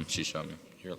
She showed me. Here,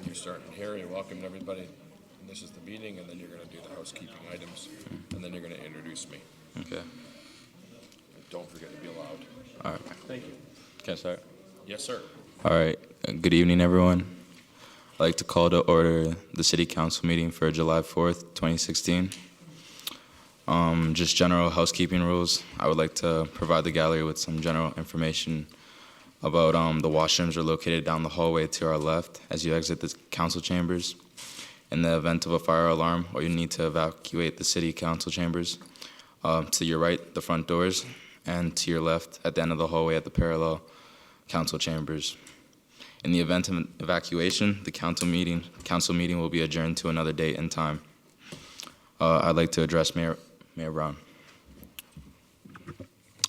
you're starting here. You're welcome, everybody. And this is the meeting, and then you're going to do the housekeeping items, and then you're going to introduce me. Okay. Don't forget to be loud. All right. Thank you. Can I start? Yes, sir. All right. Good evening, everyone. I'd like to call to order the City Council meeting for July 4th, 2016. Just general housekeeping rules. I would like to provide the gallery with some general information about the washrooms are located down the hallway to our left as you exit the council chambers. In the event of a fire alarm or you need to evacuate the city council chambers, to your right, the front doors, and to your left at the end of the hallway at the parallel council chambers. In the event of evacuation, the council meeting will be adjourned to another date and time. I'd like to address Mayor Brown.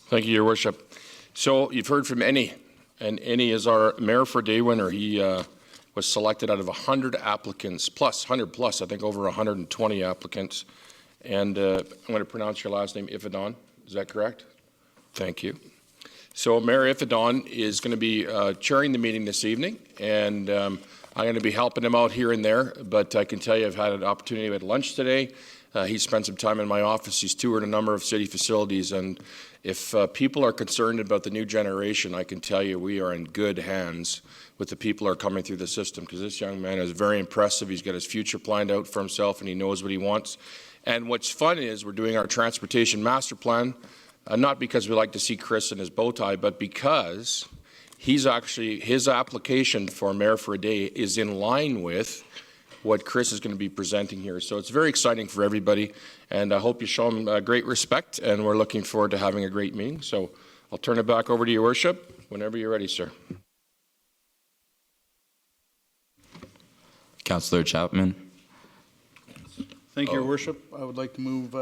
Thank you, Your Worship. So you've heard from Eni, and Eni is our mayor for day winner. He was selected out of 100 applicants, plus 100 plus, I think over 120 applicants. And I'm going to pronounce your last name, Ifadon. Is that correct? Thank you. So Mayor Ifadon is going to be chairing the meeting this evening, and I'm going to be helping him out here and there. But I can tell you I've had an opportunity at lunch today He spent some time in my office. He's toured a number of city facilities, and if people are concerned about the new generation, I can tell you we are in good hands with the people who are coming through the system, because this young man is very impressive. He's got his future planned out for himself, and he knows what he wants. And what's fun is we're doing our transportation master plan, not because we like to see Chris in his bow tie, but because his application for mayor for a day is in line with what Chris is going to be presenting here. So it's very exciting for everybody, and I hope you show him great respect, and we're looking forward to having a great meeting. So I'll turn it back over to your worship whenever you're ready, sir. Councillor Chapman. Thank you, Your Worship. I would like to move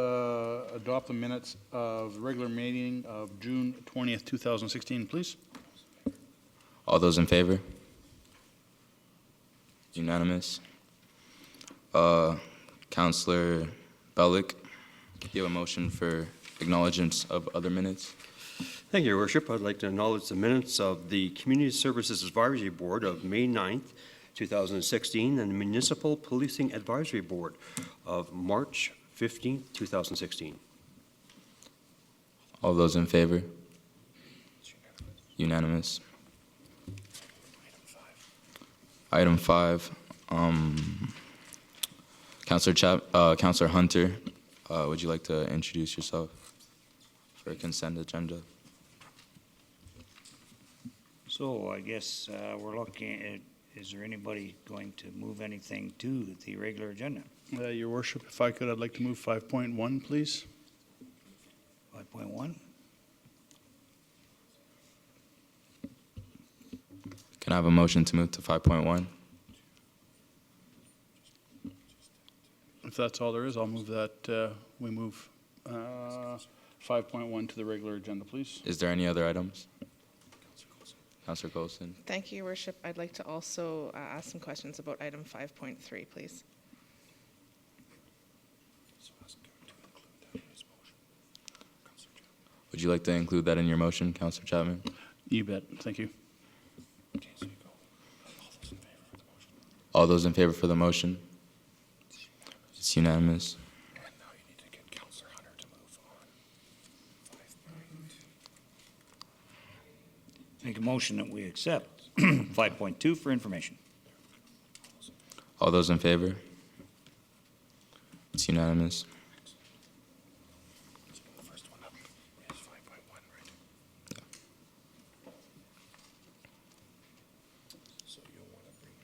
adopt the minutes of the regular meeting of June 20th, 2016, please. All those in favor? Unanimous. Councillor Bellick, do you have a motion for acknowledgements of other minutes? Thank you, Your Worship. I'd like to acknowledge the minutes of the Community Services Advisory Board of May 9th, 2016, and the Municipal Policing Advisory Board of March 15th, 2016. All those in favor? Unanimous. Item 5, Councillor Hunter, would you like to introduce yourself for a consent agenda? So I guess we're looking at, is there anybody going to move anything to the regular agenda? Your Worship, if I could, I'd like to move 5.1, please. 5.1? Can I have a motion to move to 5.1? If that's all there is, I'll move that we move 5.1 to the regular agenda, please. Is there any other items? Councillor Colson. Thank you, Your Worship. I'd like to also ask some questions about item 5.3, please. Would you like to include that in your motion, Councillor Chapman? You bet. Thank you. All those in favor for the motion? It's unanimous. And now you need to get Councillor Hunter to move on. Make a motion that we accept 5.2 for information. All those in favor? It's unanimous. The first one up is 5.1, right? Yeah. So you'll want to bring...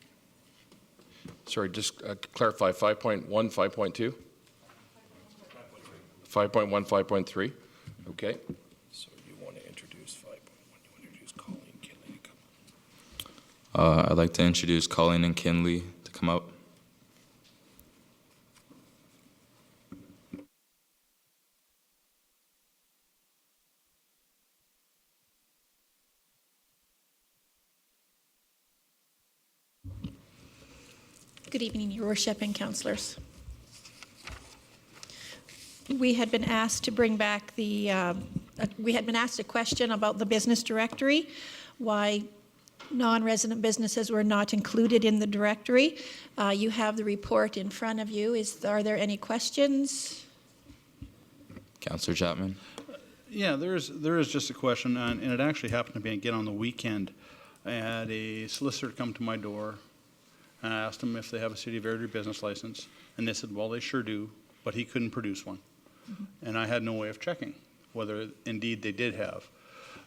Sorry, just clarify, 5.1, 5.2? 5.1, 5.3? Okay. So you want to introduce 5.1, you want to introduce Colleen Kinley to come. I'd like to introduce Colleen and Kinley to come up. Good evening, Your Worship and councillors. We had been asked to bring back we had been asked a question about the business directory, why non-resident businesses were not included in the directory. You have the report in front of you. Are there any questions? Councillor Chapman. Yeah, there is just a question, and it actually happened to be again on the weekend. I had a solicitor come to my door, and I asked them if they have a City of Airdrie business license, and they said, well, they sure do, but he couldn't produce one. Mm-hmm. And I had no way of checking whether indeed they did have.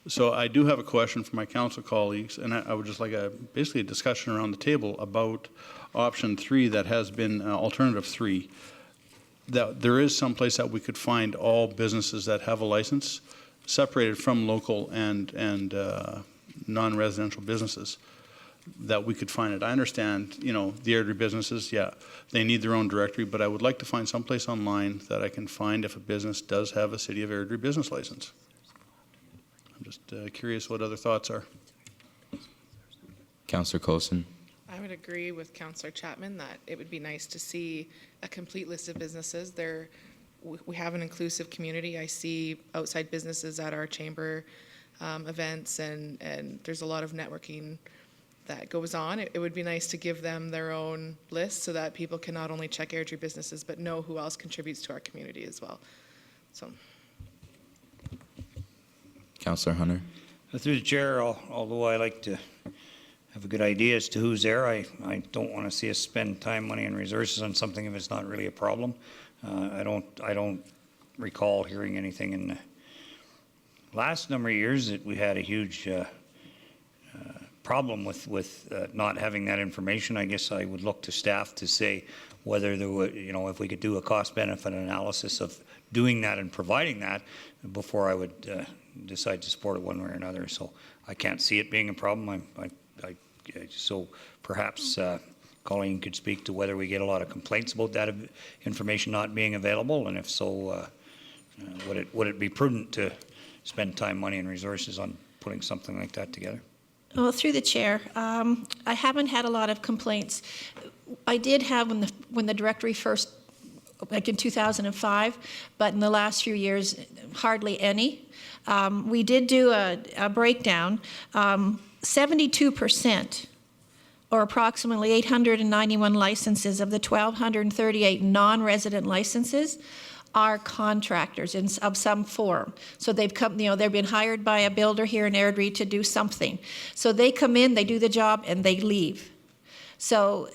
So I do have a question for my council colleagues, and I would just like basically a discussion around the table about option 3 that has been alternative 3. That there is some place that we could find all businesses that have a license separated from local and non-residential businesses, that we could find it. I understand, the Airdrie businesses, yeah, they need their own directory, but I would like to find some place online that I can find if a business does have a City of Airdrie business license. I'm just curious what other thoughts are. Councillor Colson. I would agree with Councillor Chapman that it would be nice to see a complete list of businesses. We have an inclusive community. I see outside businesses at our chamber events, and there's a lot of networking that goes on. It would be nice to give them their own list so that people can not only check Airdrie businesses, but know who else contributes to our community as well. So, Councillor Hunter. Through the chair, although I like to have a good idea as to who's there, I don't want to see us spend time, money, and resources on something if it's not really a problem. I don't recall hearing anything in the last number of years that we had a huge problem with not having that information. I guess I would look to staff to say whether there would, if we could do a cost-benefit analysis of doing that and providing that before I would decide to support it one way or another. So I can't see it being a problem. So perhaps Colleen could speak to whether we get a lot of complaints about that information not being available, and if so, would it be prudent to spend time, money, and resources on putting something like that together? Well, through the chair, I haven't had a lot of complaints. I did have when the directory first, like in 2005, but in the last few years, hardly any. We did do a breakdown. 72%, or approximately 891 licenses of the 1,238 non-resident licenses, are contractors of some form. So they've come, they've been hired by a builder here in Airdrie to do something. So they come in, they do the job, and they leave. So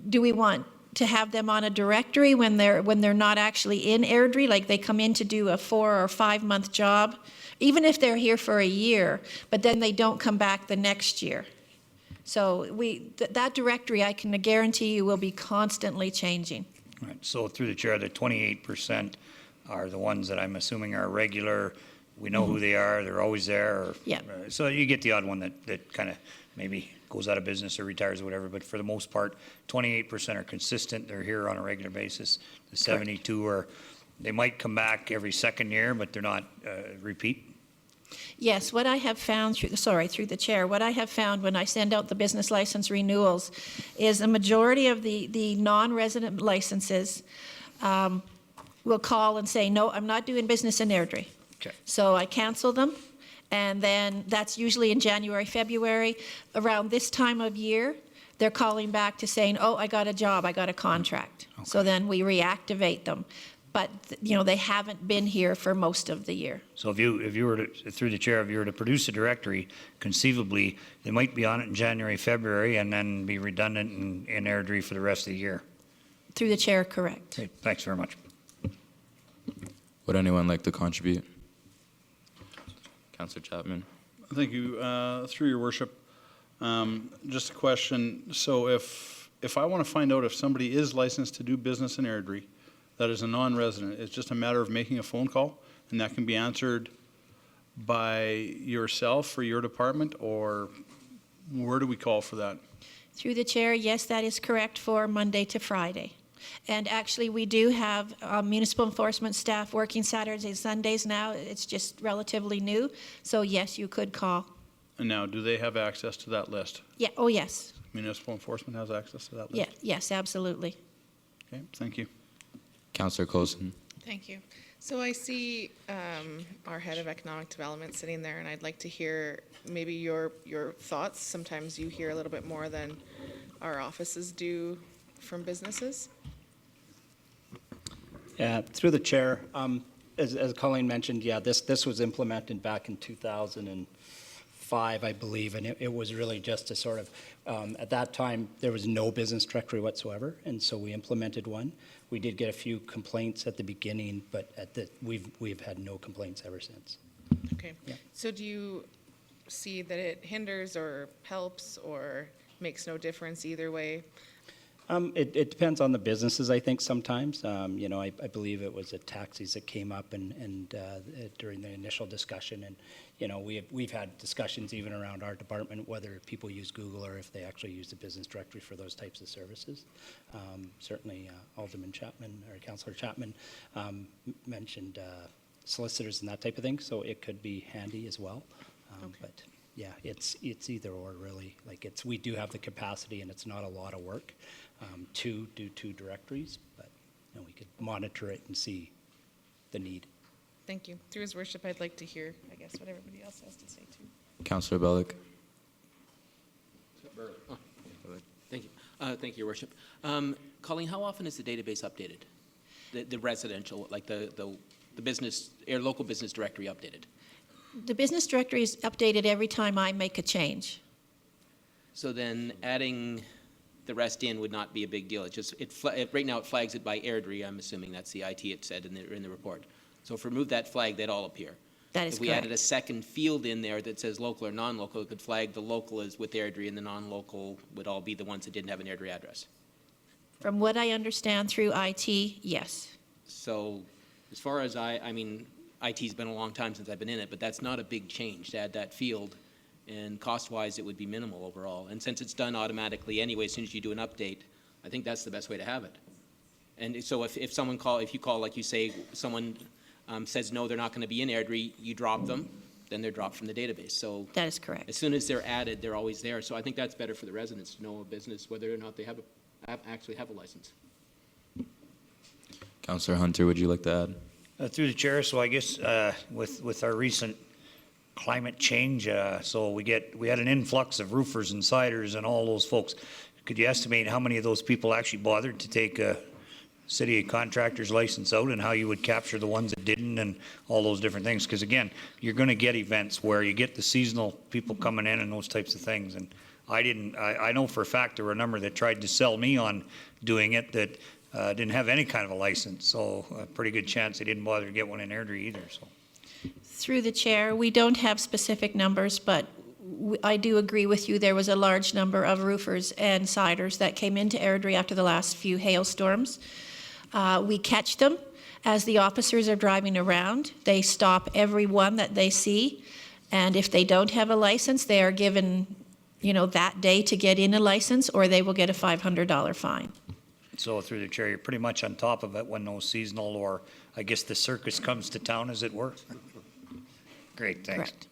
do we want to have them on a directory when they're not actually in Airdrie, like they come in to do a 4 or 5 month job, even if they're here for a year, but then they don't come back the next year? So that directory, I can guarantee you, will be constantly changing. Right. So through the chair, the 28% are the ones that I'm assuming are regular. We know who they are. They're always there. Or, Yeah. So you get the odd one that kind of maybe goes out of business or retires or whatever. But for the most part, 28% are consistent. They're here on a regular basis. The 72 are, they might come back every second year, but they're not repeat. Yes, what I have found through the chair, what I have found when I send out the business license renewals is a majority of the non-resident licenses will call and say, no, I'm not doing business in Airdrie. Okay. So I cancel them, and then that's usually in January, February. Around this time of year, they're calling back to saying, oh, I got a job, I got a contract. Okay. So then we reactivate them. But, they haven't been here for most of the year. So if you were to, through the chair, if you were to produce a directory, conceivably, they might be on it in January, February, and then be redundant in Airdrie for the rest of the year. Through the chair, correct. Okay, thanks very much. Would anyone like to contribute? Councillor Chapman. Thank you. Through your worship, just a question. So if I want to find out if somebody is licensed to do business in Airdrie, that is a non-resident, it's just a matter of making a phone call, and that can be answered by yourself or your department, or where do we call for that? Through the chair, yes, that is correct for Monday to Friday. And actually, we do have municipal enforcement staff working Saturdays and Sundays now. It's just relatively new. So yes, you could call. And now, do they have access to that list? Yeah. Oh, yes. Municipal enforcement has access to that list? Yeah. Yes, absolutely. Okay, thank you. Councillor Coulson. thank you. So I see our head of economic development sitting there, and I'd like to hear maybe your thoughts. Sometimes you hear a little bit more than our offices do from businesses. Yeah, through the chair, as Colleen mentioned, yeah, this was implemented back in 2005, I believe, and it was really just to sort of, at that time, there was no business directory whatsoever, and so we implemented one. We did get a few complaints at the beginning, but we've had no complaints ever since. Okay. Yeah. So do you see that it hinders or helps or makes no difference either way? It depends on the businesses, I think, sometimes. I believe it was the taxis that came up and during the initial discussion, and we've had discussions even around our department whether people use Google or if they actually use the business directory for those types of services. Certainly, Alderman Chapman or Councillor Chapman mentioned solicitors and that type of thing, so it could be handy as well. Okay. But yeah, it's either or really. Like we do have the capacity, and it's not a lot of work to do two directories, but we could monitor it and see the need. Thank you. Through his worship, I'd like to hear, I guess, what everybody else has to say too. Councillor Bellick. Thank you. Thank you, Your Worship. Colleen, how often is the database updated? The residential, like the business, or local business directory updated? The business directory is updated every time I make a change. So then adding the rest in would not be a big deal. It just, right now it flags it by Airdrie. I'm assuming that's the IT it said in the report. So if we remove that flag, they'd all appear. That is If we correct. added a second field in there that says local or non-local, it could flag the local as with Airdrie and the non-local would all be the ones that didn't have an Airdrie address. From what I understand through IT, yes. So as far as I mean, IT's been a long time since I've been in it, but that's not a big change to add that field. And cost-wise, it would be minimal overall. And since it's done automatically anyway, as soon as you do an update, I think that's the best way to have it. And so if you call, like you say, someone says, no, they're not going to be in Airdrie, you drop them, then they're dropped from the database. So That is correct. as soon as they're added, they're always there. So I think that's better for the residents to know a business, whether or not they actually have a license. Councillor Hunter, would you like to add? Through the chair, so I guess with our recent climate change, so we had an influx of roofers and siders and all those folks. Could you estimate how many of those people actually bothered to take a city contractor's license out, and how you would capture the ones that didn't, and all those different things? Because again, you're going to get events where you get the seasonal people coming in and those types of things. And I know for a fact there were a number that tried to sell me on doing it that didn't have any kind of a license. So a pretty good chance they didn't bother to get one in Airdrie either. So. Through the chair, we don't have specific numbers, but I do agree with you. There was a large number of roofers and siders that came into Airdrie after the last few hailstorms. We catch them as the officers are driving around. They stop every one that they see, and if they don't have a license, they are given, that day to get in a license, or they will get a $500 fine. So through the chair, you're pretty much on top of it when those seasonal, or I guess the circus comes to town, as it were. Great, thanks. Correct.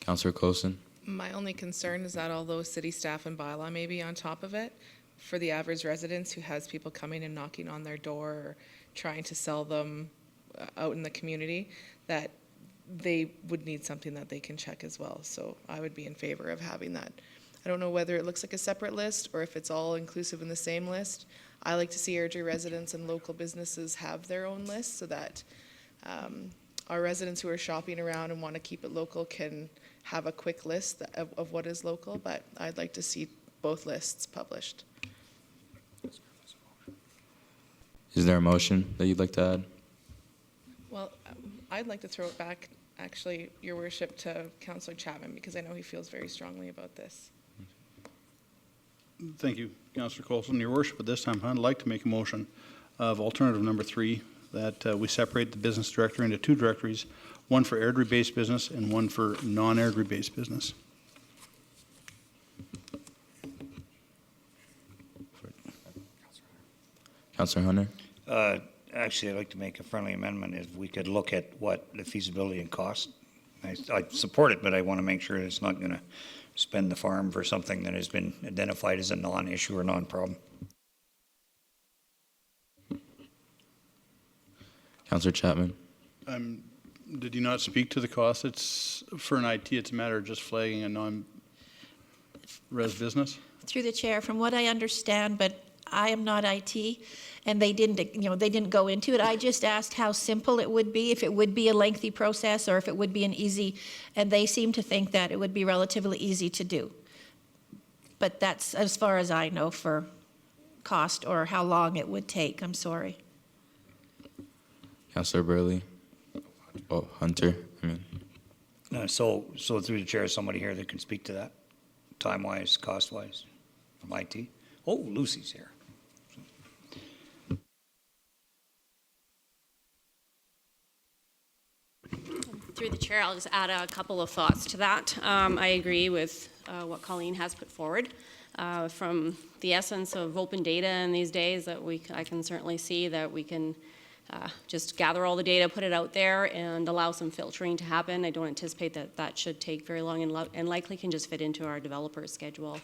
Councillor Coulson? My only concern is that although city staff and bylaw may be on top of it, for the average residents who has people coming and knocking on their door or trying to sell them out in the community, that they would need something that they can check as well. So I would be in favor of having that. I don't know whether it looks like a separate list or if it's all inclusive in the same list. I like to see Airdrie residents and local businesses have their own list so that our residents who are shopping around and want to keep it local can have a quick list of what is local, but I'd like to see both lists published. Is there a motion that you'd like to add? Well, I'd like to throw it back, actually, Your Worship, to Councillor Chapman, because I know he feels very strongly about this. Thank you, Councillor Coulson. Your Worship, at this time, I'd like to make a motion of alternative number 3, that we separate the business directory into 2 directories, one for Airdrie-based business and one for non-Airdrie-based business. Councillor Hunter? Actually, I'd like to make a friendly amendment if we could look at what the feasibility and cost. I support it, but I want to make sure that it's not going to spend the farm for something that has been identified as a non-issue or non-problem. Councillor Chapman? Did you not speak to the cost? It's, for an IT, it's a matter of just flagging a non-res business? Through the chair, from what I understand, but I am not IT, and they didn't go into it. I just asked how simple it would be, if it would be a lengthy process or if it would be an easy, and they seem to think that it would be relatively easy to do. But that's as far as I know for cost or how long it would take. I'm sorry. Councillor Burley? Oh, Hunter, I mean. So through the chair, is somebody here that can speak to that, time-wise, cost-wise, from IT? Oh, Lucy's here. Through the chair, I'll just add a couple of thoughts to that. I agree with what Colleen has put forward. From the essence of open data in these days, that I can certainly see that we can just gather all the data, put it out there, and allow some filtering to happen. I don't anticipate that should take very long, and likely can just fit into our developer's schedule.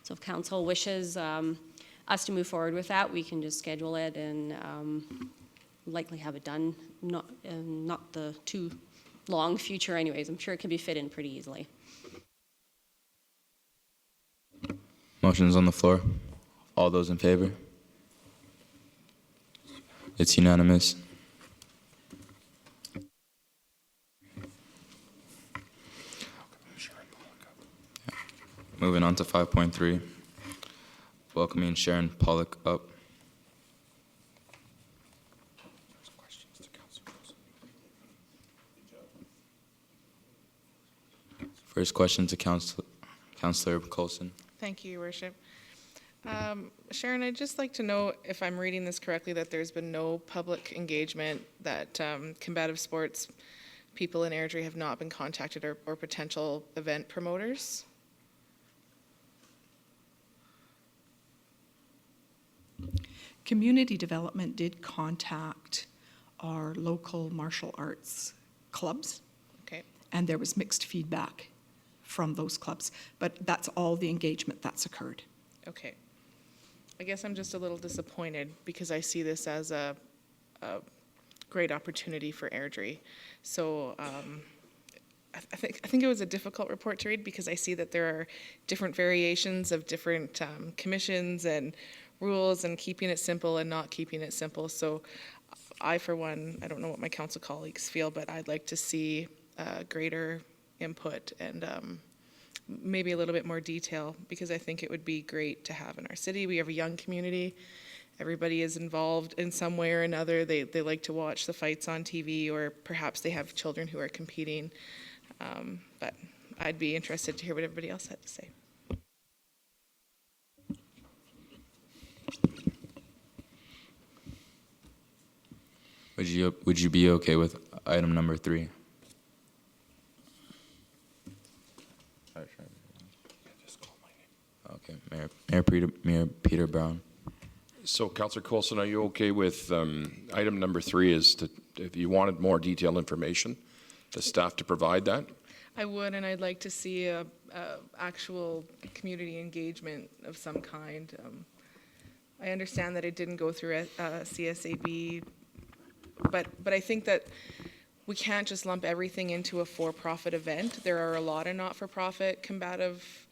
So if council wishes us to move forward with that, we can just schedule it and likely have it done, not the too long future anyways. I'm sure it can be fit in pretty easily. Motion's on the floor. All those in favor? It's unanimous. Moving on to 5.3, welcoming Sharon Pollock up. First question to Councillor Coulson. Thank you, Your Worship. Sharon, I'd just like to know if I'm reading this correctly, that there's been no public engagement, that combative sports people in Airdrie have not been contacted, or potential event promoters? Community development did contact our local martial arts clubs, Okay. and there was mixed feedback from those clubs, but that's all the engagement that's occurred. Okay. I guess I'm just a little disappointed because I see this as a great opportunity for Airdrie. So I think it was a difficult report to read because I see that there are different variations of different commissions and rules, and keeping it simple and not keeping it simple. So I, for one, I don't know what my council colleagues feel, but I'd like to see greater input and maybe a little bit more detail, because I think it would be great to have in our city. We have a young community. Everybody is involved in some way or another. They like to watch the fights on TV, or perhaps they have children who are competing. But I'd be interested to hear what everybody else had to say. Would you be okay with item number 3? Okay, Mayor Peter Brown. So, Councillor Coulson, are you okay with item number 3 is to, if you wanted more detailed information, the staff to provide that? I would, and I'd like to see a actual community engagement of some kind. I understand that it didn't go through CSAB, but I think that we can't just lump everything into a for-profit event. There are a lot of not-for-profit combative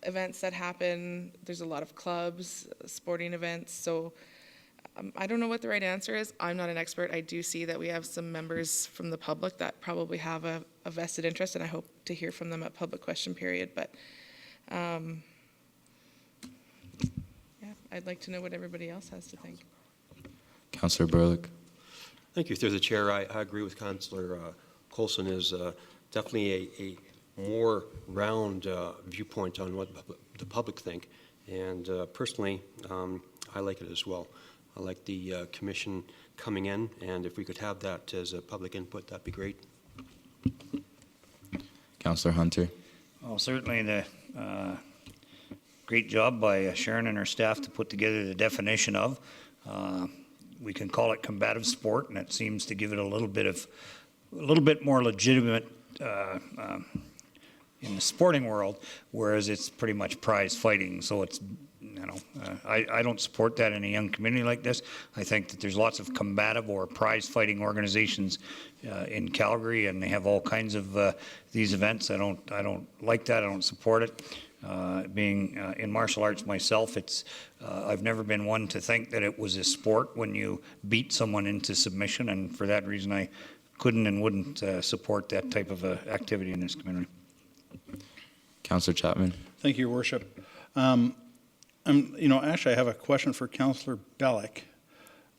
events that happen. There's a lot of clubs, sporting events. So I don't know what the right answer is. I'm not an expert. I do see that we have some members from the public that probably have a vested interest, and I hope to hear from them at public question period. But yeah, I'd like to know what everybody else has to think. Councillor Burlick. Thank you, through the chair. I agree with Councillor Coulson. Is definitely a more round viewpoint on what the public think. And personally, I like it as well. I like the commission coming in, and if we could have that as a public input, that'd be great. Councillor Hunter. Well, certainly the great job by Sharon and her staff to put together the definition of. We can call it combative sport, and it seems to give it a little bit more legitimate in the sporting world, whereas it's pretty much prize fighting. So it's, I don't support that in a young community like this. I think that there's lots of combative or prize fighting organizations in Calgary, and they have all kinds of these events. I don't like that. I don't support it. Being in martial arts myself, I've never been one to think that it was a sport when you beat someone into submission, and for that reason I couldn't and wouldn't support that type of activity in this community. Councillor Chapman. Thank you, Your Worship. Actually, I have a question for Councillor Bellick,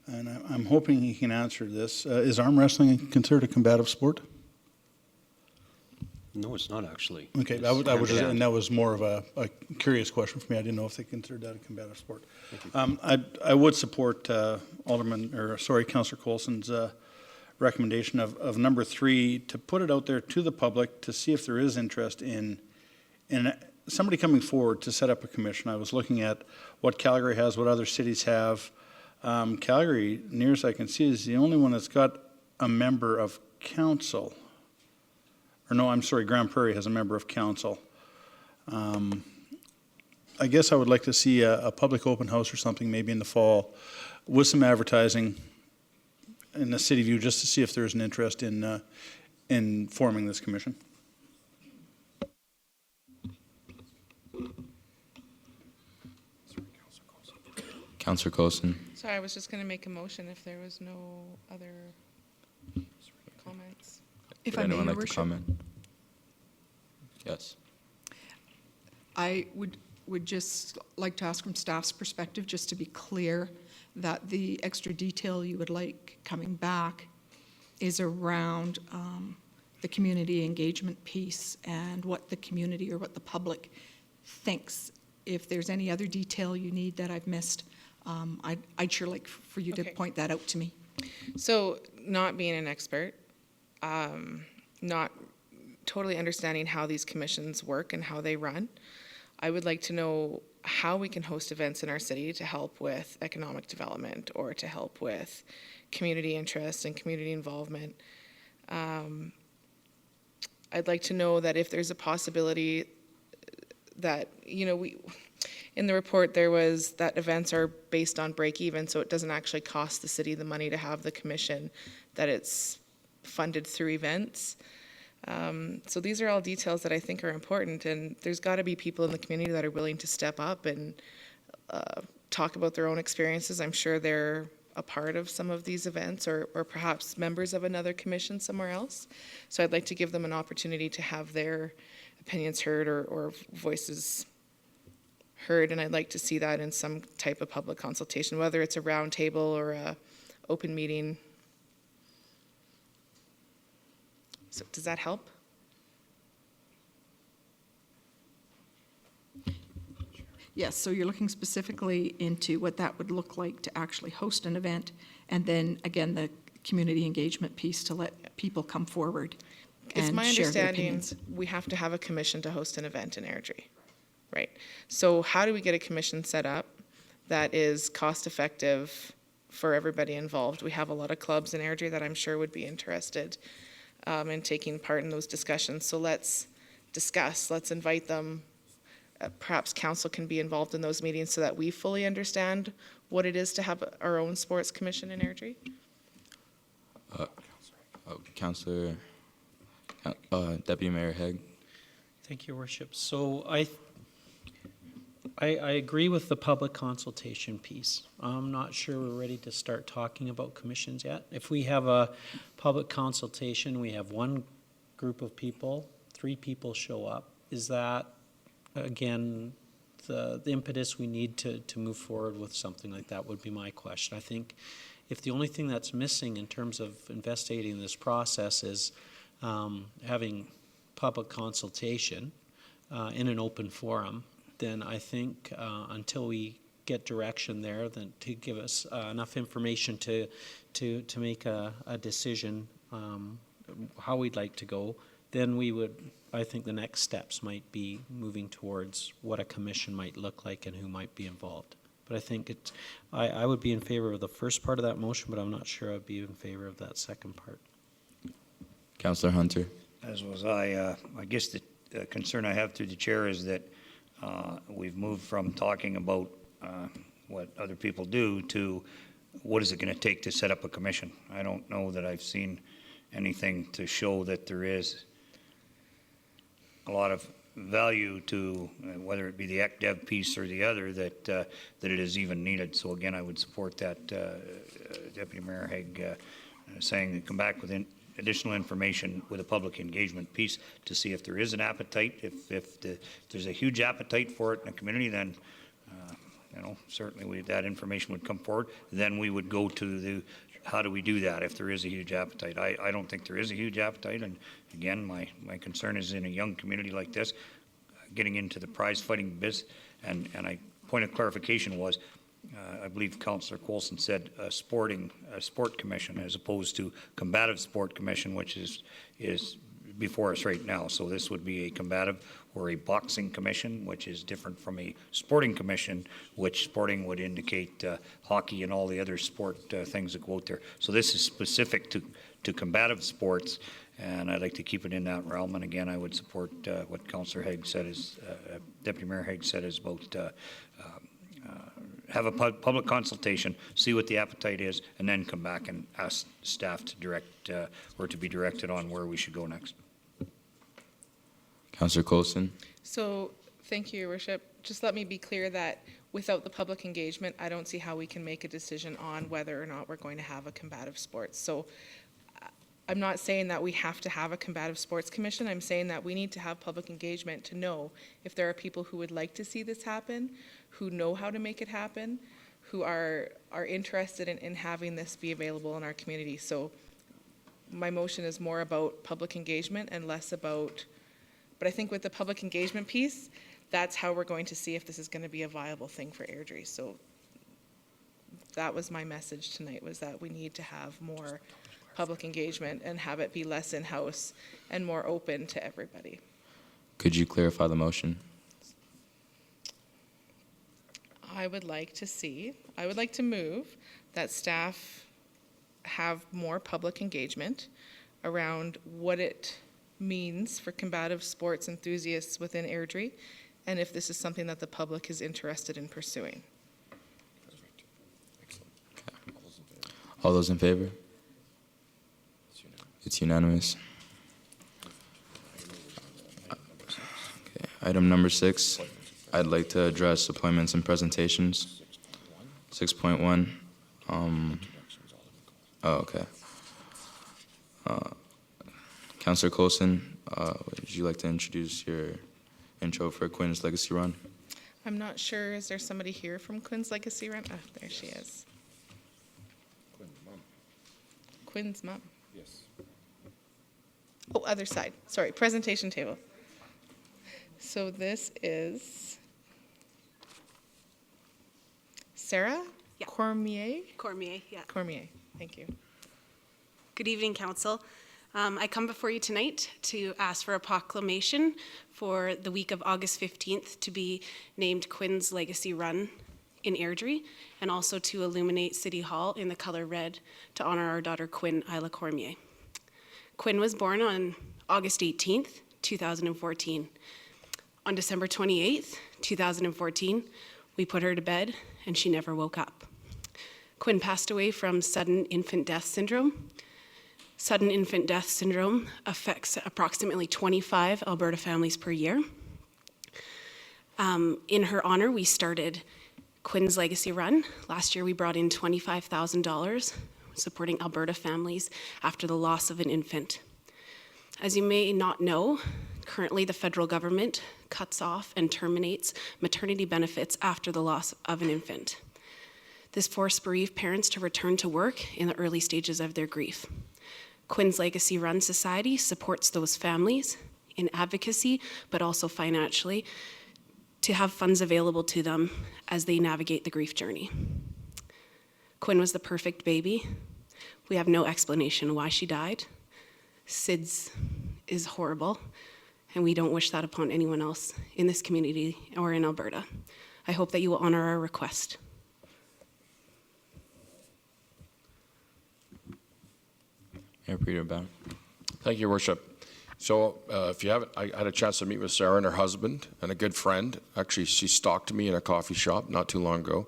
and I'm hoping he can answer this. Is arm wrestling considered a combative sport? No, it's not actually. Okay, that was more of a curious question for me. I didn't know if they considered that a combative sport. I would support Councillor Coulson's recommendation of number 3, to put it out there to the public to see if there is interest in somebody coming forward to set up a commission. I was looking at what Calgary has, what other cities have. Calgary, near as I can see, is the only one that's got a member of council. Or no, I'm sorry, Grand Prairie has a member of council. I guess I would like to see a public open house or something maybe in the fall with some advertising in the city view, just to see if there's an interest in forming this commission. Councillor Coulson. So I was just going to make a motion if there was no other comments. If Would I may, anyone Your like to Worship, comment? Yes. I would just like to ask from staff's perspective, just to be clear, that the extra detail you would like coming back is around the community engagement piece and what the community or what the public thinks. If there's any other detail you need that I've missed, I'd sure like for you to Okay. point that out to me. So not being an expert, not totally understanding how these commissions work and how they run, I would like to know how we can host events in our city to help with economic development or to help with community interest and community involvement. I'd like to know that if there's a possibility that, in the report there was that events are based on break even, so it doesn't actually cost the city the money to have the commission, that it's funded through events. So these are all details that I think are important, and there's got to be people in the community that are willing to step up and talk about their own experiences. I'm sure they're a part of some of these events or perhaps members of another commission somewhere else. So I'd like to give them an opportunity to have their opinions heard or voices heard, and I'd like to see that in some type of public consultation, whether it's a round table or a open meeting. So does that help? Yes, so you're looking specifically into what that would look like to actually host an event, and then, again, the community engagement piece to let people come forward It's and my share their understanding opinions. we have to have a commission to host an event in Airdrie, right? So how do we get a commission set up that is cost effective for everybody involved? We have a lot of clubs in Airdrie that I'm sure would be interested in taking part in those discussions. So let's discuss, let's invite them. Perhaps council can be involved in those meetings so that we fully understand what it is to have our own sports commission in Airdrie. Councillor, Deputy Mayor Haig. Thank you, Your Worship. So I agree with the public consultation piece. I'm not sure we're ready to start talking about commissions yet. If we have a public consultation, we have one group of people, 3 people show up, is that, again, the impetus we need to move forward with something like that would be my question. I think if the only thing that's missing in terms of investigating this process is having public consultation in an open forum, then I think until we get direction there, then to give us enough information to make a decision how we'd like to go, then we would, I think the next steps might be moving towards what a commission might look like and who might be involved. But I think I would be in favor of the first part of that motion, but I'm not sure I'd be in favor of that second part. Councillor Hunter. As was I. I guess the concern I have through the chair is that we've moved from talking about what other people do to what is it going to take to set up a commission. I don't know that I've seen anything to show that there is a lot of value to whether it be the ECDev piece or the other that it is even needed. So again, I would support that Deputy Mayor Haig saying to come back with additional information with a public engagement piece to see if there is an appetite. If there's a huge appetite for it in the community, then certainly that information would come forward. Then we would go to the how do we do that if there is a huge appetite. I don't think there is a huge appetite, and again, my concern is in a young community like this, getting into the prize fighting biz, and point of clarification was, I believe Councillor Coulson said a sport commission as opposed to combative sport commission, which is before us right now. So this would be a combative or a boxing commission, which is different from a sporting commission, which sporting would indicate hockey and all the other sport things that go out there. So this is specific to combative sports, and I'd like to keep it in that realm. And again, I would support what Councillor Haig said is, Deputy Mayor Haig said is about have a public consultation, see what the appetite is, and then come back and ask staff to direct or to be directed on where we should go next. Councillor Coulson. So, thank you, Your Worship. Just let me be clear that without the public engagement, I don't see how we can make a decision on whether or not we're going to have a combative sports. So I'm not saying that we have to have a combative sports commission. I'm saying that we need to have public engagement to know if there are people who would like to see this happen, who know how to make it happen, who are interested in having this be available in our community. So my motion is more about public engagement and less about, but I think with the public engagement piece, that's how we're going to see if this is going to be a viable thing for Airdrie. So that was my message tonight, was that we need to have more public engagement and have it be less in-house and more open to everybody. Could you clarify the motion? I would like to move that staff have more public engagement around what it means for combative sports enthusiasts within Airdrie, and if this is something that the public is interested in pursuing. All those in favor? It's unanimous. Okay. Item number 6, I'd like to address appointments and presentations. 6.1. Okay. Councillor Coulson, would you like to introduce your intro for Quinn's Legacy Run? I'm not sure, is there somebody here from Quinn's Legacy Run? Oh, there she is. Quinn's mom. Yes. Oh, other side. Sorry, presentation table. So this is Sarah Yeah. Cormier? Cormier, yeah. Cormier, thank you. Good evening, Council. I come before you tonight to ask for a proclamation for the week of August 15th to be named Quinn's Legacy Run in Airdrie, and also to illuminate City Hall in the color red to honor our daughter Quinn Isla Cormier. Quinn was born on August 18th, 2014. On December 28th, 2014, we put her to bed and she never woke up. Quinn passed away from sudden infant death syndrome. Sudden infant death syndrome affects approximately 25 Alberta families per year. In her honor, we started Quinn's Legacy Run. Last year, we brought in $25,000 supporting Alberta families after the loss of an infant. As you may not know, currently the federal government cuts off and terminates maternity benefits after the loss of an infant. This forced bereaved parents to return to work in the early stages of their grief. Quinn's Legacy Run Society supports those families in advocacy, but also financially, to have funds available to them as they navigate the grief journey. Quinn was the perfect baby. We have no explanation why she died. SIDS is horrible, and we don't wish that upon anyone else in this community or in Alberta. I hope that you will honor our request. Mayor Peter Brown. Thank you, Your Worship. So if you haven't, I had a chance to meet with Sarah and her husband and a good friend. Actually, she stalked me in a coffee shop not too long ago.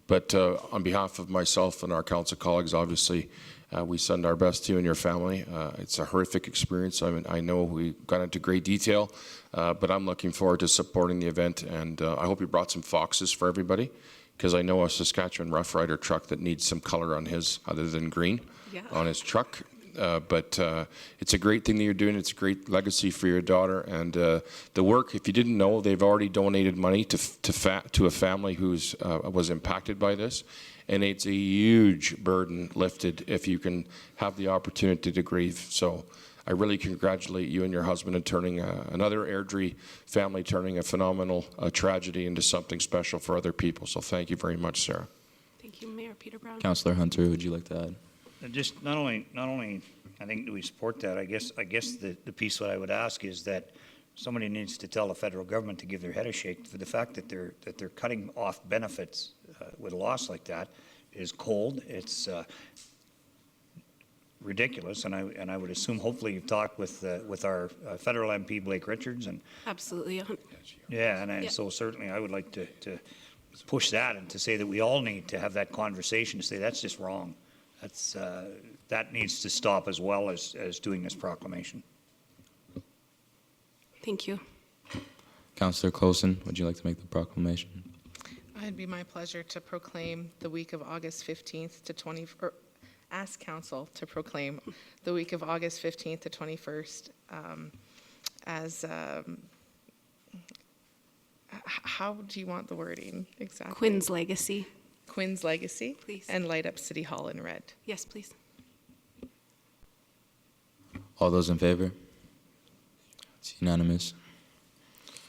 But on behalf of myself and our council colleagues, obviously, we send our best to you and your family. It's a horrific experience. I mean, I know we got into great detail, but I'm looking forward to supporting the event. And I hope you brought some foxes for everybody, because I know a Saskatchewan Rough Rider truck that needs some color on his, other than green, on his truck. But it's a great thing that you're doing. It's a great legacy for your daughter. And the work, if you didn't know, they've already donated money to a family who's was impacted by this. And it's a huge burden lifted if you can have the opportunity to grieve. So I really congratulate you and your husband in turning another Airdrie family, turning a phenomenal tragedy into something special for other people. So thank you very much, Sarah. Thank you, Mayor Peter Brown. Councillor Hunter, would you like to add? Just not only, I think, do we support that, I guess the piece what I would ask is that somebody needs to tell the federal government to give their head a shake for the fact that they're cutting off benefits with a loss like that is cold. It's ridiculous, and I would assume hopefully you've talked with our federal MP Blake Richards and Absolutely. yeah, and so certainly I would like to push that and to say that we all need to have that conversation to say that's just wrong. That needs to stop as well as doing this proclamation. Thank you. Councillor Coulson, would you like to make the proclamation? It'd be my pleasure to proclaim the week of August 15th to 20, or ask council to proclaim the week of August 15th to 21st as, how do you want the wording exactly? Quinn's Legacy. Quinn's Legacy? Please. And light up City Hall in red. Yes, please. All those in favor? It's unanimous.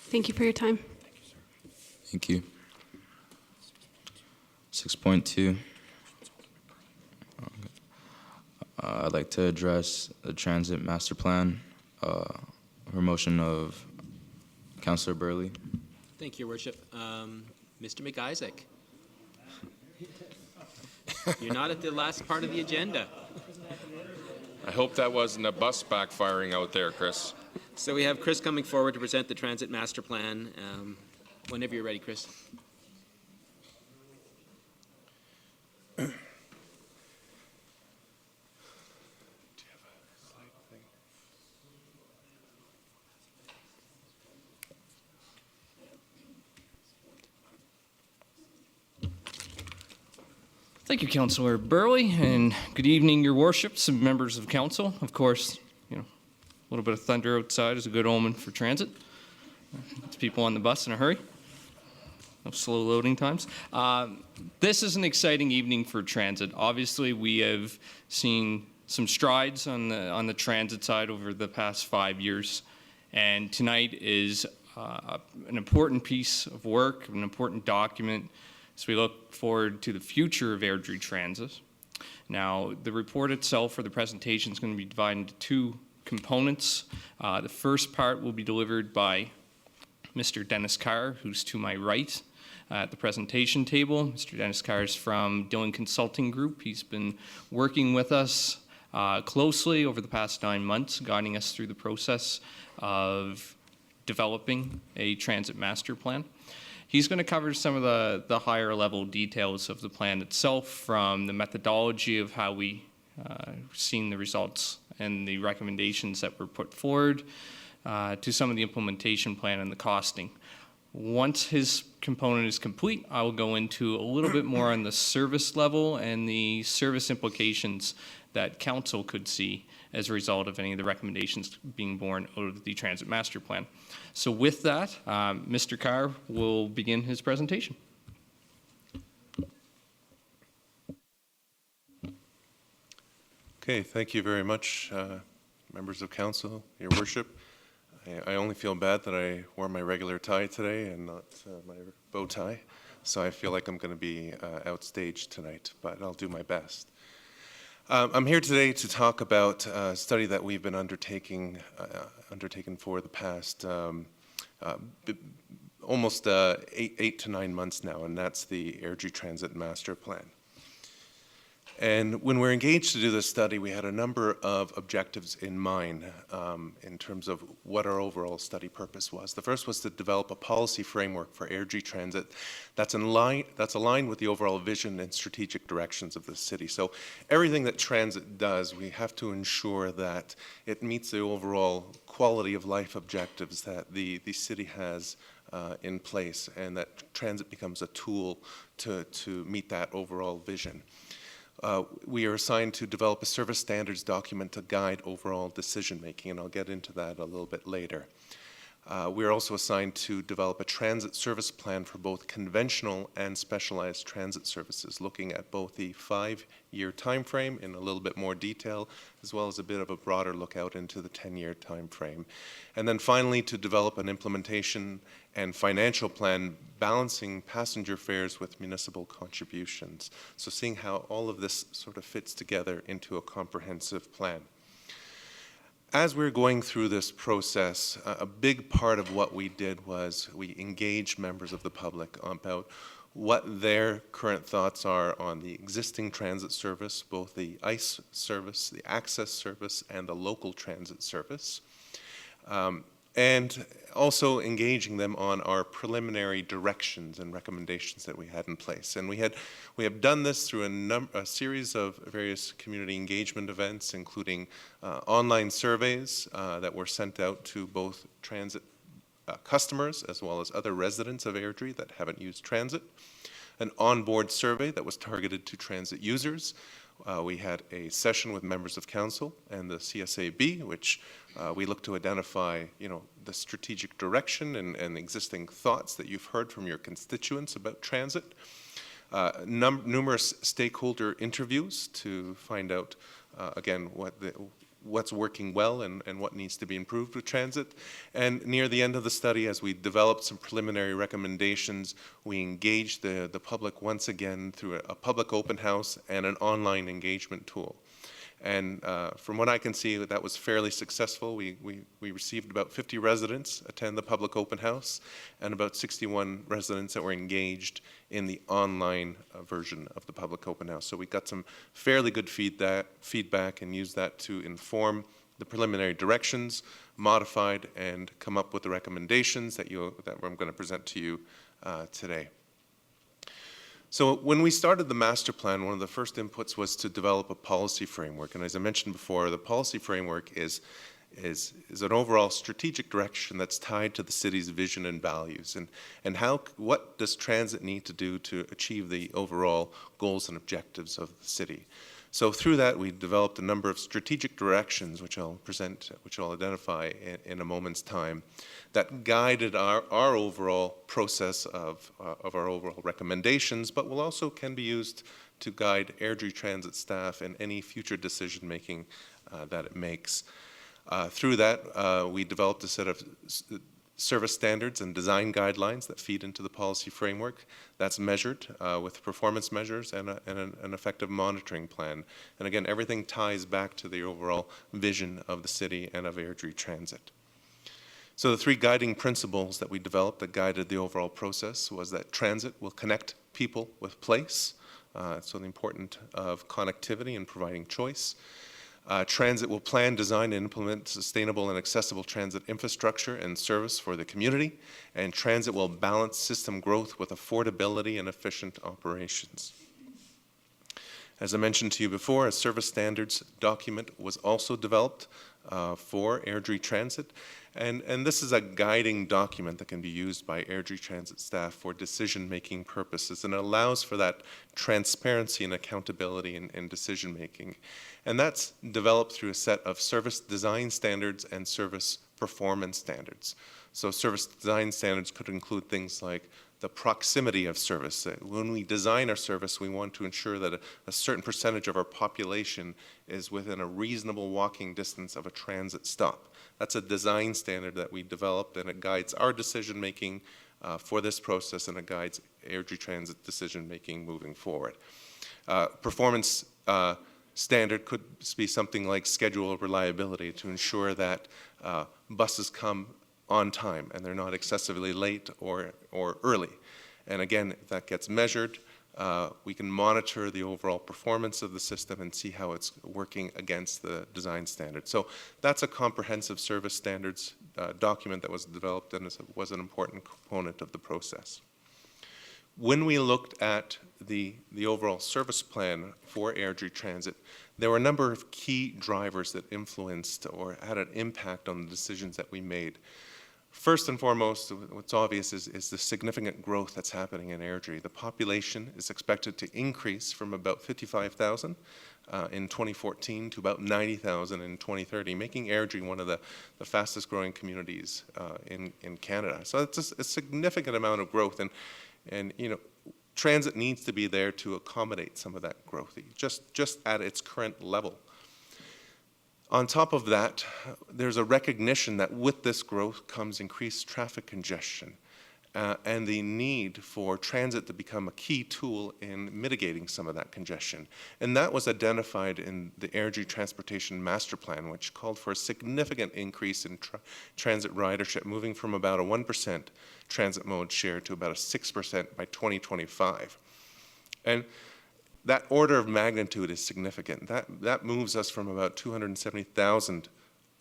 Thank you for your time. Thank you. 6.2. I'd like to address the transit master plan. For motion of Councillor Burley. Thank you, Your Worship. Mr. McIsaac. You're not at the last part of the agenda. I hope that wasn't a bus backfiring out there, Chris. So we have Chris coming forward to present the transit master plan. Whenever you're ready, Chris. Thank you, Councillor Burley, and good evening, Your Worships and members of council. Of course, a little bit of thunder outside is a good omen for transit. It's people on the bus in a hurry. No slow loading times. This is an exciting evening for transit. Obviously, we have seen some strides on the transit side over the past 5 years, and tonight is an important piece of work, an important document as we look forward to the future of Airdrie Transit. Now, the report itself or the presentation is going to be divided into two components. The first part will be delivered by Mr. Dennis Carr, who's to my right at the presentation table. Mr. Dennis Carr is from Dillon Consulting Group. He's been working with us closely over the past 9 months, guiding us through the process of developing a transit master plan. He's going to cover some of the higher level details of the plan itself, from the methodology of how we seen the results and the recommendations that were put forward, to some of the implementation plan and the costing. Once his component is complete, I will go into a little bit more on the service level and the service implications that council could see as a result of any of the recommendations being born out of the transit master plan. So with that, Mr. Carr will begin his presentation. Okay, thank you very much, members of council, Your Worship. I only feel bad that I wore my regular tie today and not my bow tie, so I feel like I'm going to be outstaged tonight, but I'll do my best. I'm here today to talk about a study that we've been undertaken for the past almost 8 to 9 months now, and that's the Airdrie Transit Master Plan. And when we're engaged to do this study, we had a number of objectives in mind in terms of what our overall study purpose was. The first was to develop a policy framework for Airdrie Transit that's aligned with the overall vision and strategic directions of the city. So everything that transit does, we have to ensure that it meets the overall quality of life objectives that the city has in place, and that transit becomes a tool to meet that overall vision. We are assigned to develop a service standards document to guide overall decision-making, and I'll get into that a little bit later. We are also assigned to develop a transit service plan for both conventional and specialized transit services, looking at both the 5-year time frame in a little bit more detail, as well as a bit of a broader look out into the 10-year time frame. And then finally, to develop an implementation and financial plan balancing passenger fares with municipal contributions. So seeing how all of this sort of fits together into a comprehensive plan. As we're going through this process, a big part of what we did was we engaged members of the public about what their current thoughts are on the existing transit service, both the ICE service, the access service, and the local transit service. And also engaging them on our preliminary directions and recommendations that we had in place. And we have done this through a series of various community engagement events, including online surveys that were sent out to both transit customers as well as other residents of Airdrie that haven't used transit. An onboard survey that was targeted to transit users. We had a session with members of council and the CSAB, which we look to identify, the strategic direction and existing thoughts that you've heard from your constituents about transit. Numerous stakeholder interviews to find out, again, what's working well and what needs to be improved with transit. And near the end of the study, as we developed some preliminary recommendations, we engaged the public once again through a public open house and an online engagement tool. And from what I can see, that was fairly successful. We received about 50 residents attend the public open house and about 61 residents that were engaged in the online version of the public open house. So we got some fairly good feedback and used that to inform the preliminary directions, modified, and come up with the recommendations that I'm going to present to you today. So when we started the master plan, one of the first inputs was to develop a policy framework. And as I mentioned before, the policy framework is an overall strategic direction that's tied to the city's vision and values. And what does transit need to do to achieve the overall goals and objectives of the city? So through that, we developed a number of strategic directions, which I'll identify in a moment's time, that guided our overall process of our overall recommendations, but can be used to guide Airdrie Transit staff in any future decision-making that it makes. Through that, we developed a set of service standards and design guidelines that feed into the policy framework. That's measured with performance measures and an effective monitoring plan. And again, everything ties back to the overall vision of the city and of Airdrie Transit. So the three guiding principles that we developed that guided the overall process was that transit will connect people with place. So the importance of connectivity and providing choice. Transit will plan, design, and implement sustainable and accessible transit infrastructure and service for the community, and transit will balance system growth with affordability and efficient operations. As I mentioned to you before, a service standards document was also developed for Airdrie Transit, and this is a guiding document that can be used by Airdrie Transit staff for decision-making purposes, and it allows for that transparency and accountability in decision-making. And that's developed through a set of service design standards and service performance standards. So service design standards could include things like the proximity of service. When we design our service, we want to ensure that a certain percentage of our population is within a reasonable walking distance of a transit stop. That's a design standard that we developed, and it guides our decision-making for this process, and it guides Airdrie Transit decision-making moving forward. Performance standard could be something like schedule reliability to ensure that buses come on time and they're not excessively late or early. And again, if that gets measured, we can monitor the overall performance of the system and see how it's working against the design standard. So that's a comprehensive service standards document that was developed and was an important component of the process. When we looked at the overall service plan for Airdrie Transit, there were a number of key drivers that influenced or had an impact on the decisions that we made. First and foremost, what's obvious is the significant growth that's happening in Airdrie. The population is expected to increase from about 55,000 in 2014 to about 90,000 in 2030, making Airdrie one of the fastest growing communities in Canada. So it's a significant amount of growth, and transit needs to be there to accommodate some of that growth, just at its current level. On top of that, there's a recognition that with this growth comes increased traffic congestion and the need for transit to become a key tool in mitigating some of that congestion. And that was identified in the Airdrie Transportation Master Plan, which called for a significant increase in transit ridership, moving from about a 1% transit mode share to about a 6% by 2025. And that order of magnitude is significant. That moves us from about 270,000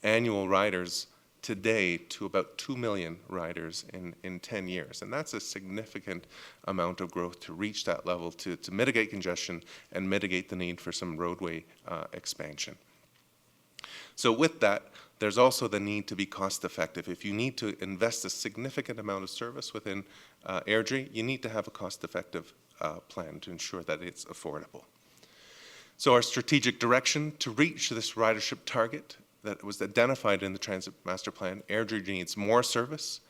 annual riders today to about 2 million riders in 10 years. And that's a significant amount of growth to reach that level to mitigate congestion and mitigate the need for some roadway expansion. So with that, there's also the need to be cost effective. If you need to invest a significant amount of service within Airdrie, you need to have a cost effective plan to ensure that it's affordable. So our strategic direction to reach this ridership target that was identified in the Transit Master Plan, Airdrie needs more service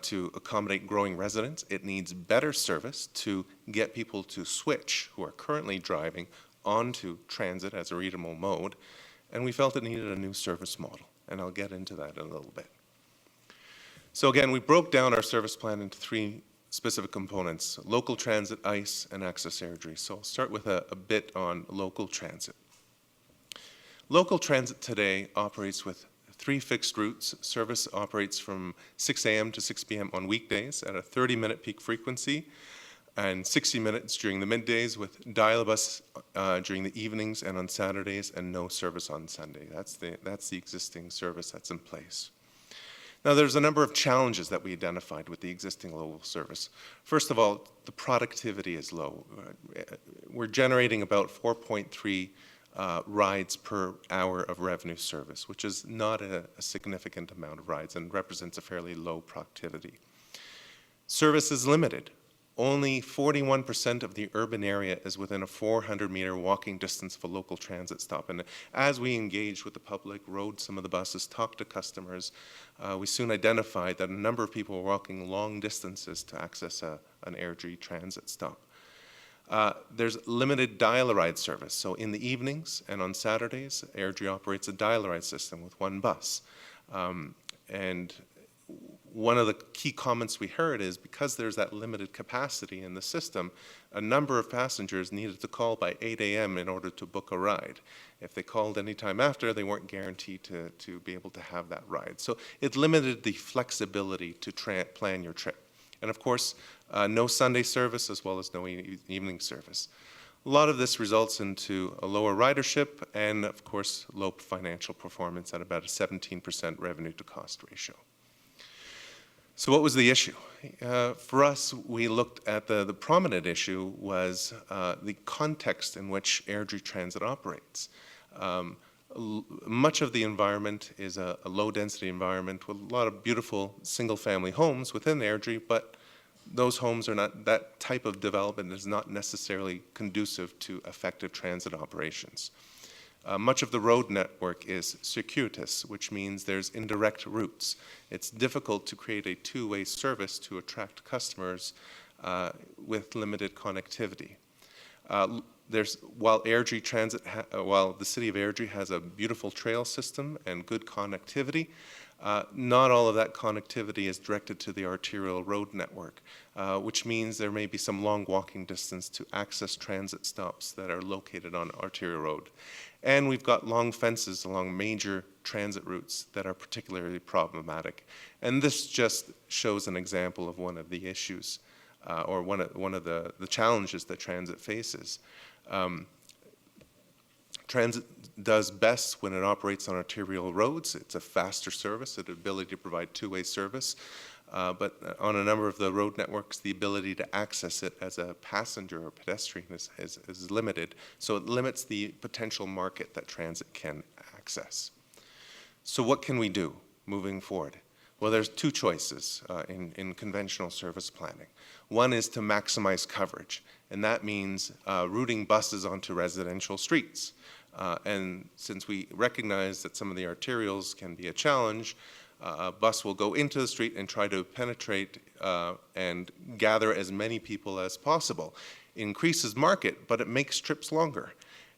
to accommodate growing residents. It needs better service to get people to switch who are currently driving onto transit as a readable mode. And we felt it needed a new service model, and I'll get into that in a little bit. So again, we broke down our service plan into three specific components: local transit, ICE, and Access Airdrie. So I'll start with a bit on local transit. Local transit today operates with 3 fixed routes. Service operates from 6 a.m. to 6 p.m. on weekdays at a 30-minute peak frequency and 60 minutes during the middays, with dial-a-bus during the evenings and on Saturdays, and no service on Sunday. That's the existing service that's in place. Now, there's a number of challenges that we identified with the existing local service. First of all, the productivity is low. We're generating about 4.3 rides per hour of revenue service, which is not a significant amount of rides and represents a fairly low productivity. Service is limited. Only 41% of the urban area is within a 400-meter walking distance of a local transit stop. And as we engaged with the public, rode some of the buses, talked to customers, we soon identified that a number of people were walking long distances to access an Airdrie transit stop. There's limited dial-a-ride service. So in the evenings and on Saturdays, Airdrie operates a dial-a-ride system with one bus. And one of the key comments we heard is, because there's that limited capacity in the system, a number of passengers needed to call by 8 a.m. in order to book a ride. If they called any time after, they weren't guaranteed to be able to have that ride. So it limited the flexibility to plan your trip. And of course, no Sunday service as well as no evening service. A lot of this results into a lower ridership and, of course, low financial performance at about a 17% revenue to cost ratio. So what was the issue? For us, we looked at the prominent issue was the context in which Airdrie Transit operates. Much of the environment is a low-density environment with a lot of beautiful single-family homes within Airdrie, but those homes are not, that type of development is not necessarily conducive to effective transit operations. Much of the road network is circuitous, which means there's indirect routes. It's difficult to create a two-way service to attract customers with limited connectivity. While Airdrie Transit, while the city of Airdrie has a beautiful trail system and good connectivity, not all of that connectivity is directed to the arterial road network, which means there may be some long walking distance to access transit stops that are located on arterial road. And we've got long fences along major transit routes that are particularly problematic. And this just shows an example of one of the issues or one of the challenges that transit faces. Transit does best when it operates on arterial roads. It's a faster service, an ability to provide two-way service. But on a number of the road networks, the ability to access it as a passenger or pedestrian is limited. So it limits the potential market that transit can access. So what can we do moving forward? Well, there's two choices in conventional service planning. One is to maximize coverage, and that means routing buses onto residential streets. And since we recognize that some of the arterials can be a challenge, a bus will go into the street and try to penetrate and gather as many people as possible. It increases market, but it makes trips longer.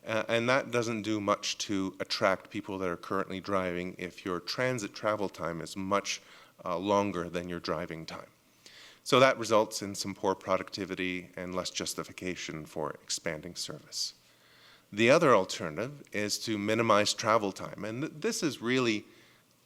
And that doesn't do much to attract people that are currently driving if your transit travel time is much longer than your driving time. So that results in some poor productivity and less justification for expanding service. The other alternative is to minimize travel time. And this is really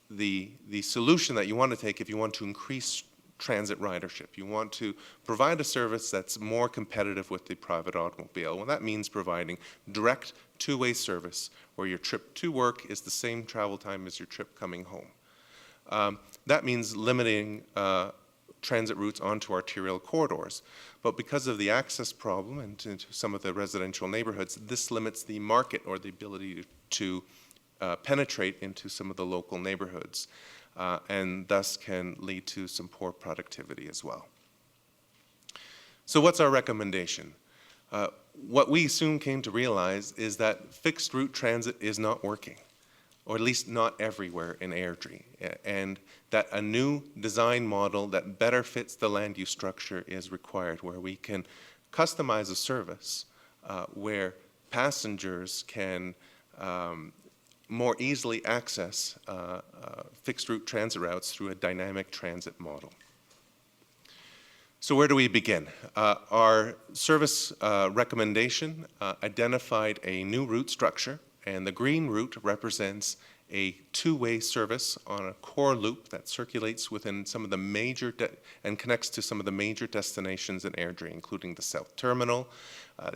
the solution that you want to take if you want to increase transit ridership. You want to provide a service that's more competitive with the private automobile. Well, that means providing direct two-way service where your trip to work is the same travel time as your trip coming home. That means limiting transit routes onto arterial corridors. But because of the access problem into some of the residential neighborhoods, this limits the market or the ability to penetrate into some of the local neighborhoods, and thus can lead to some poor productivity as well. So what's our recommendation? What we soon came to realize is that fixed route transit is not working, or at least not everywhere in Airdrie, and that a new design model that better fits the land use structure is required, where we can customize a service where passengers can more easily access fixed route transit routes through a dynamic transit model. So where do we begin? Our service recommendation identified a new route structure, and the green route represents a two-way service on a core loop that circulates within some of the major and connects to some of the major destinations in Airdrie, including the South Terminal,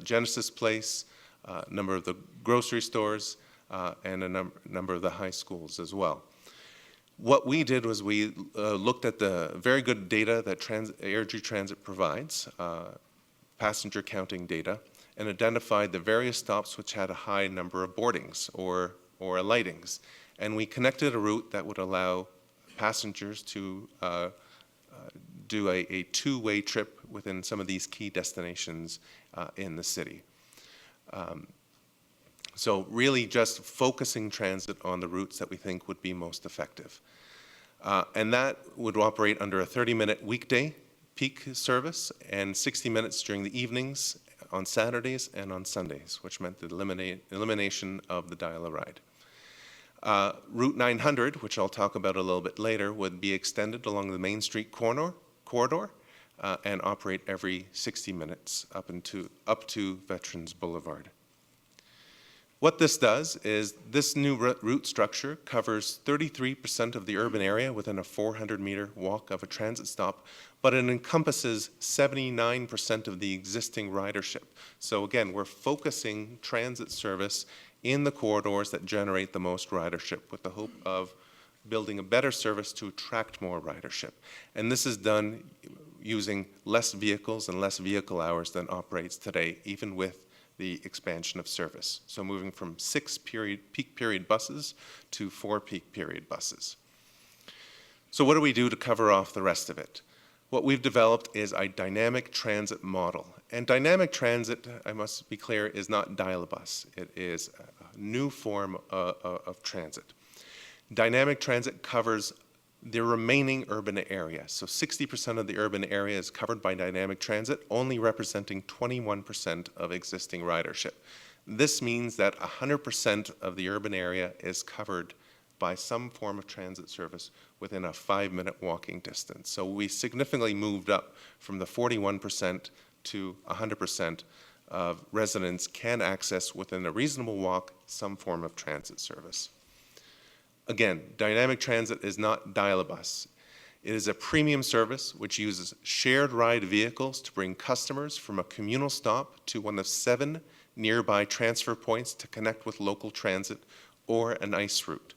Genesis Place, a number of the grocery stores, and a number of the high schools as well. What we did was we looked at the very good data that Airdrie Transit provides, passenger counting data, and identified the various stops which had a high number of boardings or alightings. And we connected a route that would allow passengers to do a two-way trip within some of these key destinations in the city. So really just focusing transit on the routes that we think would be most effective. And that would operate under a 30-minute weekday peak service and 60 minutes during the evenings on Saturdays and on Sundays, which meant the elimination of the dial-a-ride. Route 900, which I'll talk about a little bit later, would be extended along the Main Street corridor and operate every 60 minutes up to Veterans Boulevard. What this does is this new route structure covers 33% of the urban area within a 400-meter walk of a transit stop, but it encompasses 79% of the existing ridership. So again, we're focusing transit service in the corridors that generate the most ridership with the hope of building a better service to attract more ridership. And this is done using less vehicles and less vehicle hours than operates today, even with the expansion of service. So moving from 6 peak period buses to 4 peak period buses. So what do we do to cover off the rest of it? What we've developed is a dynamic transit model. And dynamic transit, I must be clear, is not dial-a-bus. It is a new form of transit. Dynamic transit covers the remaining urban area. So 60% of the urban area is covered by dynamic transit, only representing 21% of existing ridership. This means that 100% of the urban area is covered by some form of transit service within a 5-minute walking distance. So we significantly moved up from the 41% to 100% of residents can access within a reasonable walk some form of transit service. Again, dynamic transit is not dial-a-bus. It is a premium service which uses shared ride vehicles to bring customers from a communal stop to one of 7 nearby transfer points to connect with local transit or an ICE route.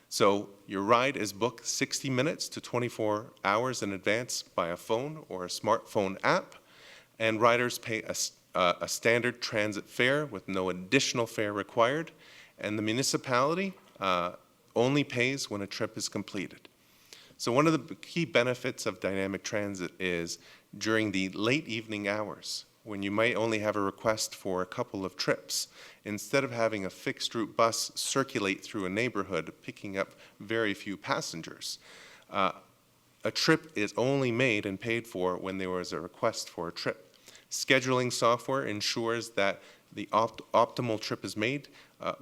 So your ride is booked 60 minutes to 24 hours in advance by a phone or a smartphone app, and riders pay a standard transit fare with no additional fare required, and the municipality only pays when a trip is completed. So one of the key benefits of dynamic transit is during the late evening hours, when you might only have a request for a couple of trips, instead of having a fixed route bus circulate through a neighborhood picking up very few passengers, a trip is only made and paid for when there was a request for a trip. Scheduling software ensures that the optimal trip is made,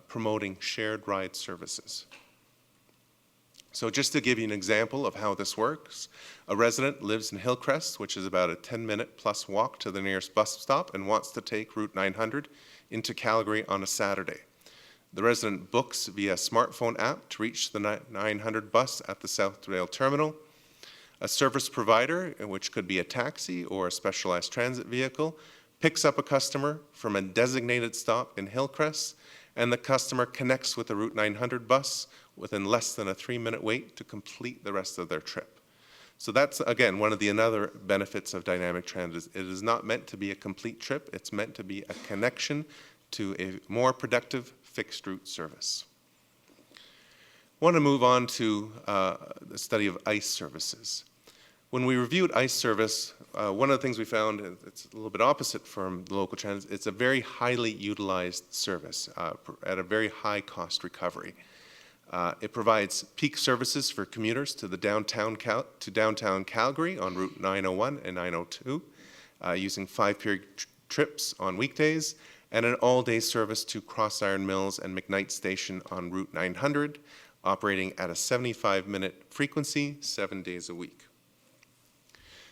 promoting shared ride services. So just to give you an example of how this works, a resident lives in Hillcrest, which is about a 10-minute plus walk to the nearest bus stop, and wants to take Route 900 into Calgary on a Saturday. The resident books via smartphone app to reach the 900 bus at the Southdale Terminal. A service provider, which could be a taxi or a specialized transit vehicle, picks up a customer from a designated stop in Hillcrest, and the customer connects with the Route 900 bus within less than a 3-minute wait to complete the rest of their trip. So that's, again, one of the other benefits of dynamic transit. It is not meant to be a complete trip. It's meant to be a connection to a more productive fixed route service. want to move on to the study of ICE services. When we reviewed ICE service, one of the things we found, it's a little bit opposite from the local transit, it's a very highly utilized service at a very high cost recovery. It provides peak services for commuters to downtown Calgary on Route 901 and 902, using 5-period trips on weekdays, and an all-day service to Cross Iron Mills and McKnight Station on Route 900, operating at a 75-minute frequency, 7 days a week.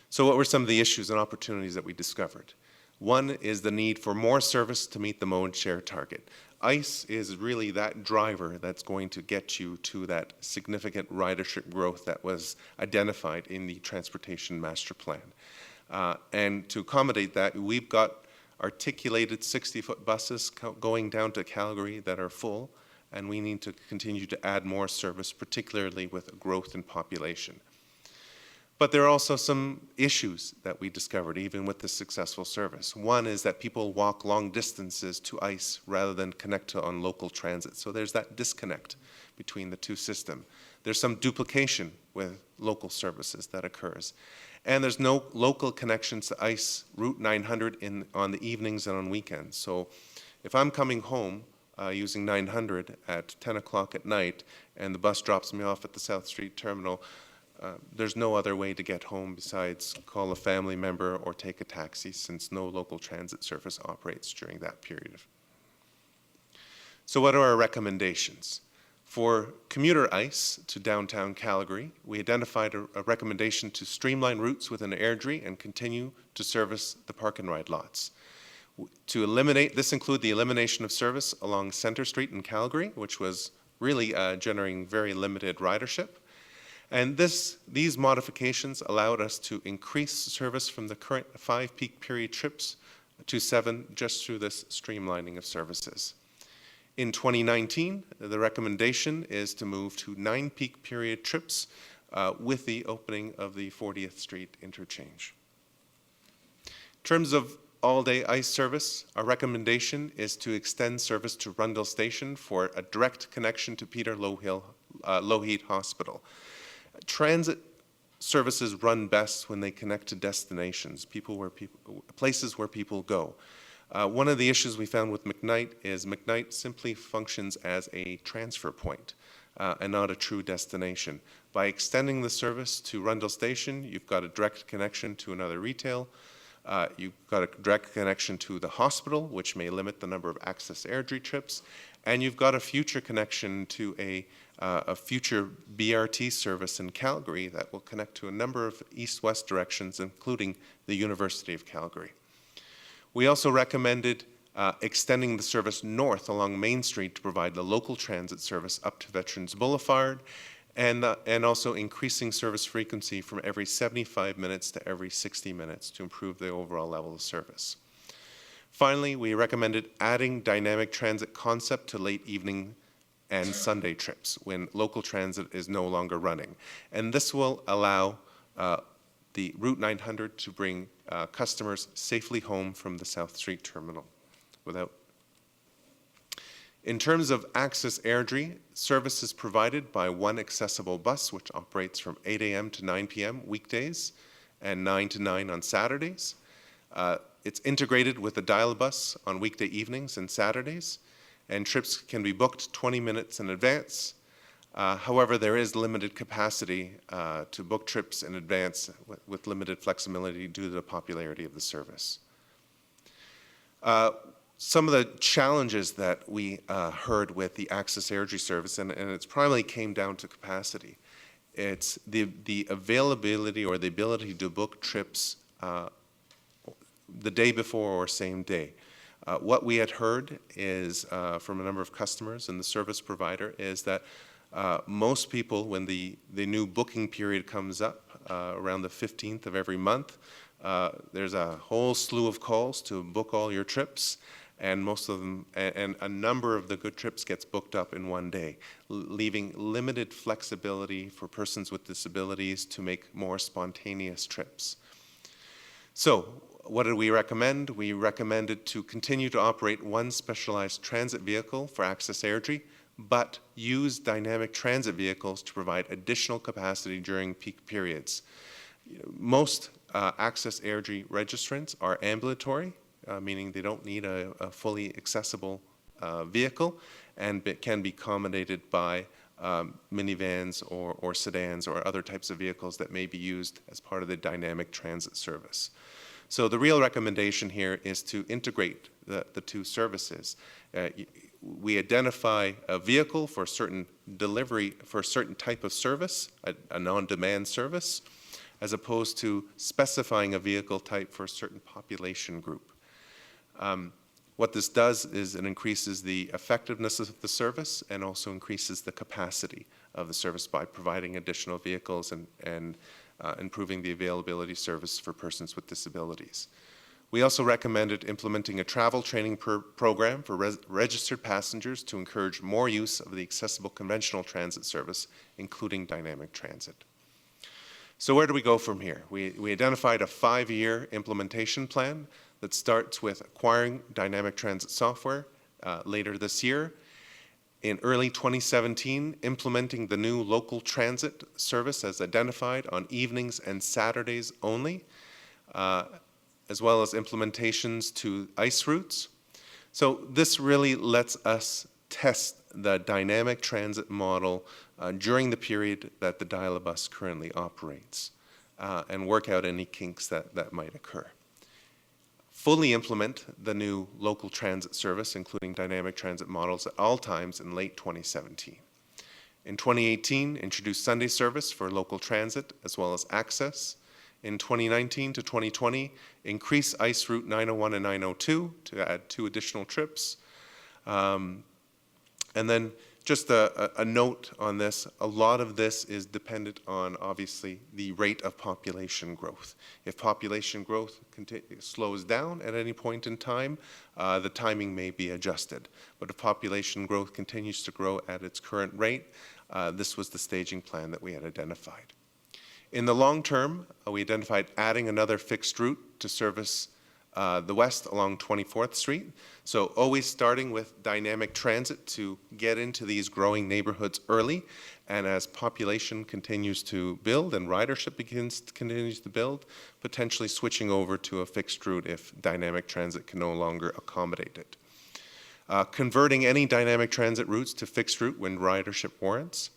So what were some of the issues and opportunities that we discovered? One is the need for more service to meet the mode share target. ICE is really that driver that's going to get you to that significant ridership growth that was identified in the Transportation Master Plan. And to accommodate that, we've got articulated 60-foot buses going down to Calgary that are full, and we need to continue to add more service, particularly with growth in population. But there are also some issues that we discovered, even with this successful service. One is that people walk long distances to ICE rather than connect on local transit. So there's that disconnect between the two systems. There's some duplication with local services that occurs. And there's no local connections to ICE Route 900 on the evenings and on weekends. So if I'm coming home using 900 at 10 o'clock at night and the bus drops me off at the South Street Terminal, there's no other way to get home besides call a family member or take a taxi, since no local transit service operates during that period. So what are our recommendations? For commuter ICE to downtown Calgary, we identified a recommendation to streamline routes within Airdrie and continue to service the park and ride lots. To eliminate, this include the elimination of service along Centre Street in Calgary, which was really generating very limited ridership. And these modifications allowed us to increase service from the current 5 peak period trips to 7 just through this streamlining of services. In 2019, the recommendation is to move to 9 peak period trips with the opening of the 40th Street interchange. In terms of all-day ICE service, our recommendation is to extend service to Rundle Station for a direct connection to Peter Lougheed Hospital. Transit services run best when they connect to destinations, places where people go. One of the issues we found with McKnight is McKnight simply functions as a transfer point and not a true destination. By extending the service to Rundle Station, you've got a direct connection to another retail. You've got a direct connection to the hospital, which may limit the number of Access Airdrie trips. And you've got a future connection to a future BRT service in Calgary that will connect to a number of east-west directions, including the University of Calgary. We also recommended extending the service north along Main Street to provide the local transit service up to Veterans Boulevard, and also increasing service frequency from every 75 minutes to every 60 minutes to improve the overall level of service. Finally, we recommended adding dynamic transit concept to late evening and Sunday trips when local transit is no longer running. And this will allow the Route 900 to bring customers safely home from the South Street Terminal without. In terms of Access Airdrie, service is provided by one accessible bus, which operates from 8 a.m. to 9 p.m. weekdays and 9 to 9 on Saturdays. It's integrated with a dial bus on weekday evenings and Saturdays, and trips can be booked 20 minutes in advance. However, there is limited capacity to book trips in advance with limited flexibility due to the popularity of the service. Some of the challenges that we heard with the Access Airdrie service, and it's primarily came down to capacity. It's the availability or the ability to book trips the day before or same day. What we had heard is from a number of customers and the service provider is that most people, when the new booking period comes up around the 15th of every month, there's a whole slew of calls to book all your trips, and most of them, and a number of the good trips gets booked up in one day, leaving limited flexibility for persons with disabilities to make more spontaneous trips. So what did we recommend? We recommended to continue to operate one specialized transit vehicle for Access Airdrie but use dynamic transit vehicles to provide additional capacity during peak periods. Most Access Airdrie registrants are ambulatory, meaning they don't need a fully accessible vehicle, and can be accommodated by minivans or sedans or other types of vehicles that may be used as part of the dynamic transit service. So the real recommendation here is to integrate the two services. We identify a vehicle for a certain delivery, for a certain type of service, a non-demand service, as opposed to specifying a vehicle type for a certain population group. What this does is it increases the effectiveness of the service and also increases the capacity of the service by providing additional vehicles and improving the availability service for persons with disabilities. We also recommended implementing a travel training program for registered passengers to encourage more use of the accessible conventional transit service, including dynamic transit. So where do we go from here? We identified a 5-year implementation plan that starts with acquiring dynamic transit software later this year. In early 2017, implementing the new local transit service as identified on evenings and Saturdays only, as well as implementations to ICE routes. So this really lets us test the dynamic transit model during the period that the dial-a-bus currently operates and work out any kinks that might occur. Fully implement the new local transit service, including dynamic transit models, at all times in late 2017. In 2018, introduce Sunday service for local transit as well as access. In 2019 to 2020, increase ICE route 901 and 902 to add 2 additional trips. And then just a note on this, a lot of this is dependent on, obviously, the rate of population growth. If population growth slows down at any point in time, the timing may be adjusted. But if population growth continues to grow at its current rate, this was the staging plan that we had identified. In the long term, we identified adding another fixed route to service the west along 24th Street. So always starting with dynamic transit to get into these growing neighborhoods early. And as population continues to build and ridership continues to build, potentially switching over to a fixed route if dynamic transit can no longer accommodate it. Converting any dynamic transit routes to fixed route when ridership warrants.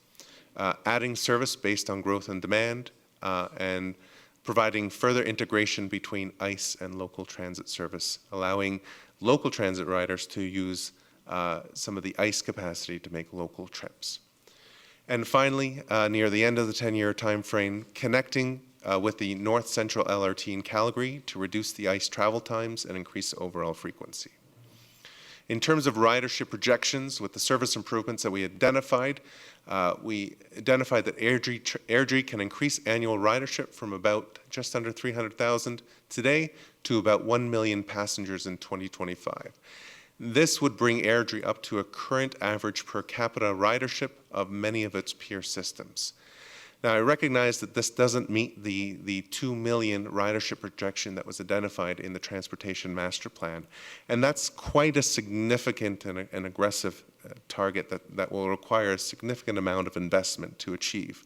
Adding service based on growth and demand, and providing further integration between ICE and local transit service, allowing local transit riders to use some of the ICE capacity to make local trips. And finally, near the end of the 10-year time frame, connecting with the North Central LRT in Calgary to reduce the ICE travel times and increase overall frequency. In terms of ridership projections, with the service improvements that we identified that Airdrie can increase annual ridership from about just under 300,000 today to about 1 million passengers in 2025. This would bring Airdrie up to a current average per capita ridership of many of its peer systems. Now, I recognize that this doesn't meet the 2 million ridership projection that was identified in the Transportation Master Plan, and that's quite a significant and aggressive target that will require a significant amount of investment to achieve.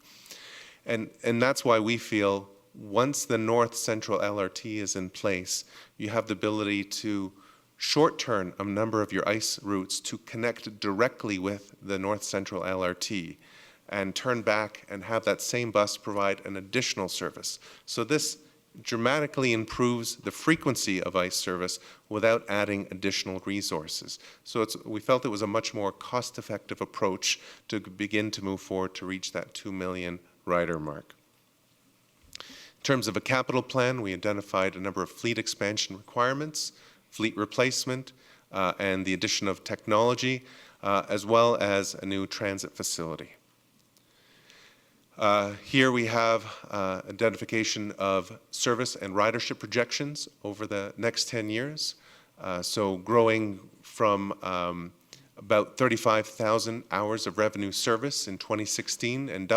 And that's why we feel once the North Central LRT is in place, you have the ability to short-turn a number of your ICE routes to connect directly with the North Central LRT and turn back and have that same bus provide an additional service. So this dramatically improves the frequency of ICE service without adding additional resources. So we felt it was a much more cost-effective approach to begin to move forward to reach that 2 million rider mark. In terms of a capital plan, we identified a number of fleet expansion requirements, fleet replacement, and the addition of technology, as well as a new transit facility. Here we have identification of service and ridership projections over the next 10 years. So growing from about 35,000 hours of revenue service in 2016 and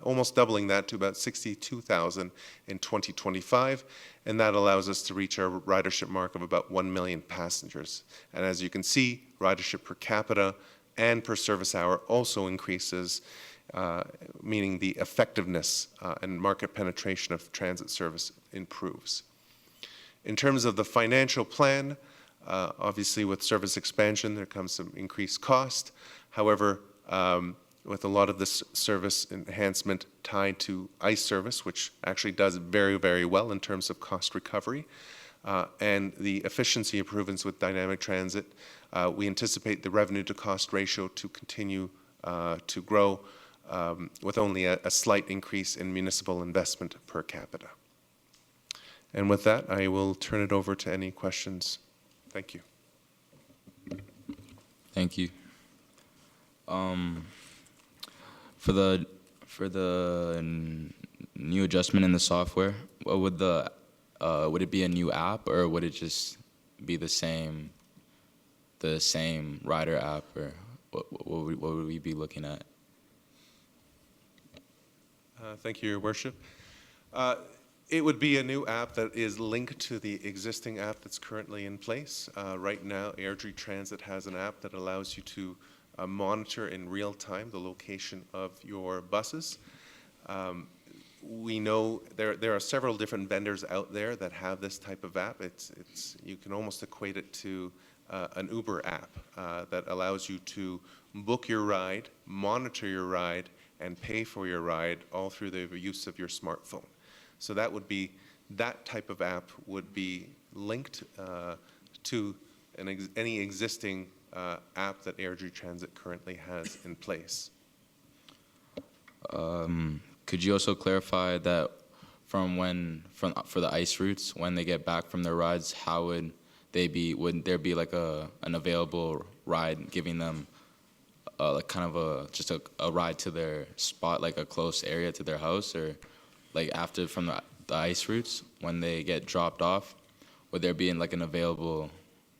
almost doubling that to about 62,000 in 2025. And that allows us to reach our ridership mark of about 1 million passengers. And as you can see, ridership per capita and per service hour also increases, meaning the effectiveness and market penetration of transit service improves. In terms of the financial plan, obviously with service expansion there comes some increased cost. However, with a lot of this service enhancement tied to ICE service, which actually does very, very well in terms of cost recovery, and the efficiency improvements with dynamic transit, we anticipate the revenue to cost ratio to continue to grow with only a slight increase in municipal investment per capita. And with that, I will turn it over to any questions. Thank you. Thank you. For the new adjustment in the software, what would it be a new app, or would it just be the same rider app, or what would we be looking at? Thank you, Your Worship. It would be a new app that is linked to the existing app that's currently in place. Right now, Airdrie Transit has an app that allows you to monitor in real time the location of your buses. We know there are several different vendors out there that have this type of app. You can almost equate it to an Uber app that allows you to book your ride, monitor your ride, and pay for your ride all through the use of your smartphone. So that type of app would be linked to any existing app that Airdrie Transit currently has in place. Could you also clarify that for the ICE routes, when they get back from their rides, how would there be like an available ride giving them like kind of just a ride to their spot, like a close area to their house, or like after from the ICE routes, when they get dropped off, would there be like an available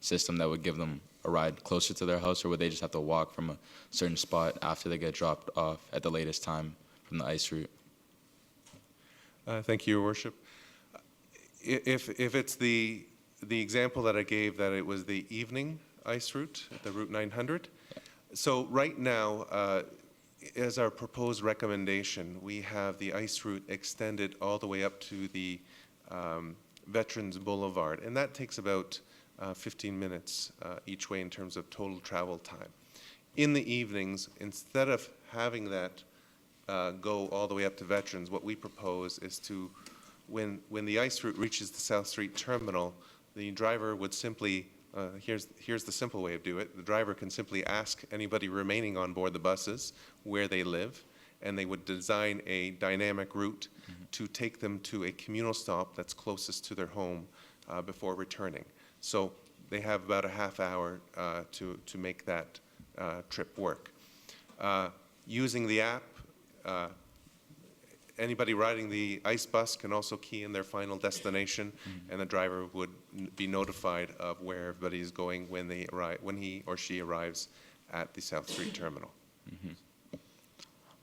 system that would give them a ride closer to their house, or would they just have to walk from a certain spot after they get dropped off at the latest time from the ICE route? Thank you, Your Worship. If it's the example that I gave, that it was the evening ICE route, the Route 900. So right now, as our proposed recommendation, we have the ICE route extended all the way up to the Veterans Boulevard, and that takes about 15 minutes each way in terms of total travel time. In the evenings, instead of having that go all the way up to Veterans, what we propose is to, when the ICE route reaches the South Street Terminal, the driver would simply, here's the simple way of doing it, the driver can simply ask anybody remaining on board the buses where they live, and they would design a dynamic route to take them to a communal stop that's closest to their home before returning. So they have about a half hour to make that trip work. Using the app, anybody riding the ICE bus can also key in their final destination, and the driver would be notified of where everybody is going when he or she arrives at the South Street Terminal.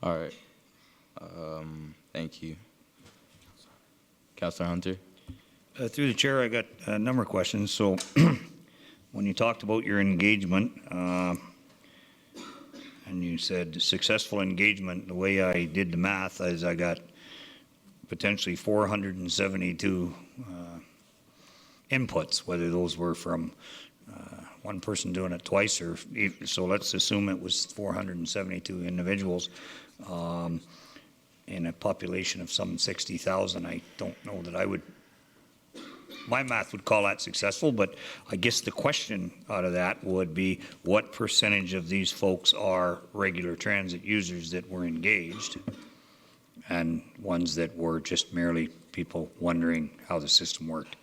All right. Thank you. Councillor Hunter? Through the chair, I got a number of questions. So when you talked about your engagement, and you said successful engagement, the way I did the math is I got potentially 472 inputs, whether those were from one person doing it twice, or so let's assume it was 472 individuals in a population of some 60,000. I don't know that I would, my math would call that successful, but I guess the question out of that would be what percentage of these folks are regular transit users that were engaged, and ones that were just merely people wondering how the system worked?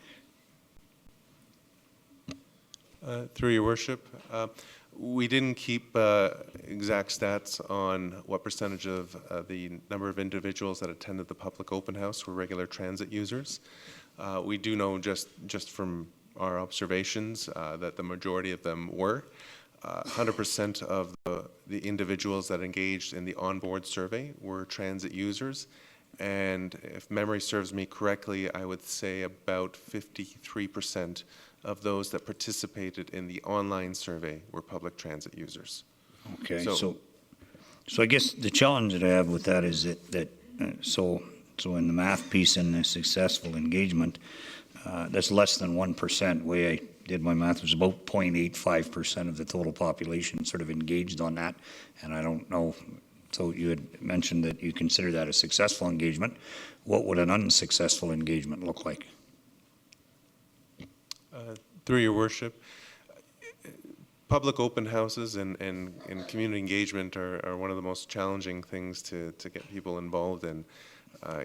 Through your worship, we didn't keep exact stats on what percentage of the number of individuals that attended the public open house were regular transit users. We do know just from our observations that the majority of them were. 100% of the individuals that engaged in the onboard survey were transit users. And if memory serves me correctly, I would say about 53% of those that participated in the online survey were public transit users. Okay, So- so I guess the challenge that I have with that is so in the math piece and the successful engagement, that's less than 1%. Way I did my math was about 0.85% of the total population sort of engaged on that. And I don't know, so you had mentioned that you consider that a successful engagement. What would an unsuccessful engagement look like? Through your worship, public open houses and community engagement are one of the most challenging things to get people involved in.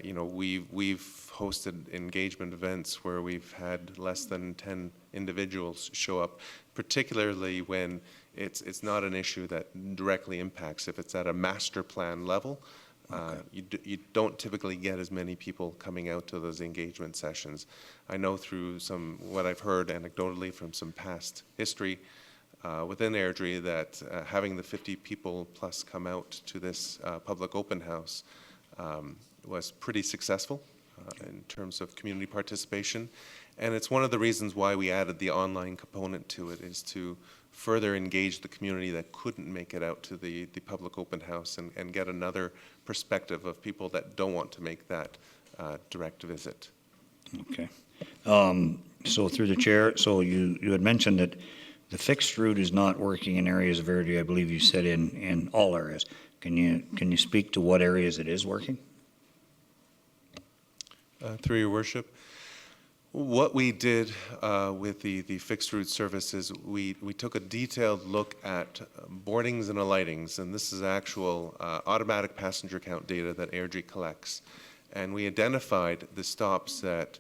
We've hosted engagement events where we've had less than 10 individuals show up, particularly when it's not an issue that directly impacts. If it's at a master plan level, you don't typically get as many people coming out to those engagement sessions. I know through what I've heard anecdotally from some past history within Airdrie that having the 50 people plus come out to this public open house was pretty successful in terms of community participation. And it's one of the reasons why we added the online component to it, is to further engage the community that couldn't make it out to the public open house and get another perspective of people that don't want to make that direct visit. Okay. So through the chair, so you had mentioned that the fixed route is not working in areas of Airdrie. I believe you said in all areas. Can you speak to what areas it is working? Through your worship, what we did with the fixed route services, we took a detailed look at boardings and alightings, and this is actual automatic passenger count data that Airdrie collects. And we identified the stops that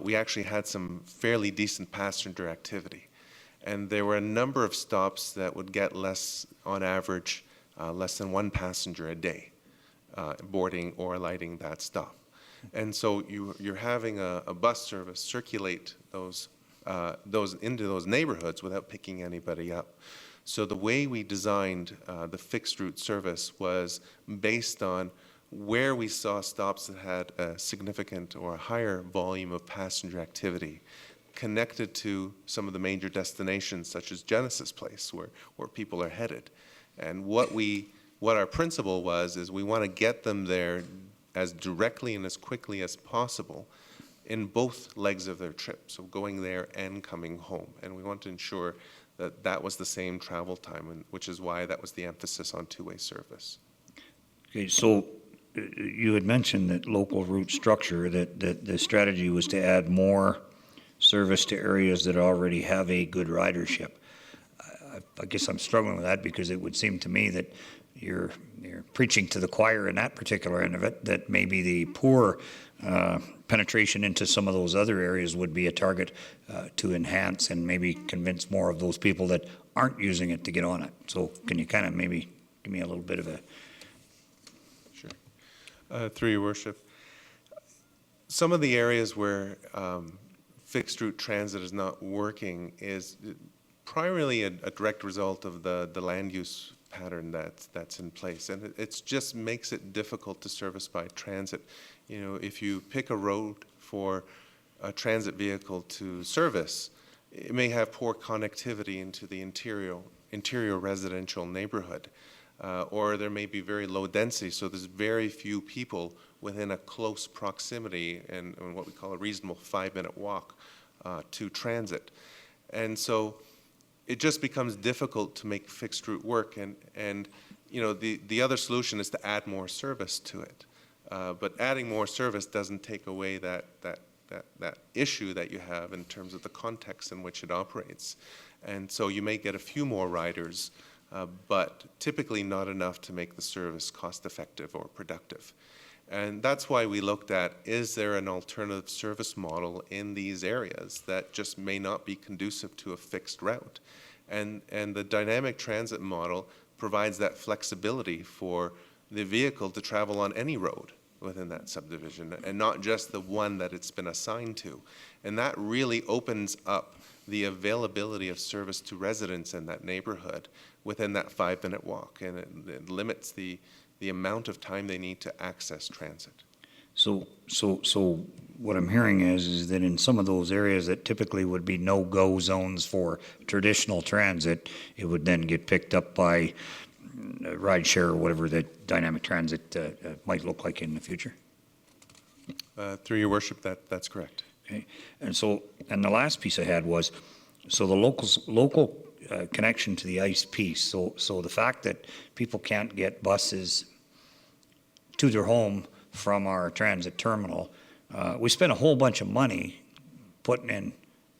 we actually had some fairly decent passenger activity. And there were a number of stops that would get less, on average, less than one passenger a day boarding or alighting that stop. And so you're having a bus service circulate those into those neighborhoods without picking anybody up. So the way we designed the fixed route service was based on where we saw stops that had a significant or a higher volume of passenger activity connected to some of the major destinations such as Genesis Place where people are headed. And what our principle was is we want to get them there as directly and as quickly as possible in both legs of their trip, so going there and coming home. And we want to ensure that that was the same travel time, which is why that was the emphasis on two-way service. Okay, so you had mentioned that local route structure, that the strategy was to add more service to areas that already have a good ridership. I guess I'm struggling with that because it would seem to me that you're preaching to the choir in that particular end of it, that maybe the poor penetration into some of those other areas would be a target to enhance and maybe convince more of those people that aren't using it to get on it. So can you kind of maybe give me a little bit of a... Sure. Through your worship, some of the areas where fixed route transit is not working is primarily a direct result of the land use pattern that's in place, and it just makes it difficult to service by transit. You know, if you pick a road for a transit vehicle to service, it may have poor connectivity into the interior residential neighborhood, or there may be very low density, so there's very few people within a close proximity and what we call a reasonable 5-minute walk to transit. And so it just becomes difficult to make fixed route work, and you know, the other solution is to add more service to it. But adding more service doesn't take away that issue that you have in terms of the context in which it operates. And so you may get a few more riders, but typically not enough to make the service cost effective or productive. And that's why we looked at, is there an alternative service model in these areas that just may not be conducive to a fixed route? And the dynamic transit model provides that flexibility for the vehicle to travel on any road within that subdivision and not just the one that it's been assigned to. And that really opens up the availability of service to residents in that neighborhood within that 5-minute walk, and it limits the amount of time they need to access transit. So what I'm hearing is that in some of those areas that typically would be no-go zones for traditional transit, it would then get picked up by ride share or whatever the dynamic transit might look like in the future. Through your worship, that's correct. Okay, and so, and the last piece I had was, so the local connection to the ICE piece. So the fact that people can't get buses to their home from our transit terminal, we spent a whole bunch of money putting in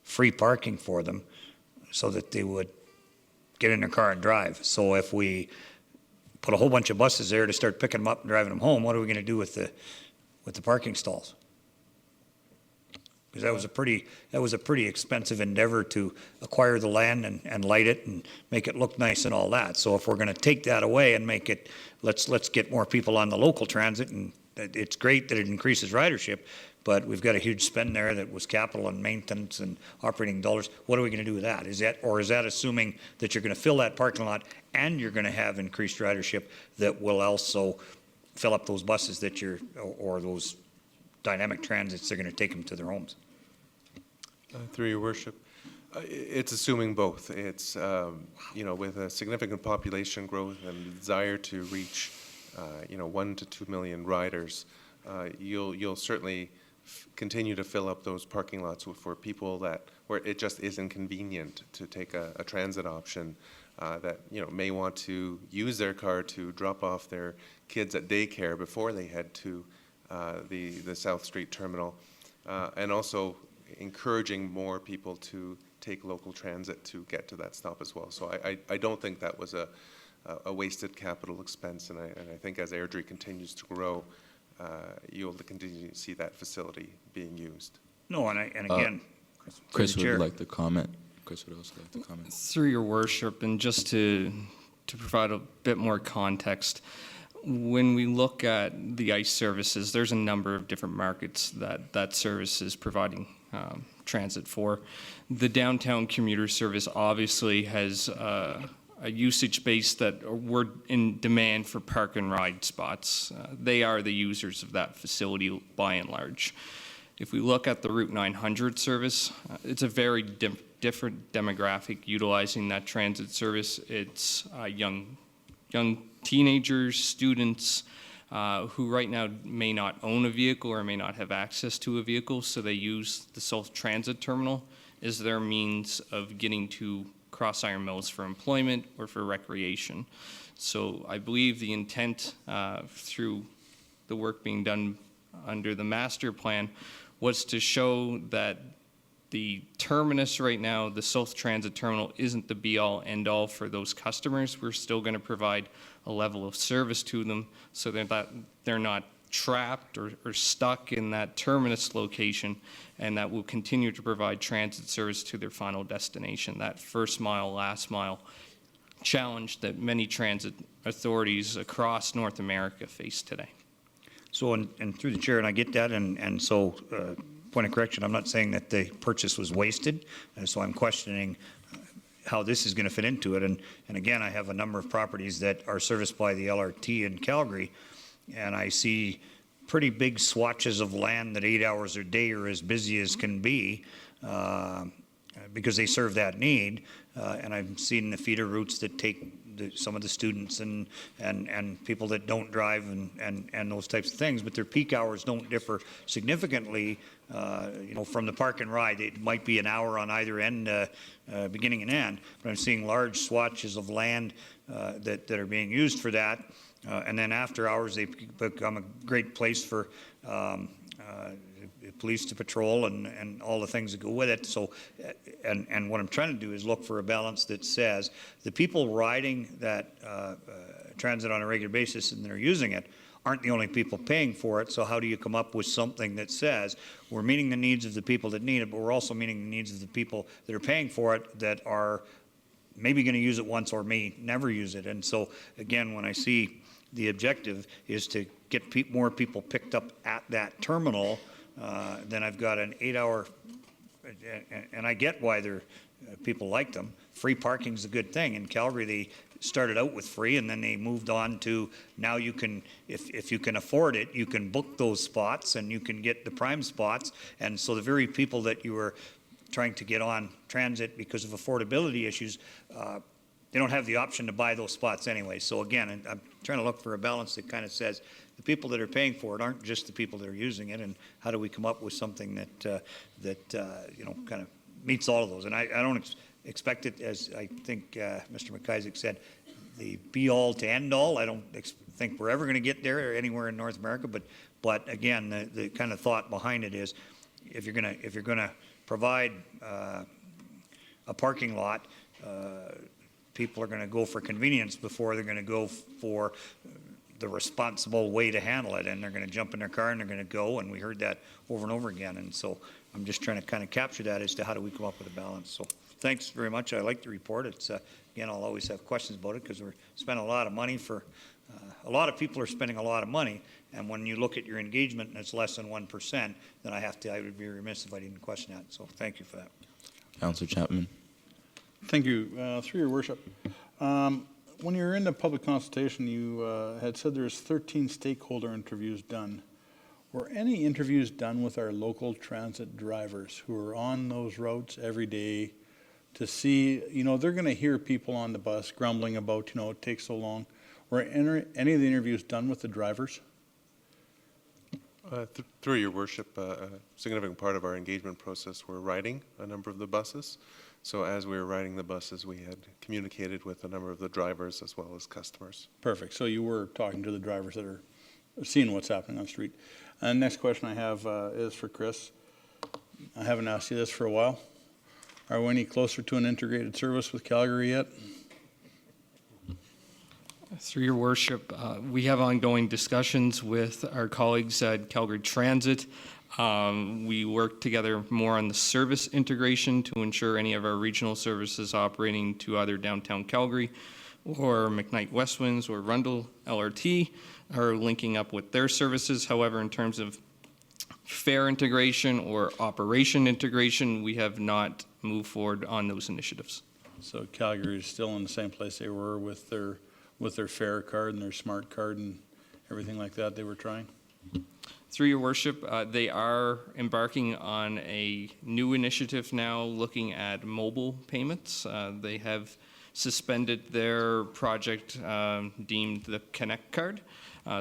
free parking for them so that they would get in their car and drive. So if we put a whole bunch of buses there to start picking them up and driving them home, what are we going to do with the parking stalls? Because that was a pretty expensive endeavor to acquire the land and light it and make it look nice and all that. So if we're going to take that away and make it, let's get more people on the local transit, and it's great that it increases ridership, but we've got a huge spend there that was capital and maintenance and operating dollars. What are we going to do with that? Is that assuming that you're going to fill that parking lot and you're going to have increased ridership that will also fill up those buses that or those dynamic transits that are going to take them to their homes? Through your worship, it's assuming both. It's, with a significant population growth and the desire to reach, 1 to 2 million riders, you'll certainly continue to fill up those parking lots for people where it just is inconvenient to take a transit option that, may want to use their car to drop off their kids at daycare before they head to the South Street terminal, and also encouraging more people to take local transit to get to that stop as well. So I don't think that was a wasted capital expense, and I think as Airdrie continues to grow, you'll continue to see that facility being used. No, and again, Chris would like to comment. Chris would also like to comment. Through your worship, and just to provide a bit more context, when we look at the ICE services, there's a number of different markets that service is providing transit for. The downtown commuter service obviously has a usage base that we're in demand for park and ride spots. They are the users of that facility by and large. If we look at the Route 900 service, it's a very different demographic utilizing that transit service. It's young teenagers, students, who right now may not own a vehicle or may not have access to a vehicle, so they use the self-transit terminal as their means of getting to Cross Iron Mills for employment or for recreation. So I believe the intent through the work being done under the master plan was to show that the terminus right now, the South Transit Terminal, isn't the be-all, end-all for those customers. We're still going to provide a level of service to them so they're not trapped or stuck in that terminus location, and that will continue to provide transit service to their final destination, that first mile, last mile challenge that many transit authorities across North America face today. So, and through the chair, and I get that, and so, point of correction, I'm not saying that the purchase was wasted, and so I'm questioning how this is going to fit into it. And again, I have a number of properties that are serviced by the LRT in Calgary, and I see pretty big swatches of land that 8 hours a day are as busy as can be because they serve that need. And I've seen the feeder routes that take some of the students and people that don't drive and those types of things, but their peak hours don't differ significantly, from the park and ride. It might be an hour on either end, beginning and end, but I'm seeing large swatches of land that are being used for that. And then after hours, they become a great place for police to patrol and all the things that go with it. So, and what I'm trying to do is look for a balance that says the people riding that transit on a regular basis and they're using it aren't the only people paying for it. So how do you come up with something that says we're meeting the needs of the people that need it, but we're also meeting the needs of the people that are paying for it that are maybe going to use it once or may never use it. And so again, when I see the objective is to get more people picked up at that terminal, then I've got an 8 hour, and I get why people like them. Free parking's a good thing. In Calgary, they started out with free, and then they moved on to now you can, if you can afford it, you can book those spots, and you can get the prime spots. And so the very people that you were trying to get on transit because of affordability issues they don't have the option to buy those spots anyway. So again, and I'm trying to look for a balance that kind of says the people that are paying for it aren't just the people that are using it, and how do we come up with something that you know, kind of meets all of those? And I don't expect it, as I think Mr. McIsaac said, the be-all to end-all. I don't think we're ever going to get there or anywhere in North America, but again, the kind of thought behind it is, if you're gonna provide a parking lot, people are going to go for convenience before they're going to go for the responsible way to handle it, and they're going to jump in their car and they're going to go, and we heard that over and over again. And so I'm just trying to kind of capture that as to how do we come up with a balance. So thanks very much. I like the report. It's again, I'll always have questions about it because we're spending a lot of money for a lot of people are spending a lot of money, and when you look at your engagement and it's less than 1%, then I would be remiss if I didn't question that. So thank you for that. Councillor Chapman. Thank you. Through your worship. When you were in the public consultation, you had said there's 13 stakeholder interviews done. Were any interviews done with our local transit drivers who are on those routes every day to see, you know, they're going to hear people on the bus grumbling about, you know, it takes so long. Were any of the interviews done with the drivers? Through your worship, a significant part of our engagement process, we're riding a number of the buses. So as we were riding the buses, we had communicated with a number of the drivers as well as customers. Perfect. So you were talking to the drivers that are seeing what's happening on the street. And next question I have is for Chris. I haven't asked you this for a while. Are we any closer to an integrated service with Calgary yet? Through your worship, we have ongoing discussions with our colleagues at Calgary Transit. We work together more on the service integration to ensure any of our regional services operating to either downtown Calgary or McKnight Westwinds or Rundle LRT are linking up with their services. However, in terms of fare integration or operation integration, we have not moved forward on those initiatives. So Calgary is still in the same place they were with their fare card and their smart card and everything like that they were trying? Through your worship, they are embarking on a new initiative now looking at mobile payments. They have suspended their project deemed the Connect card.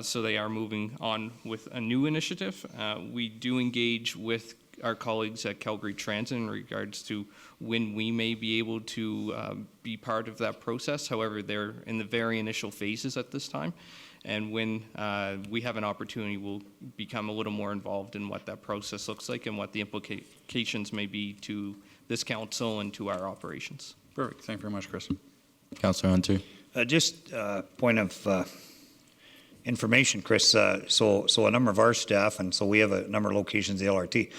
So they are moving on with a new initiative. We do engage with our colleagues at Calgary Transit in regards to when we may be able to be part of that process. However, they're in the very initial phases at this time. And when we have an opportunity, we'll become a little more involved in what that process looks like and what the implications may be to this council and to our operations. Perfect. Thank you very much, Chris. Councillor Hunter. Just a point of information, Chris. So a number of our staff, and so we have a number of locations at the LRT,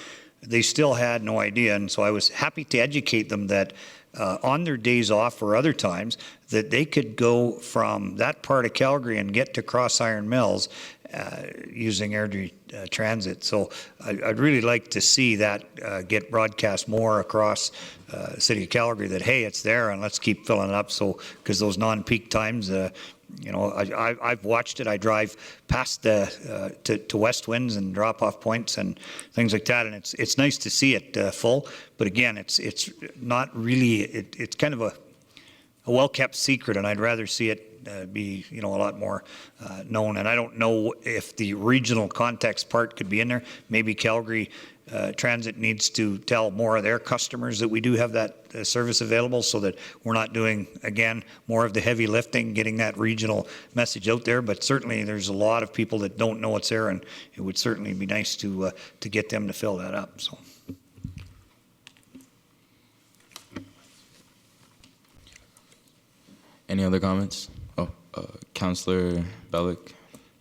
they still had no idea, and so I was happy to educate them that on their days off or other times that they could go from that part of Calgary and get to Cross Iron Mills using Airdrie Transit. So I'd really like to see that get broadcast more across the city of Calgary, that, hey, it's there and let's keep filling it up. So, because those non-peak times, you know, I've watched it. I drive past to Westwinds and drop-off points and things like that, and it's nice to see it full. But again, it's not really. It's kind of a well-kept secret, and I'd rather see it be, you know, a lot more known. And I don't know if the regional context part could be in there. Maybe Calgary Transit needs to tell more of their customers that we do have that service available, so that we're not doing, again, more of the heavy lifting, getting that regional message out there. But certainly there's a lot of people that don't know it's there, and it would certainly be nice to get them to fill that up. So. Any other comments? Oh, Councillor Bellick.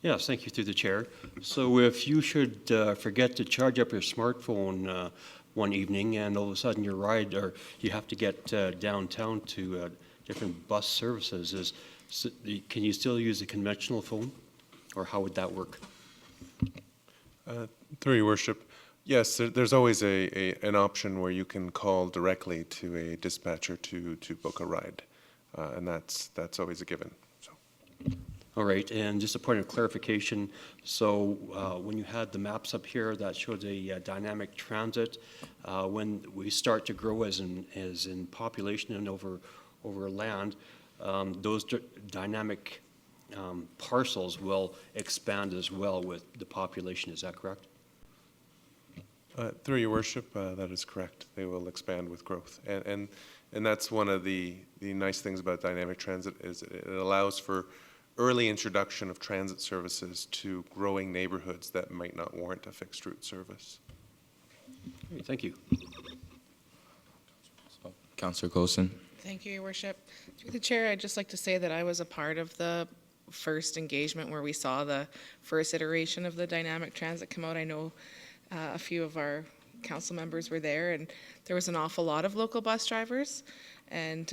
Yes, thank you through the chair. So if you should forget to charge up your smartphone one evening and all of a sudden your ride, or you have to get downtown to different bus services, can you still use a conventional phone, or how would that work? Through your worship, yes, there's always an option where you can call directly to a dispatcher to book a ride, and that's always a given. So. All right, and just a point of clarification. So when you had the maps up here that showed a dynamic transit, when we start to grow as in population and over land, those dynamic parcels will expand as well with the population. Is that correct? Through your worship, that is correct. They will expand with growth. And that's one of the nice things about dynamic transit is it allows for early introduction of transit services to growing neighborhoods that might not warrant a fixed route service. Okay, thank you. Councillor Coulson. Thank you, Your Worship. Through the chair, I'd just like to say that I was a part of the first engagement where we saw the first iteration of the dynamic transit come out. I know a few of our council members were there, and there was an awful lot of local bus drivers. And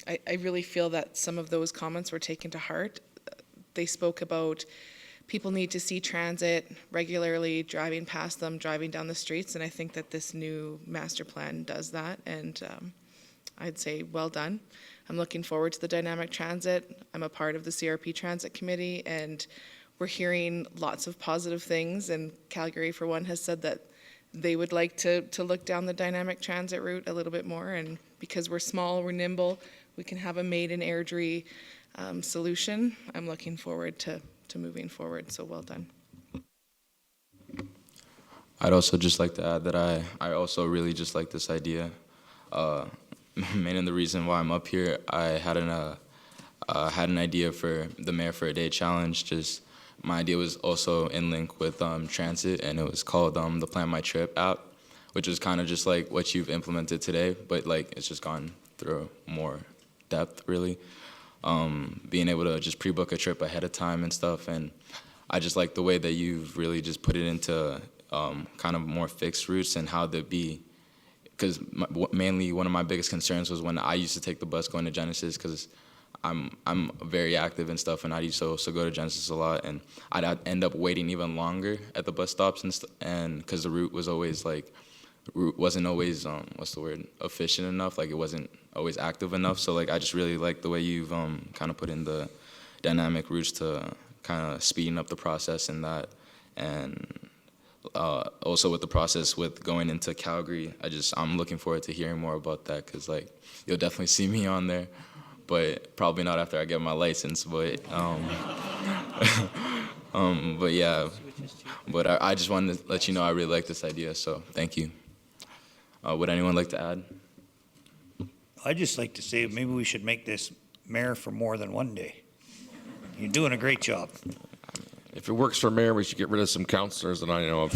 I really feel that some of those comments were taken to heart. They spoke about people need to see transit regularly, driving past them, driving down the streets, and I think that this new master plan does that, and I'd say well done. I'm looking forward to the dynamic transit. I'm a part of the CRP Transit Committee, and we're hearing lots of positive things, and Calgary, for one, has said that they would like to look down the dynamic transit route a little bit more, and because we're small, we're nimble, we can have a made in Airdrie solution. I'm looking forward to moving forward, so well done. I'd also just like to add that I also really just like this idea. Mainly the reason why I'm up here, I had an idea for the Mayor for a Day challenge. Just my idea was also in link with transit, and it was called the Plan My Trip app, which is kind of just like what you've implemented today, but like it's just gone through more depth, really. Being able to just pre-book a trip ahead of time and stuff, and I just like the way that you've really just put it into kind of more fixed routes and how they'd be. Because mainly one of my biggest concerns was when I used to take the bus going to Genesis, because I'm very active and stuff, and I used to also go to Genesis a lot, and I'd end up waiting even longer at the bus stops and because the route was always wasn't always efficient enough, like it wasn't always active enough. So like I just really like the way you've kind of put in the dynamic routes to kind of speeding up the process in that, and also with the process with going into Calgary, I'm looking forward to hearing more about that, because like you'll definitely see me on there, but probably not after I get my license. But but yeah, but I just wanted to let you know I really like this idea. So thank you. Would anyone like to add? I'd just like to say maybe we should make this mayor for more than one day. You're doing a great job. If it works for mayor, we should get rid of some councillors that I know of.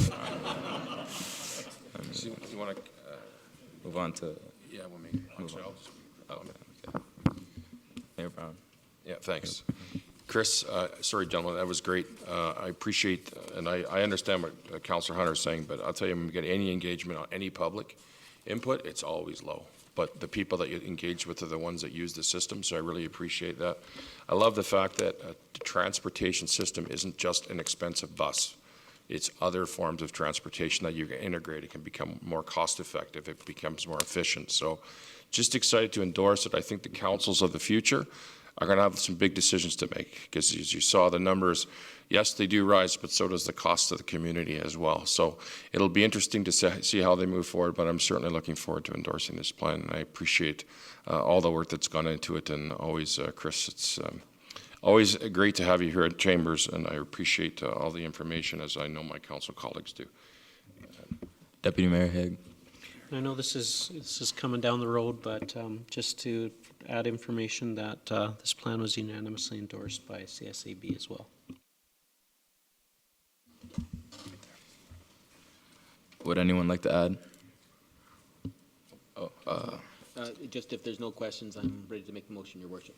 You want to move on to? Yeah, we'll make it. Oh, okay. Mayor Brown. Yeah, thanks. Chris, sorry, gentlemen, that was great. I appreciate, and I understand what Councillor Hunter is saying, but I'll tell you, when we get any engagement on any public input, it's always low. But the people that you engage with are the ones that use the system, so I really appreciate that. I love the fact that the transportation system isn't just an expensive bus. It's other forms of transportation that you can integrate. It can become more cost-effective. It becomes more efficient. So just excited to endorse it. I think the councils of the future are going to have some big decisions to make, because as you saw the numbers, yes, they do rise, but so does the cost of the community as well. So it'll be interesting to see how they move forward, but I'm certainly looking forward to endorsing this plan. And I appreciate all the work that's gone into it. And always, Chris, it's always great to have you here at Chambers, and I appreciate all the information, as I know my council colleagues do. Deputy Mayor Haig. I know this is coming down the road, but just to add information that this plan was unanimously endorsed by CSAB as well. Would anyone like to add? Just if there's no questions, I'm ready to make the motion, Your Worship.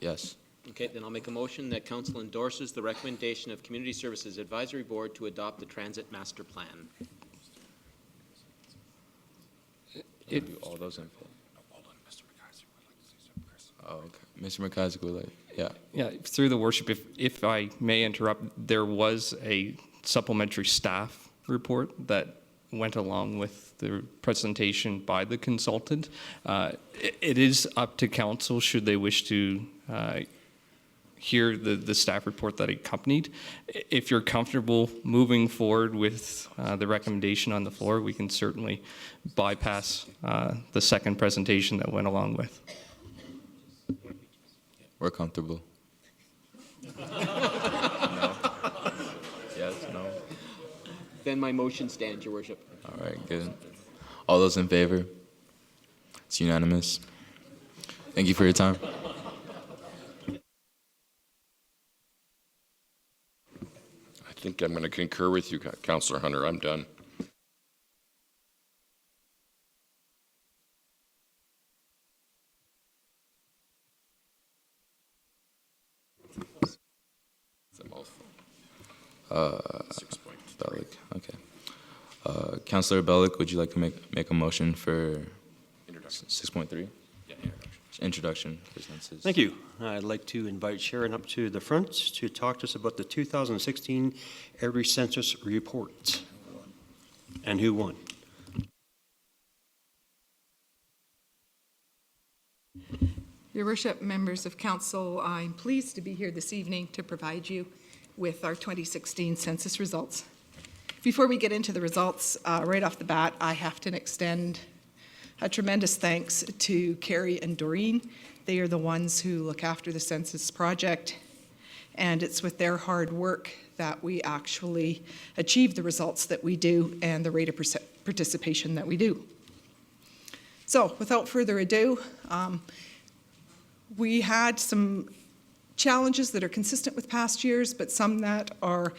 Yes. Okay, then I'll make a motion that Council endorses the recommendation of Community Services Advisory Board to adopt the Transit Master Plan. All those in favor? Hold on, Mr. McIsaac would like to say something, Chris. Oh, okay. Mr. McIsaac would like, yeah. Yeah, through the worship, if I may interrupt, there was a supplementary staff report that went along with the presentation by the consultant. It is up to council should they wish to hear the staff report that accompanied. If you're comfortable moving forward with the recommendation on the floor, we can certainly bypass the second presentation that went along with. We're comfortable. No? Yes, no? Then my motion stands, Your Worship. All right, good. All those in favor? It's unanimous. Thank you for your time. I think I'm going to concur with you, Councillor Hunter. I'm done. It's a mouthful. Bellick, okay. Councillor Bellick, would you like to make a motion for 6.3? Yeah, Introduction for census. Thank you. I'd like to invite Sharon up to the front to talk to us about the 2016 Airdrie Census Report. And who won? Your Worship, members of council, I'm pleased to be here this evening to provide you with our 2016 census results. Before we get into the results, right off the bat, I have to extend a tremendous thanks to Carrie and Doreen. They are the ones who look after the census project, and it's with their hard work that we actually achieve the results that we do and the rate of participation that we do. So, without further ado, we had some challenges that are consistent with past years, but some that are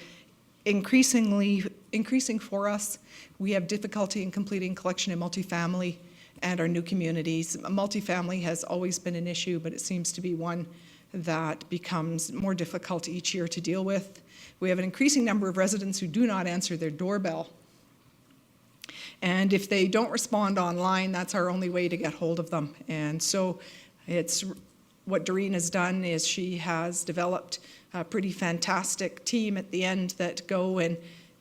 increasing for us. We have difficulty in completing collection in multifamily and our new communities. Multifamily has always been an issue, but it seems to be one that becomes more difficult each year to deal with. We have an increasing number of residents who do not answer their doorbell. And if they don't respond online, that's our only way to get hold of them. And so it's what Doreen has done is she has developed a pretty fantastic team at the end that go and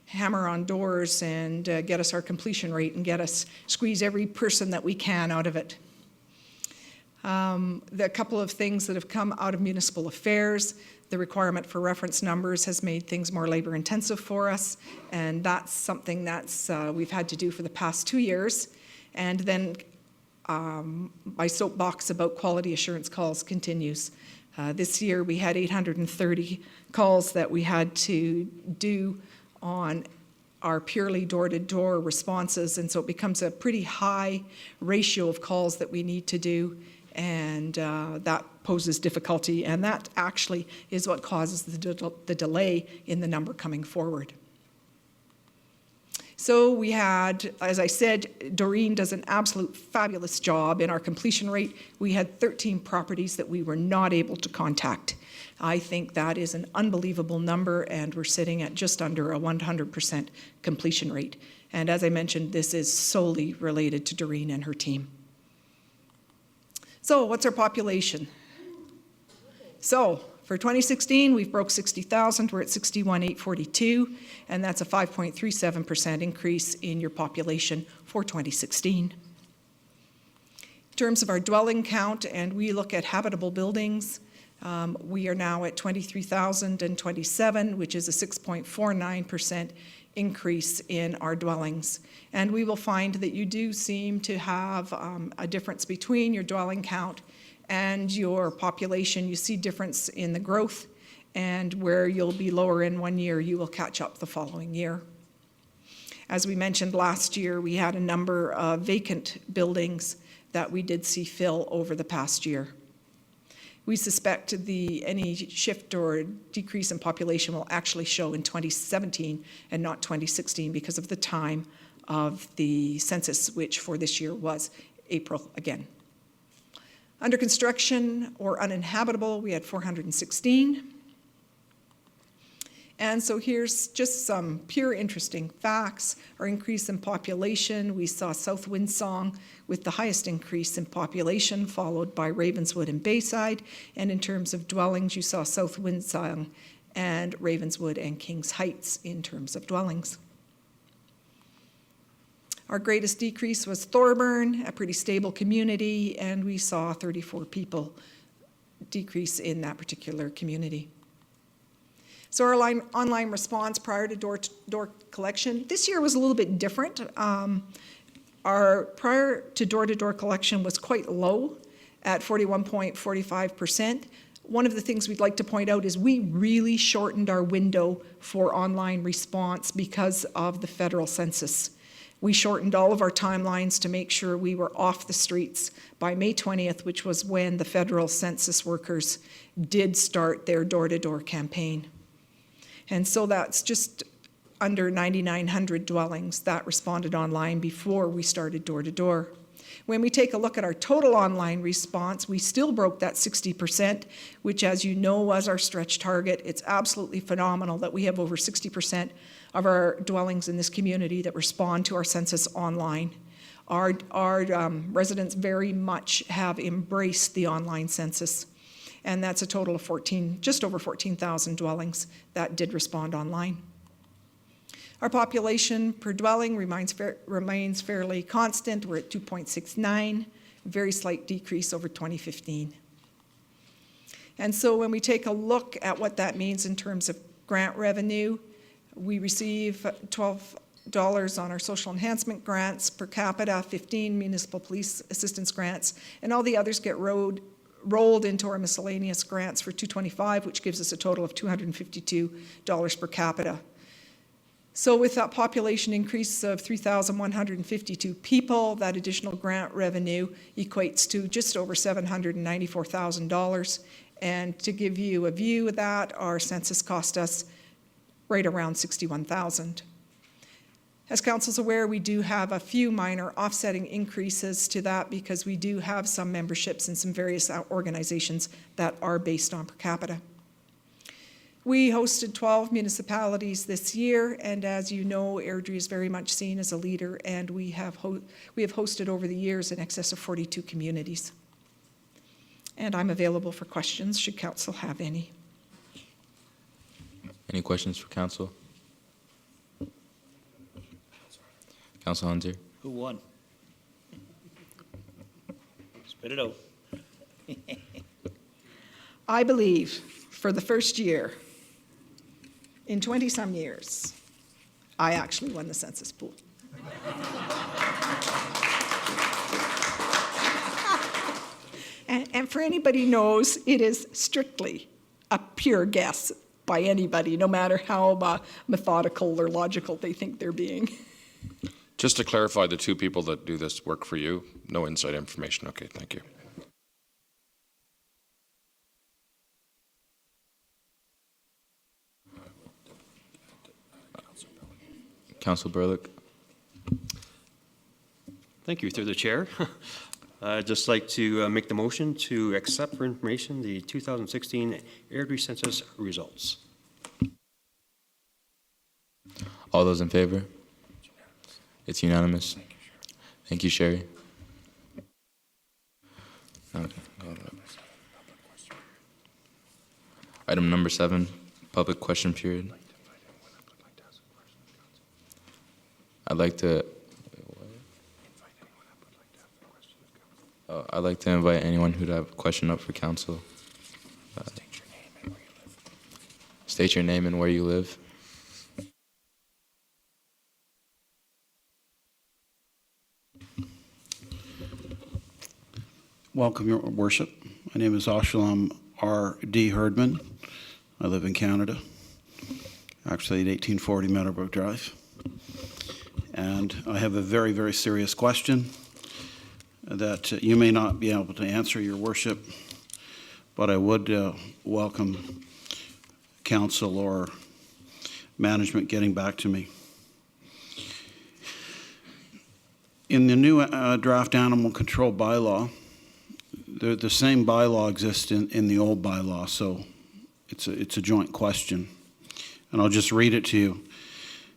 hammer on doors and get us our completion rate and squeeze every person that we can out of it. The couple of things that have come out of municipal affairs, the requirement for reference numbers has made things more labor intensive for us, and that's something that's we've had to do for the past 2 years. And then my soapbox about quality assurance calls continues. This year we had 830 calls that we had to do on our purely door-to-door responses, and so it becomes a pretty high ratio of calls that we need to do, and that poses difficulty, and that actually is what causes the delay in the number coming forward. So we had, as I said, Doreen does an absolute fabulous job in our completion rate. We had 13 properties that we were not able to contact. I think that is an unbelievable number, and we're sitting at just under a 100% completion rate. And as I mentioned, this is solely related to Doreen and her team. So what's our population? So for 2016, we've broke 60,000. We're at 61,842, and that's a 5.37% increase in your population for 2016. In terms of our dwelling count, and we look at habitable buildings, we are now at 23,027, which is a 6.49% increase in our dwellings. And we will find that you do seem to have a difference between your dwelling count and your population. You see difference in the growth, and where you'll be lower in one year, you will catch up the following year. As we mentioned last year, we had a number of vacant buildings that we did see fill over the past year. We suspect any shift or decrease in population will actually show in 2017 and not 2016 because of the time of the census, which for this year was April again. Under construction or uninhabitable, we had 416. And so here's just some pure interesting facts. Our increase in population, we saw South Windsong with the highest increase in population, followed by Ravenswood and Bayside. And in terms of dwellings, you saw South Windsong and Ravenswood and Kings Heights in terms of dwellings. Our greatest decrease was Thorburn, a pretty stable community, and we saw 34 people decrease in that particular community. So our online response prior to door-to-door collection, this year was a little bit different. Our prior to door-to-door collection was quite low at 41.45%. one of the things we'd like to point out is we really shortened our window for online response because of the federal census. We shortened all of our timelines to make sure we were off the streets by May 20th, which was when the federal census workers did start their door-to-door campaign. And so that's just under 9,900 dwellings that responded online before we started door-to-door. When we take a look at our total online response, we still broke that 60%, which, as you know, was our stretch target. It's absolutely phenomenal that we have over 60% of our dwellings in this community that respond to our census online. Our residents very much have embraced the online census, and that's a total of just over 14,000 dwellings that did respond online. Our population per dwelling remains fairly constant. We're at 2.69, very slight decrease over 2015. And so when we take a look at what that means in terms of grant revenue, we receive $12 on our social enhancement grants per capita, 15 municipal police assistance grants, and all the others get rolled into our miscellaneous grants for $225, which gives us a total of $252 per capita. So with that population increase of 3,152 people, that additional grant revenue equates to just over $794,000. And to give you a view of that, our census cost us right around $61,000. As council's aware, we do have a few minor offsetting increases to that because we do have some memberships in some various organizations that are based on per capita. We hosted 12 municipalities this year, and as you know, Airdrie is very much seen as a leader, and we have hosted over the years in excess of 42 communities. And I'm available for questions, should council have any. Any questions for council? Council Hunter? Who won? Spit it out. I believe for the first year in 20-some years, I actually won the census pool. And for anybody who knows, it is strictly a pure guess by anybody, no matter how methodical or logical they think they're being. Just to clarify, the two people that do this work for you, no inside information. Okay, thank you. Council Burlick? Thank you, through the chair. I'd just like to make the motion to accept for information the 2016 Airdrie Census results. All those in favor? It's unanimous. Thank you, Sherry. Okay. Item number 7, public question period. I'd like to invite anyone who'd have a question up for council. State your name and where you live. Welcome, Your Worship. My name is Oshalam R.D. Herdman. I live in Canada, actually at 1840 Meadowbrook Drive. And I have a very, very serious question that you may not be able to answer, Your Worship, but I would welcome council or management getting back to me. In the new draft animal control bylaw, the same bylaw exists in the old bylaw, so it's a joint question. And I'll just read it to you.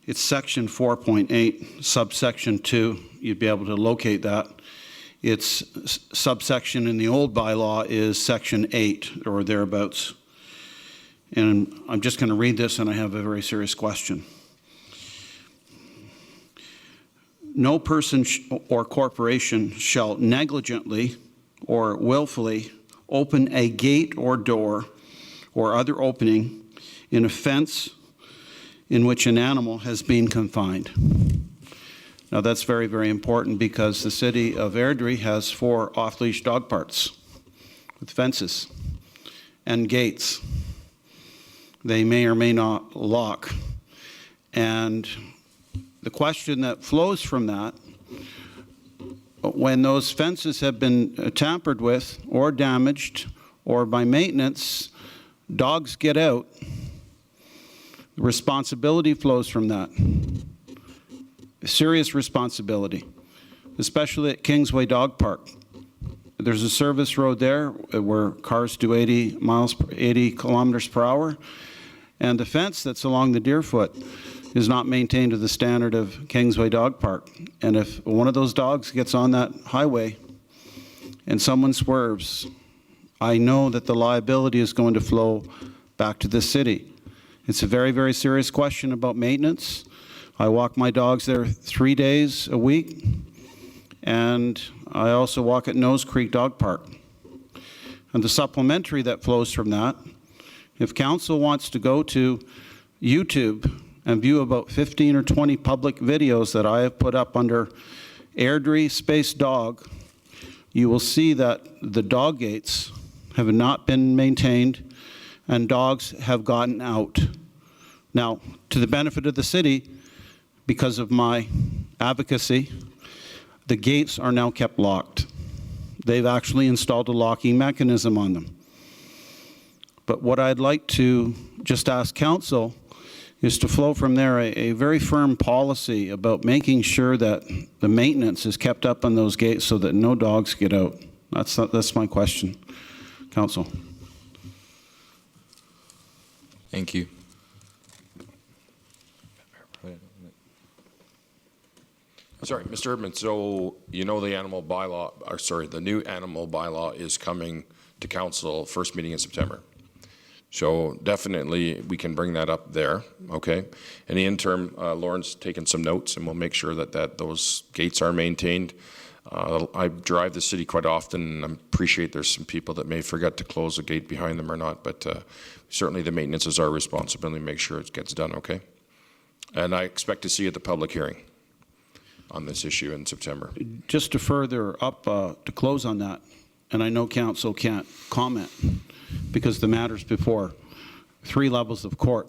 It's section 4.8, subsection 2. You'd be able to locate that. Its subsection in the old bylaw is section 8 or thereabouts. And I'm just going to read this, and I have a very serious question. No person or corporation shall negligently or willfully open a gate or door or other opening in a fence in which an animal has been confined. Now that's very, very important because the city of Airdrie has 4 off-leash dog parks with fences. and gates. They may or may not lock. And the question that flows from that, when those fences have been tampered with or damaged or by maintenance, dogs get out. The responsibility flows from that. Serious responsibility, especially at Kingsway Dog Park. There's a service road there where cars do 80 kilometers per hour, and the fence that's along the Deerfoot is not maintained to the standard of Kingsway Dog Park. And if one of those dogs gets on that highway and someone swerves, I know that the liability is going to flow back to the city. It's a very, very serious question about maintenance. I walk my dogs there 3 days a week, and I also walk at Nose Creek Dog Park. And the supplementary that flows from that, if council wants to go to YouTube and view about 15 or 20 public videos that I have put up under Airdrie Space Dog, you will see that the dog gates have not been maintained and dogs have gotten out. Now, to the benefit of the city, because of my advocacy, the gates are now kept locked. They've actually installed a locking mechanism on them. But what I'd like to just ask council is to flow from there a very firm policy about making sure that the maintenance is kept up on those gates so that no dogs get out. That's my question, council. Thank you. Sorry, Mr. Erdman, so you know the animal bylaw, or sorry, the new animal bylaw is coming to council first meeting in September. So definitely we can bring that up there, okay? In the interim, Lauren's taken some notes and we'll make sure that those gates are maintained. I drive the city quite often and I appreciate there's some people that may forget to close a gate behind them or not, but certainly the maintenance is our responsibility to make sure it gets done, okay? And I expect to see you at the public hearing on this issue in September. Just to further up, to close on that, and I know council can't comment because the matter's before 3 levels of court.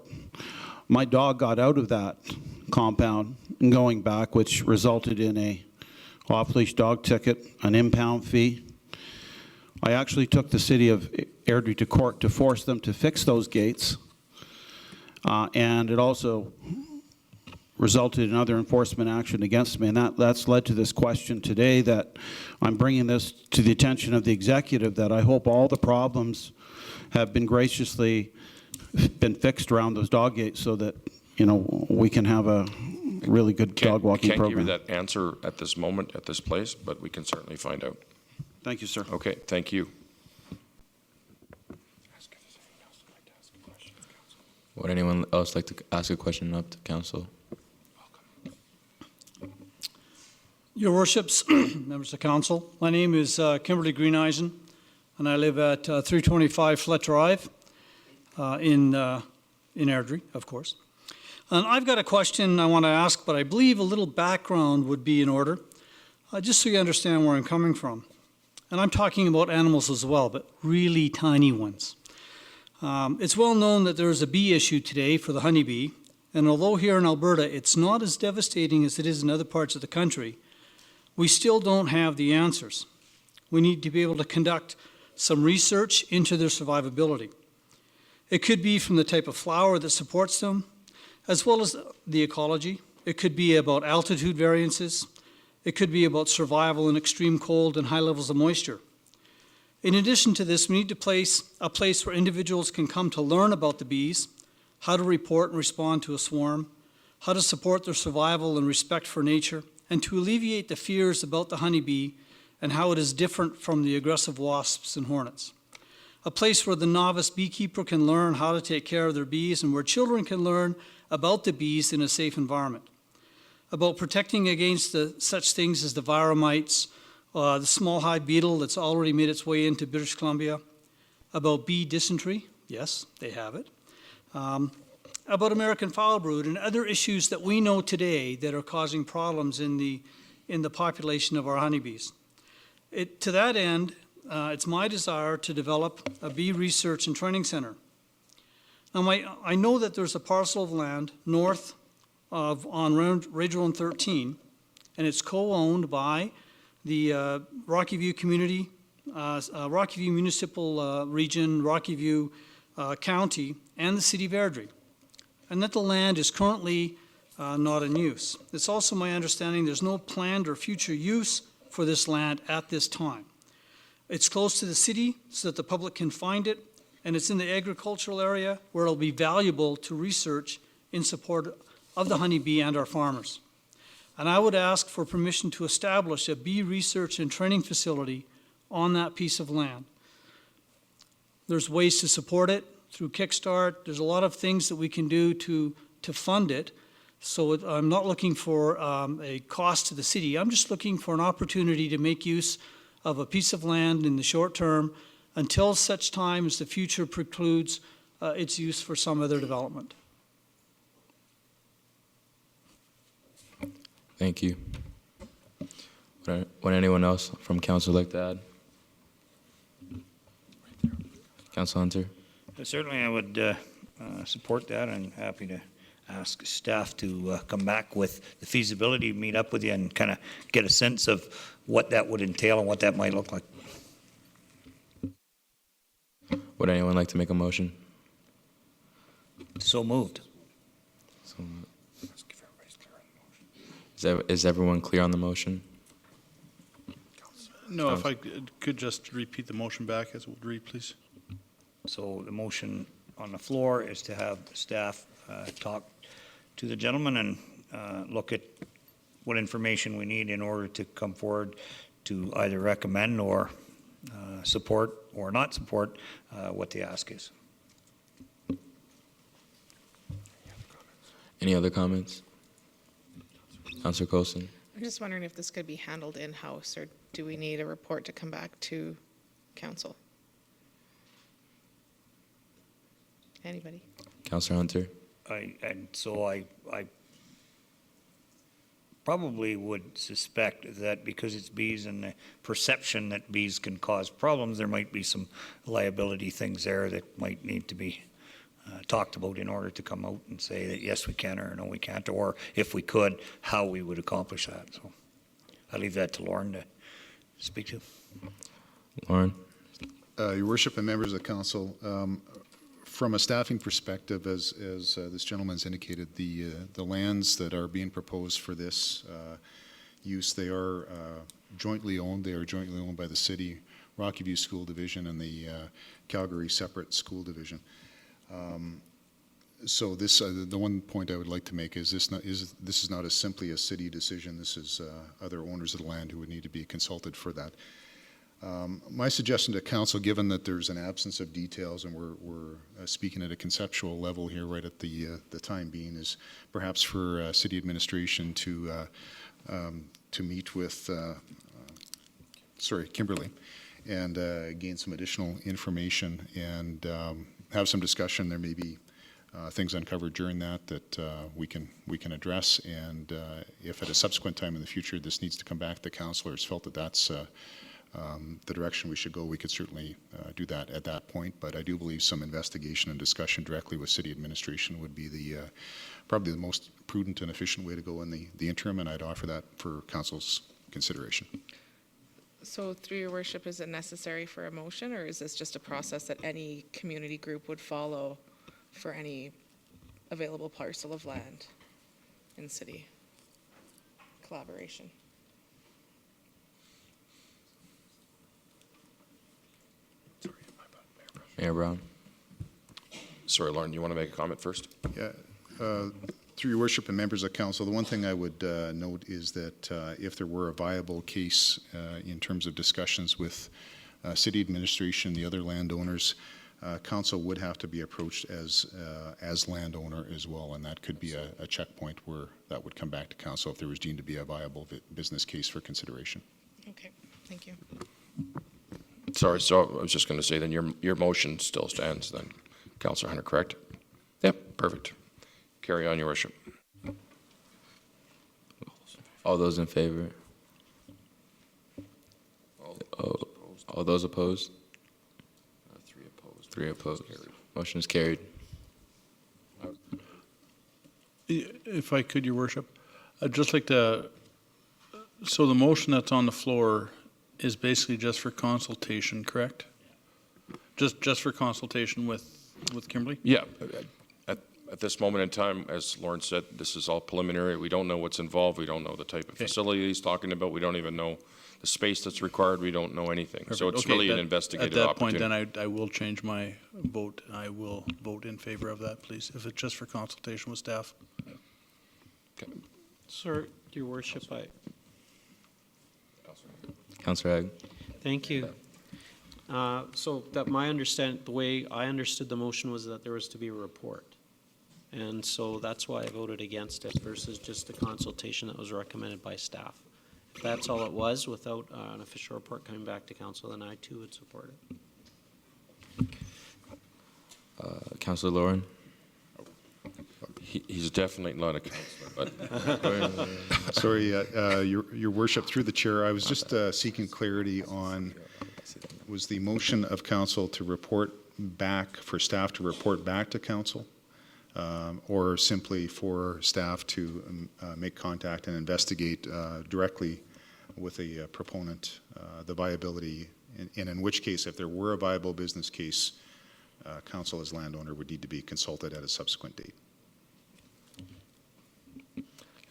My dog got out of that compound and going back, which resulted in a off-leash dog ticket, an impound fee. I actually took the city of Airdrie to court to force them to fix those gates, and it also resulted in other enforcement action against me, and that's led to this question today that I'm bringing this to the attention of the executive, that I hope all the problems have been graciously been fixed around those dog gates so that, you know, we can have a really good dog walking program. I can't give you that answer at this moment, at this place, but we can certainly find out. Thank you, sir. Okay, thank you. Would anyone else like to ask a question up to council? Your Worships, members of council, my name is Kimberly Greeneisen, and I live at 325 Flett Drive in Airdrie, of course. And I've got a question I want to ask, but I believe a little background would be in order, just so you understand where I'm coming from. And I'm talking about animals as well, but really tiny ones. It's well known that there is a bee issue today for the honeybee, and although here in Alberta it's not as devastating as it is in other parts of the country, we still don't have the answers. We need to be able to conduct some research into their survivability. It could be from the type of flower that supports them, as well as the ecology. It could be about altitude variances. It could be about survival in extreme cold and high levels of moisture. In addition to this, we need to place a place where individuals can come to learn about the bees, how to report and respond to a swarm, how to support their survival and respect for nature, and to alleviate the fears about the honeybee and how it is different from the aggressive wasps and hornets. A place where the novice beekeeper can learn how to take care of their bees and where children can learn about the bees in a safe environment. About protecting against such things as the viromites, the small hive beetle that's already made its way into British Columbia. About bee dysentery, yes, they have it. About American foul brood and other issues that we know today that are causing problems in the population of our honeybees. To that end, it's my desire to develop a bee research and training center. Now, I know that there's a parcel of land north of, on Range Road 13, and it's co-owned by the Rocky View Community, Rocky View Municipal Region, Rocky View County, and the City of Airdrie, and that the land is currently not in use. It's also my understanding there's no planned or future use for this land at this time. It's close to the city so that the public can find it, and it's in the agricultural area where it'll be valuable to research in support of the honeybee and our farmers. And I would ask for permission to establish a bee research and training facility on that piece of land. There's ways to support it through Kickstart. There's a lot of things that we can do to fund it. So I'm not looking for a cost to the city. I'm just looking for an opportunity to make use of a piece of land in the short term until such time as the future precludes its use for some other development. Thank you. Would anyone else from council like to add? Council Hunter? Certainly, I would support that. I'm happy to ask staff to come back with the feasibility, meet up with you, and kind of get a sense of what that would entail and what that might look like. Would anyone like to make a motion? So moved. Is everyone clear on the motion? No, if I could just repeat the motion back as it would read, please. So the motion on the floor is to have staff talk to the gentleman and look at what information we need in order to come forward to either recommend or support or not support what the ask is. Any other comments? Councilor Coulson? I'm just wondering if this could be handled in-house, or do we need a report to come back to council? Anybody? Councilor Hunter? I probably would suspect that because it's bees and the perception that bees can cause problems, there might be some liability things there that might need to be talked about in order to come out and say that yes, we can, or no, we can't, or if we could, how we would accomplish that. So I leave that to Lauren to speak to. Lauren? Your Worship and members of council, from a staffing perspective, as this gentleman's indicated, the lands that are being proposed for this use, they are jointly owned. They are jointly owned by the city, Rocky View School Division, and the Calgary Separate School Division. So this, the one point I would like to make is this is not simply a city decision. This is other owners of the land who would need to be consulted for that. My suggestion to council, given that there's an absence of details and we're speaking at a conceptual level here right at the time being, is perhaps for city administration to meet with Kimberly and gain some additional information and have some discussion. There may be things uncovered during that we can address, and if at a subsequent time in the future this needs to come back, the councillors felt that that's the direction we should go, we could certainly do that at that point. But I do believe some investigation and discussion directly with city administration would be probably the most prudent and efficient way to go in the interim, and I'd offer that for council's consideration. So through your worship, is it necessary for a motion, or is this just a process that any community group would follow for any available parcel of land in city collaboration? Mayor Brown? Sorry, Lauren, do you want to make a comment first? Yeah. Through your worship and members of council, the one thing I would note is that if there were a viable case in terms of discussions with city administration, the other landowners, council would have to be approached as landowner as well, and that could be a checkpoint where that would come back to council if there was deemed to be a viable business case for consideration. Okay, thank you. Sorry, so I was just going to say then your motion still stands then, Councillor Hunter, correct? Yep, perfect. Carry on, your worship. All those in favor? All All those opposed? 3 opposed. 3 opposed. Motion is carried. If I could, Your Worship, I'd just like to, so the motion that's on the floor is basically just for consultation, correct? Just for consultation with Kimberly? Yeah. At this moment in time, as Lauren said, this is all preliminary. We don't know what's involved. We don't know the type of facility he's talking about. We don't even know the space that's required. We don't know anything. So it's Okay, really an that- investigative At that point, opportunity. then I will change my vote. I will vote in favor of that, please, if it's just for consultation with staff. Sir, Your Worship, Councillor Haig. thank you. So that the way I understood the motion was that there was to be a report. And so that's why I voted against it versus just a consultation that was recommended by staff. If that's all it was, without an official report coming back to council, then I too would support it. Councillor Lauren. He's definitely not a councillor, but Sorry, Your Worship, through the chair, I was just seeking clarity on, was the motion of council to report back, for staff to report back to council? Or simply for staff to make contact and investigate directly with a proponent the viability, and in which case, if there were a viable business case, council as landowner would need to be consulted at a subsequent date.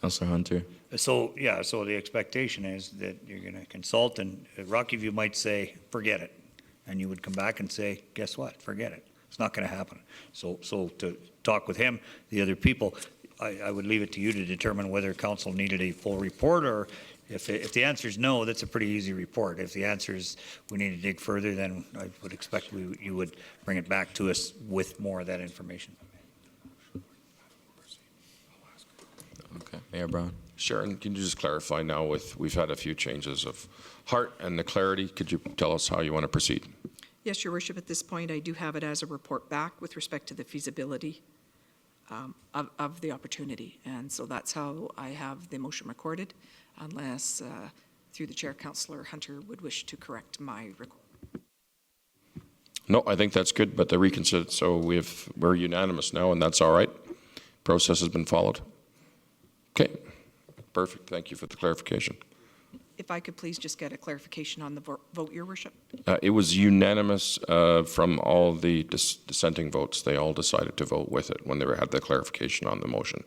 Councillor Hunter. So, yeah, so the expectation is that you're going to consult, and Rocky View might say, forget it. And you would come back and say, guess what, forget it. It's not going to happen. So to talk with him, the other people, I would leave it to you to determine whether council needed a full report, or if the answer is no, that's a pretty easy report. If the answer is we need to dig further, then I would expect you would bring it back to us with more of that information. Okay. Mayor Brown. Sharon, can you just clarify now we've had a few changes of heart and the clarity. Could you tell us how you want to proceed? Yes, Your Worship, at this point, I do have it as a report back with respect to the feasibility of the opportunity. And so that's how I have the motion recorded, unless, through the chair, Councillor Hunter would wish to correct my record. No, I think that's good, but the reconsider, so we're unanimous now, and that's all right. Process has been followed. Okay, perfect. Thank you for the clarification. If I could please just get a clarification on the vote, Your Worship? It was unanimous from all the dissenting votes. They all decided to vote with it when they had the clarification on the motion.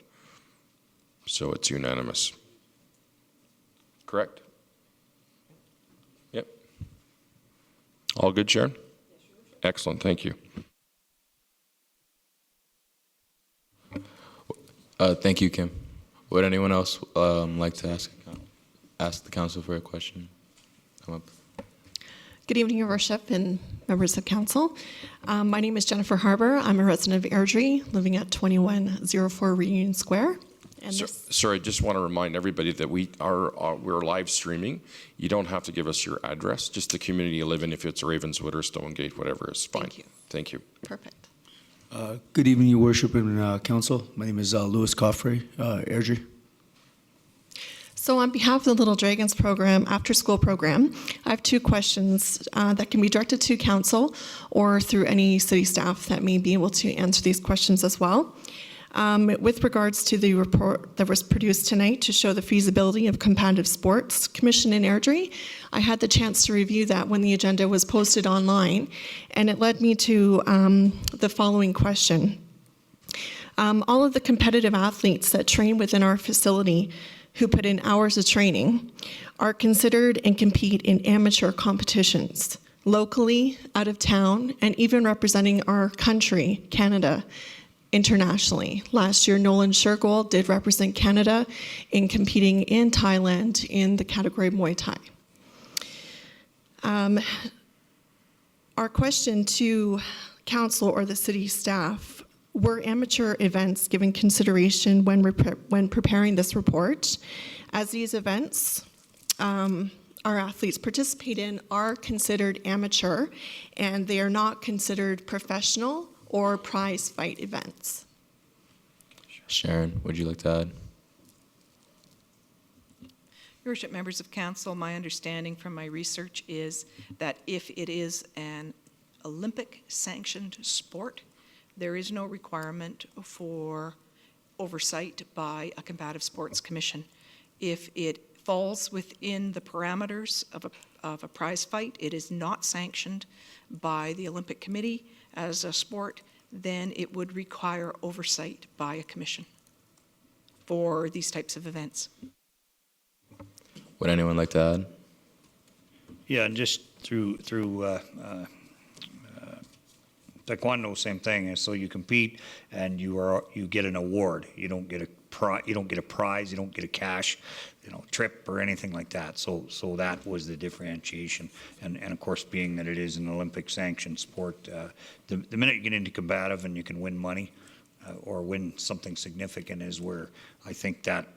So it's unanimous. Correct? Yep. All good, Sharon? Excellent, thank you. Thank you, Kim. Would anyone else like to ask the council for a question? Come up. Good evening, Your Worship and members of council. My name is Jennifer Harbour. I'm a resident of Airdrie, living at 2104 Reunion Square. And Sorry, I just want to remind everybody that we're live streaming. You don't have to give us your address, just the community you live in. If it's Ravenswood or Stonegate, whatever is fine. Thank you. Thank you. Perfect. Good evening, Your Worship and Council. My name is Louis Coffrey, Airdrie. So on behalf of the Little Dragons program, after-school program, I have two questions that can be directed to council or through any city staff that may be able to answer these questions as well. With regards to the report that was produced tonight to show the feasibility of competitive sports commission in Airdrie, I had the chance to review that when the agenda was posted online, and it led me to the following question. All of the competitive athletes that train within our facility who put in hours of training are considered and compete in amateur competitions, locally, out of town, and even representing our country, Canada, internationally. Last year, Nolan Shergold did represent Canada in competing in Thailand in the category Muay Thai. Our question to council or the city staff: were amateur events given consideration when preparing this report? As these events our athletes participate in are considered amateur, and they are not considered professional or prize fight events. Sharon, would you like to add? Your Worship, members of council, my understanding from my research is that if it is an Olympic sanctioned sport, there is no requirement for oversight by a combative sports commission. If it falls within the parameters of a prize fight, it is not sanctioned by the Olympic Committee as a sport, then it would require oversight by a commission for these types of events. Would anyone like to add? Yeah, and just through taekwondo, same thing. And so you compete and you get an award. You don't get a prize. You don't get a cash, trip or anything like that. So that was the differentiation. And of course, being that it is an Olympic sanctioned sport, the minute you get into combative and you can win money or win something significant is where I think that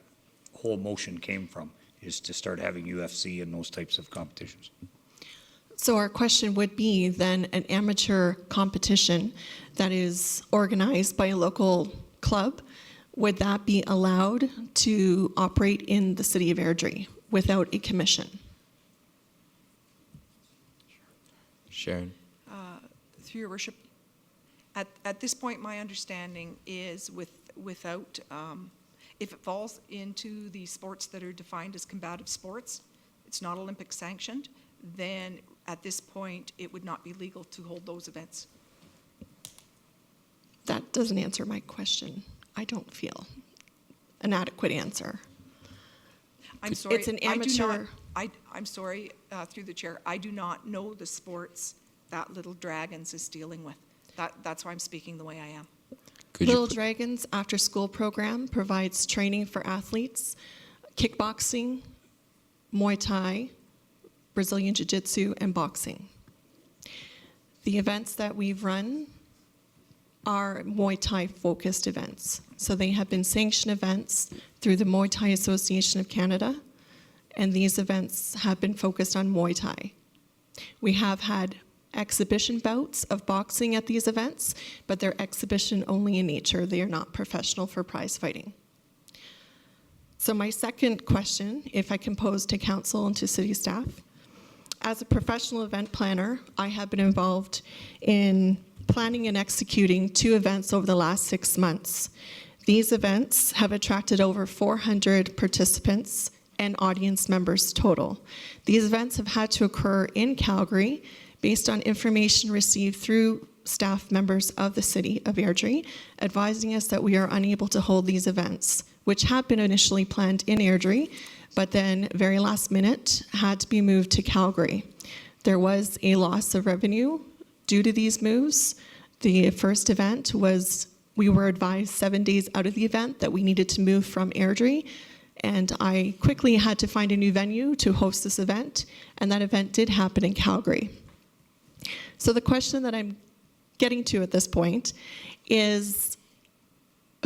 whole motion came from, is to start having UFC and those types of competitions. So our question would be then, an amateur competition that is organized by a local club, would that be allowed to operate in the city of Airdrie without a commission? Sharon? Through your worship, at this point, my understanding is without, if it falls into the sports that are defined as combative sports, it's not Olympic sanctioned, then at this point, it would not be legal to hold those events. That doesn't answer my question. I don't feel an adequate answer. I'm sorry. It's an amateur. I'm sorry, through the chair, I do not know the sports that Little Dragons is dealing with. That's why I'm speaking the way I am. Little Dragons after school program provides training for athletes, kickboxing, Muay Thai, Brazilian Jiu-Jitsu, and boxing. The events that we've run are Muay Thai focused events. So they have been sanctioned events through the Muay Thai Association of Canada, and these events have been focused on Muay Thai. We have had exhibition bouts of boxing at these events, but they're exhibition only in nature. They are not professional for prize fighting. So my second question, if I can pose to council and to city staff, as a professional event planner, I have been involved in planning and executing 2 events over the last 6 months. These events have attracted over 400 participants and audience members total. These events have had to occur in Calgary based on information received through staff members of the city of Airdrie, advising us that we are unable to hold these events, which had been initially planned in Airdrie, but then very last minute had to be moved to Calgary. There was a loss of revenue due to these moves. The first event was, we were advised 7 days out of the event that we needed to move from Airdrie, and I quickly had to find a new venue to host this event, and that event did happen in Calgary. So the question that I'm getting to at this point is,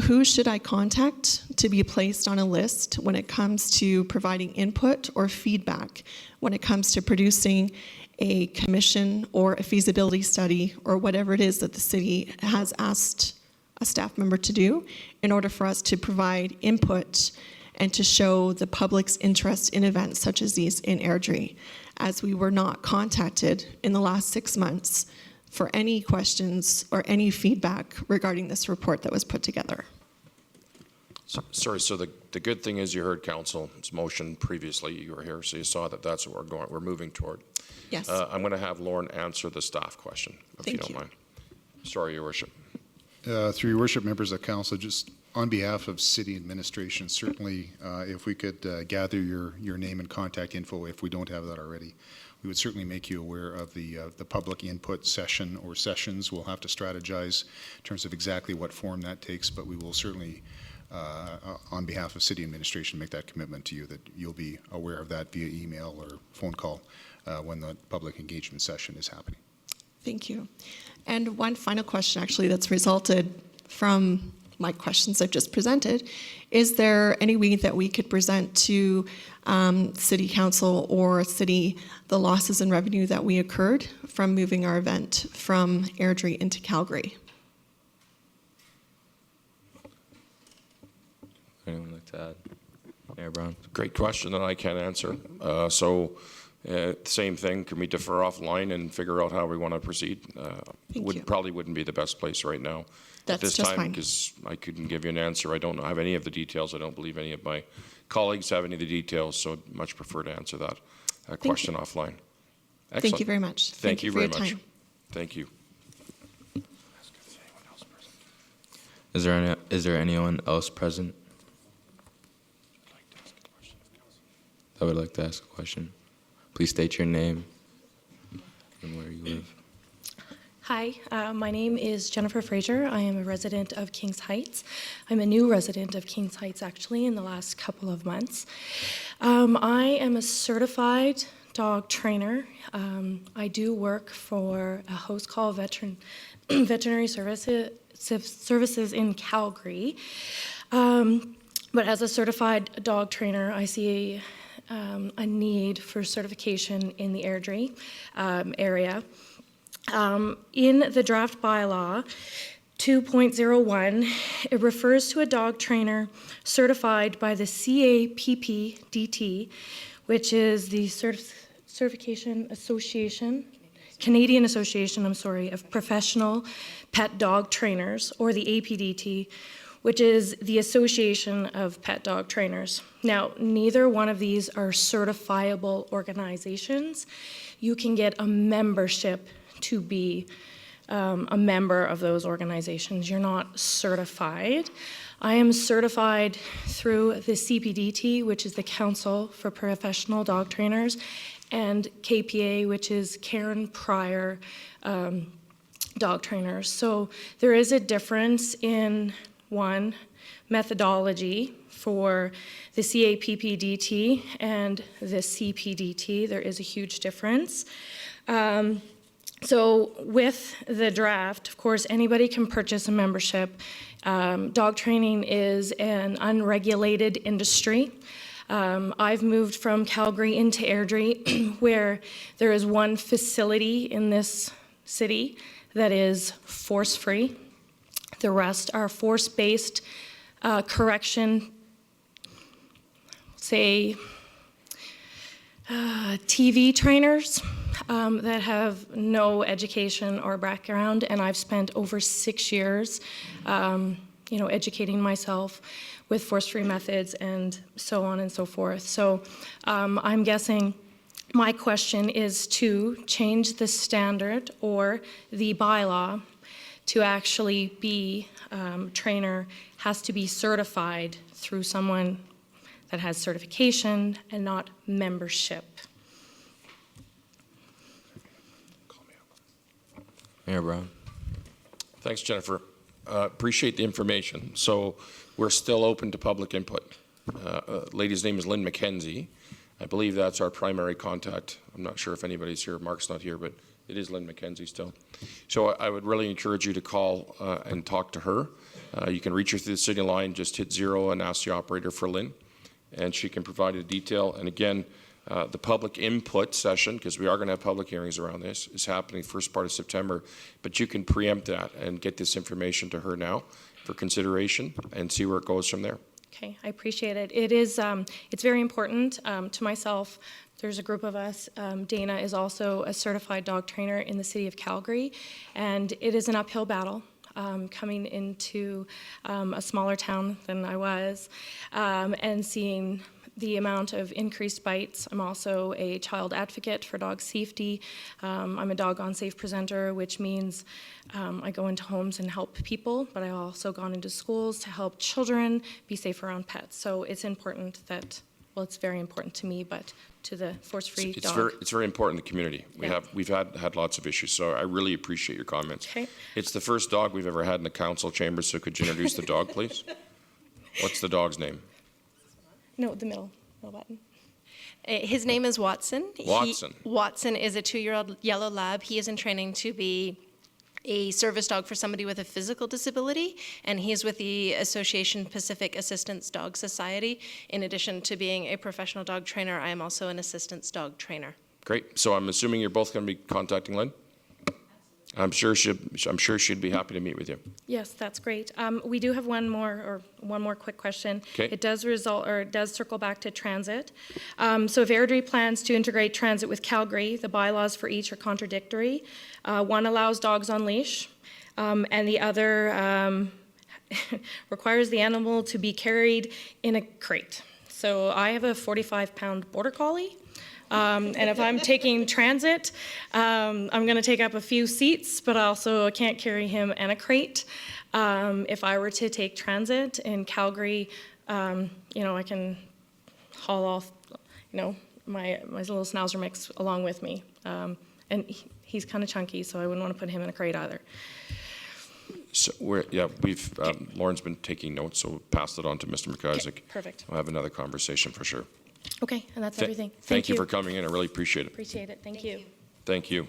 who should I contact to be placed on a list when it comes to providing input or feedback, when it comes to producing a commission or a feasibility study or whatever it is that the city has asked a staff member to do in order for us to provide input and to show the public's interest in events such as these in Airdrie, as we were not contacted in the last 6 months for any questions or any feedback regarding this report that was put together. Sorry, so the good thing is you heard council's motion previously. You were here, so you saw that that's what we're moving toward. Yes. I'm going to have Lauren answer the staff question, if you don't mind. Sorry, Your Worship. Through Your Worship, members of council, just on behalf of city administration, certainly if we could gather your name and contact info, if we don't have that already, we would certainly make you aware of the public input session or sessions. We'll have to strategize in terms of exactly what form that takes, but we will certainly, on behalf of city administration, make that commitment to you that you'll be aware of that via email or phone call when the public engagement session is happening. Thank you. And one final question, actually, that's resulted from my questions I've just presented. Is there any way that we could present to City Council or City the losses in revenue that we incurred from moving our event from Airdrie into Calgary? Anyone like to add? Mayor Mayor Brown. Great question that I can't answer. Same thing, can we defer offline and figure out how we want to proceed? Probably wouldn't be the best place right now. That's at this just time, fine. because I couldn't give you an answer. I don't have any of the details. I don't believe any of my colleagues have any of the details, so I'd much prefer to answer that question offline. Excellent. Thank you very much. Thank you for very your much. time. Thank you. Is there anyone else present that would like to ask a question? Please state your name and where you live. Hi, my name is Jennifer Fraser. I am a resident of Kings Heights. I'm a new resident of Kings Heights, actually, in the last couple of months. I am a certified dog trainer. I do work for a host called Veterinary Services in Calgary. But as a certified dog trainer, I see a need for certification in the Airdrie area. In the draft bylaw 2.01, it refers to a dog trainer certified by the CAPPDT, which is the Canadian Association, of Professional Pet Dog Trainers, or the APDT, which is the Association of Pet Dog Trainers. Now, neither one of these are certifiable organizations. You can get a membership to be a member of those organizations. You're not certified. I am certified through the CPDT, which is the Council for Professional Dog Trainers, and KPA, which is Karen Pryor Dog Trainers. So there is a difference in, one, methodology for the CAPPDT and the CPDT. There is a huge difference. So with the draft, of course, anybody can purchase a membership. Dog training is an unregulated industry. I've moved from Calgary into Airdrie, where there is one facility in this city that is force-free. The rest are force-based correction, say, TV trainers that have no education or background, and I've spent over 6 years, educating myself with force-free methods and so on and so forth. So I'm guessing my question is to change the standard or the bylaw to actually be trainer has to be certified through someone that has certification and not membership. Mayor Brown. Thanks, Jennifer. Appreciate the information. So we're still open to public input. Lady's name is Lynn McKenzie. I believe that's our primary contact. I'm not sure if anybody's here. Mark's not here, but it is Lynn McKenzie still. So I would really encourage you to call and talk to her. You can reach her through the city line. Just hit 0 and ask the operator for Lynn, and she can provide a detail. And again, the public input session, because we are going to have public hearings around this, is happening first part of September. But you can preempt that and get this information to her now for consideration and see where it goes from there. Okay, I appreciate it. It is, it's very important to myself. There's a group of us. Dana is also a certified dog trainer in the city of Calgary, and it is an uphill battle. Coming into a smaller town than I was, and seeing the amount of increased bites. I'm also a child advocate for dog safety. I'm a doggone safe presenter, which means I go into homes and help people, but I've also gone into schools to help children be safe around pets. So it's important that, well, it's very important to me, but to the force-free dog. It's very important in the community. Yeah. We've had lots of issues, so I really appreciate your comments. Okay. It's the first dog we've ever had in the council chamber, so could you introduce the dog, please? What's the dog's name? No, the middle button. His name is Watson. Watson. Watson is a 2-year-old yellow lab. He is in training to be a service dog for somebody with a physical disability, and he's with the Association Pacific Assistance Dog Society. In addition to being a professional dog trainer, I am also an assistance dog trainer. Great. So I'm assuming you're both going to be contacting Lynn? I'm sure she'd be happy to meet with you. Yes, that's great. We do have one more quick question. Okay. It does circle back to transit. So if Airdrie plans to integrate transit with Calgary, the bylaws for each are contradictory. One allows dogs on leash, and the other requires the animal to be carried in a crate. So I have a 45-pound border collie. And if I'm taking transit, I'm going to take up a few seats, but also can't carry him in a crate. If I were to take transit in Calgary, I can haul off, my little schnauzer mix along with me. And he's kind of chunky, so I wouldn't want to put him in a crate either. So we've Lauren's been taking notes, so we'll pass it on to Mr. McIsaac. Okay, perfect. We'll have another conversation for sure. Okay, and that's everything. Thank you for coming in. I really appreciate it. Appreciate it. Thank you. Thank you.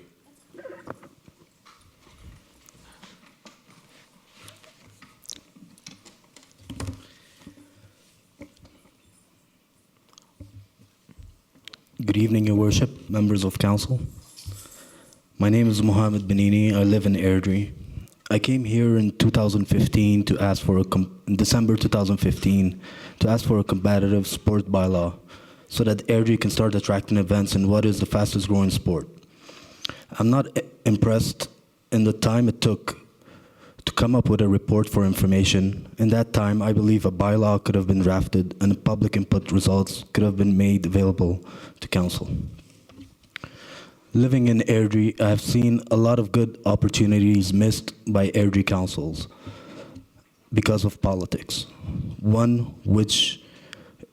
Good evening, Your Worship, members of council. My name is Mohammed Benini. I live in Airdrie. I came here in 2015 to ask for in December 2015 to ask for a competitive sport bylaw so that Airdrie can start attracting events in what is the fastest growing sport. I'm not impressed in the time it took to come up with a report for information. In that time, I believe a bylaw could have been drafted and public input results could have been made available to council. Living in Airdrie, I have seen a lot of good opportunities missed by Airdrie councils because of politics. One which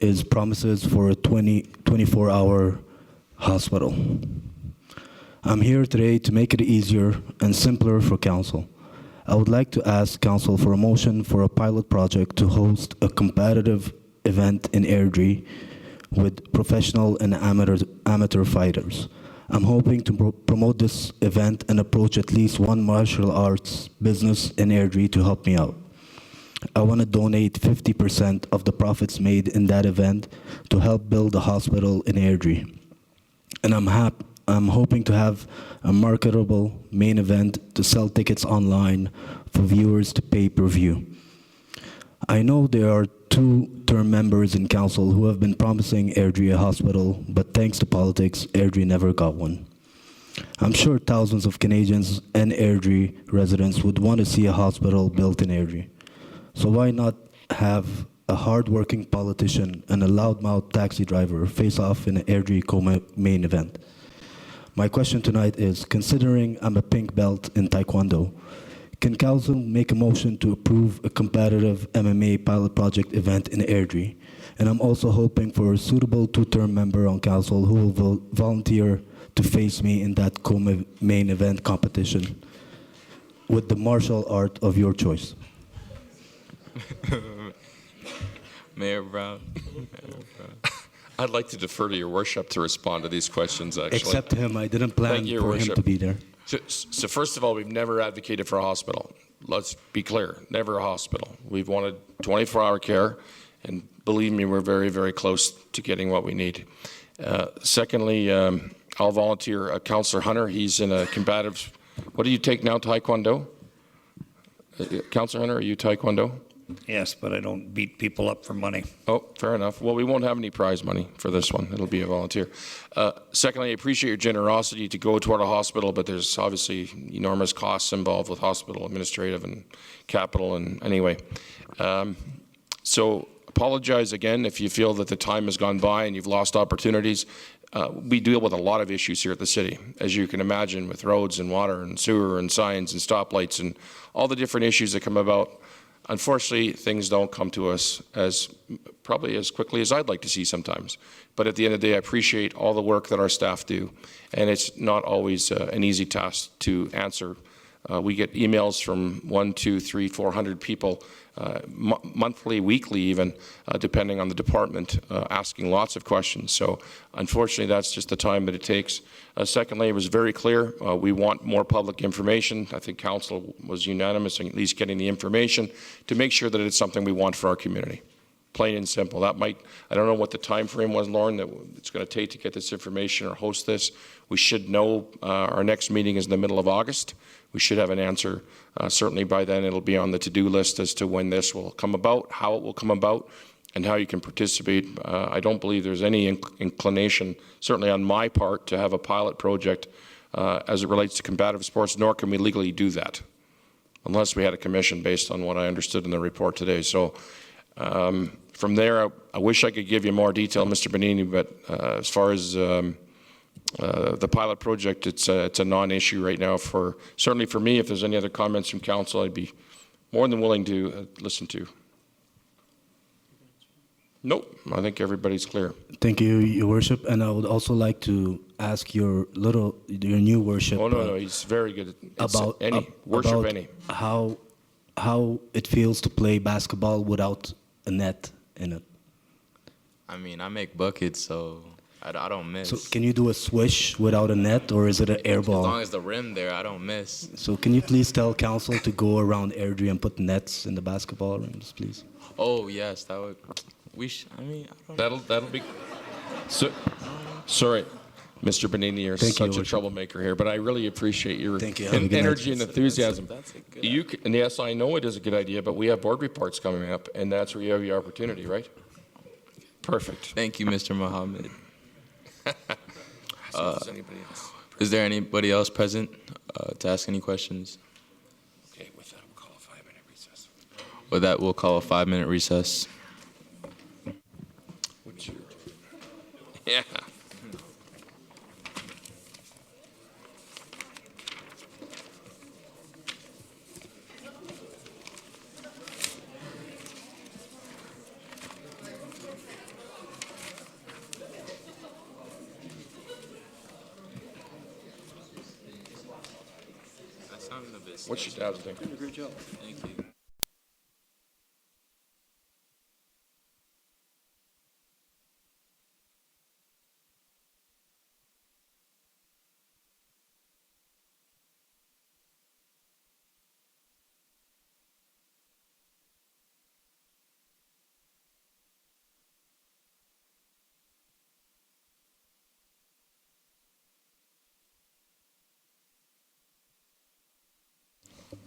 is promises for a 24-hour hospital. I'm here today to make it easier and simpler for council. I would like to ask council for a motion for a pilot project to host a competitive event in Airdrie with professional and amateur fighters. I'm hoping to promote this event and approach at least one martial arts business in Airdrie to help me out. I want to donate 50% of the profits made in that event to help build a hospital in Airdrie. And I'm hoping to have a marketable main event to sell tickets online for viewers to pay-per-view. I know there are 2 term members in council who have been promising Airdrie a hospital, but thanks to politics, Airdrie never got one. I'm sure thousands of Canadians and Airdrie residents would want to see a hospital built in Airdrie. So why not have a hard-working politician and a loudmouth taxi driver face off in an Airdrie main event? My question tonight is, considering I'm a pink belt in Taekwondo, can council make a motion to approve a competitive MMA pilot project event in Airdrie? And I'm also hoping for a suitable 2-term member on council who will volunteer to face me in that main event competition with the martial art of your choice. Mayor Brown. I'd like to defer to your worship to respond to these questions, actually. Except him, I didn't plan Thank you, for him to be there. So first of all, we've never advocated for a hospital. Let's be clear, never a hospital. We've wanted 24-hour care, and believe me, we're very, very close to getting what we need. Secondly, I'll volunteer Councillor Hunter. He's in a combative, what do you take now, Taekwondo? Councillor Hunter, are you Taekwondo? Yes, but I don't beat people up for money. Oh, fair enough. Well, we won't have any prize money for this one. It'll be a volunteer. Secondly, I appreciate your generosity to go toward a hospital, but there's obviously enormous costs involved with hospital administrative and capital. And anyway, so apologize again if you feel that the time has gone by and you've lost opportunities. We deal with a lot of issues here at the city, as you can imagine, with roads and water and sewer and signs and stoplights and all the different issues that come about. Unfortunately, things don't come to us probably as quickly as I'd like to see sometimes. But at the end of the day, I appreciate all the work that our staff do, and it's not always an easy task to answer. We get emails from 100, 200, 300, 400 people monthly, weekly even, depending on the department, asking lots of questions. So unfortunately, that's just the time that it takes. Secondly, it was very clear, we want more public information. I think council was unanimous in at least getting the information to make sure that it's something we want for our community. Plain and simple. That might, I don't know what the time frame was, Lauren, that it's going to take to get this information or host this. We should know our next meeting is in the middle of August. we should have an answer. Certainly by then, it'll be on the to-do list as to when this will come about, how it will come about, and how you can participate. I don't believe there's any inclination, certainly on my part, to have a pilot project as it relates to combative sports, nor can we legally do that, unless we had a commission based on what I understood in the report today. So from there, I wish I could give you more detail, Mr. Bonini, but as far as the pilot project, it's a non-issue right now. Certainly for me, if there's any other comments from council, I'd be more than willing to listen to. Nope, I think everybody's clear. Thank you, Your Worship. And I would also like to ask your new worship. Oh, no, he's very good at how it feels to play basketball without a net in it. I mean, I make buckets, so I don't miss. So can you do a swish without a net, or is it an air ball? As long as the rim there, I don't miss. So can you please tell council to go around Airdrie and put nets in the basketball rims, please? Oh yes, that would. I mean, I don't that'll be. So, sorry, Mr. Bonini, you're such a troublemaker here, but I really appreciate your energy and enthusiasm. And yes, I know it is a good idea, but we have board reports coming up, and that's where you have your opportunity, right? Perfect. Thank you, Mr. Mohammed. Is there anybody else present to ask any questions? Okay, with that, we'll call a 5-minute recess. With that, we'll call a 5-minute recess. Yeah. What's your dad's name? Great job. Thank you.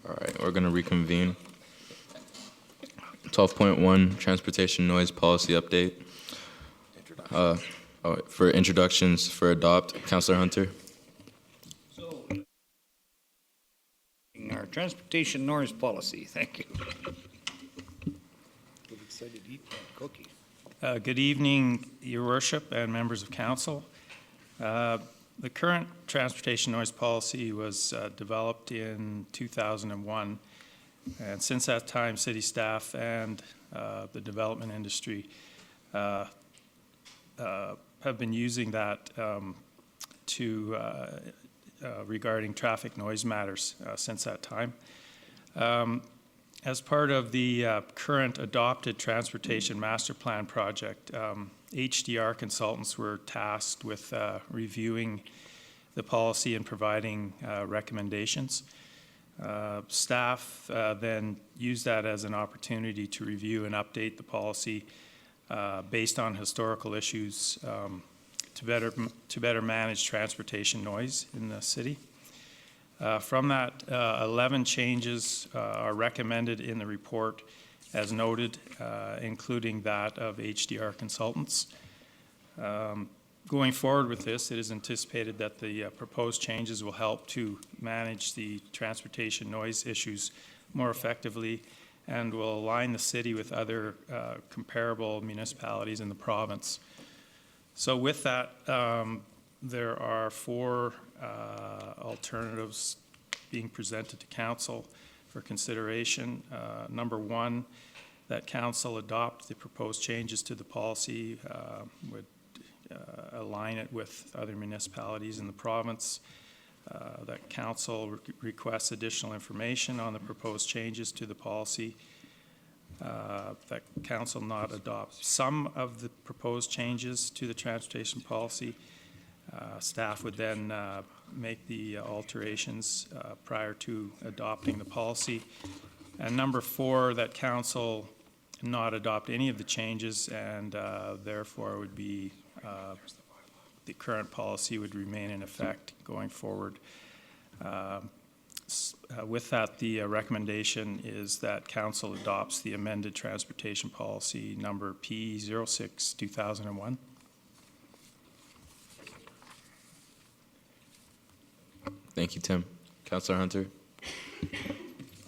All right, we're going to reconvene. 12.1, Transportation Noise Policy Update. For introductions for adopt, Councillor Hunter. Our transportation noise policy. Thank you. Excited to eat that cookie. Good evening, Your Worship and members of council. The current transportation noise policy was developed in 2001, and since that time, city staff and the development industry have been using that regarding traffic noise matters since that time. As part of the current adopted transportation master plan project, HDR consultants were tasked with reviewing the policy and providing recommendations. Staff then used that as an opportunity to review and update the policy based on historical issues to better manage transportation noise in the city. From that, 11 changes are recommended in the report as noted, including that of HDR consultants. Going forward with this, it is anticipated that the proposed changes will help to manage the transportation noise issues more effectively and will align the city with other comparable municipalities in the province. So with that, there are 4 alternatives being presented to council for consideration. Number 1, that council adopt the proposed changes to the policy, would align it with other municipalities in the province. That council requests additional information on the proposed changes to the policy. That council not adopt some of the proposed changes to the transportation policy. Staff would then make the alterations prior to adopting the policy. And number 4, that council not adopt any of the changes and therefore would be the current policy would remain in effect going forward. With that, the recommendation is that council adopts the amended transportation policy number P06-2001. Thank you, Tim. Councillor Hunter.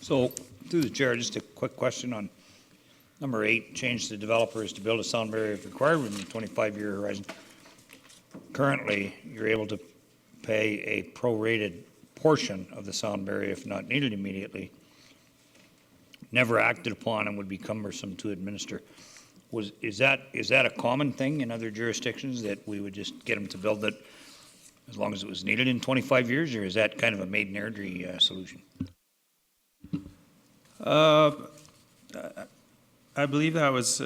So, through the chair, just a quick question on number 8, change the developers to build a sound barrier if required within the 25-year horizon. Currently, you're able to pay a prorated portion of the sound barrier if not needed immediately, never acted upon and would be cumbersome to administer. Is that a common thing in other jurisdictions, that we would just get them to build it as long as it was needed in 25 years, or is that kind of a made in Airdrie solution? I believe that was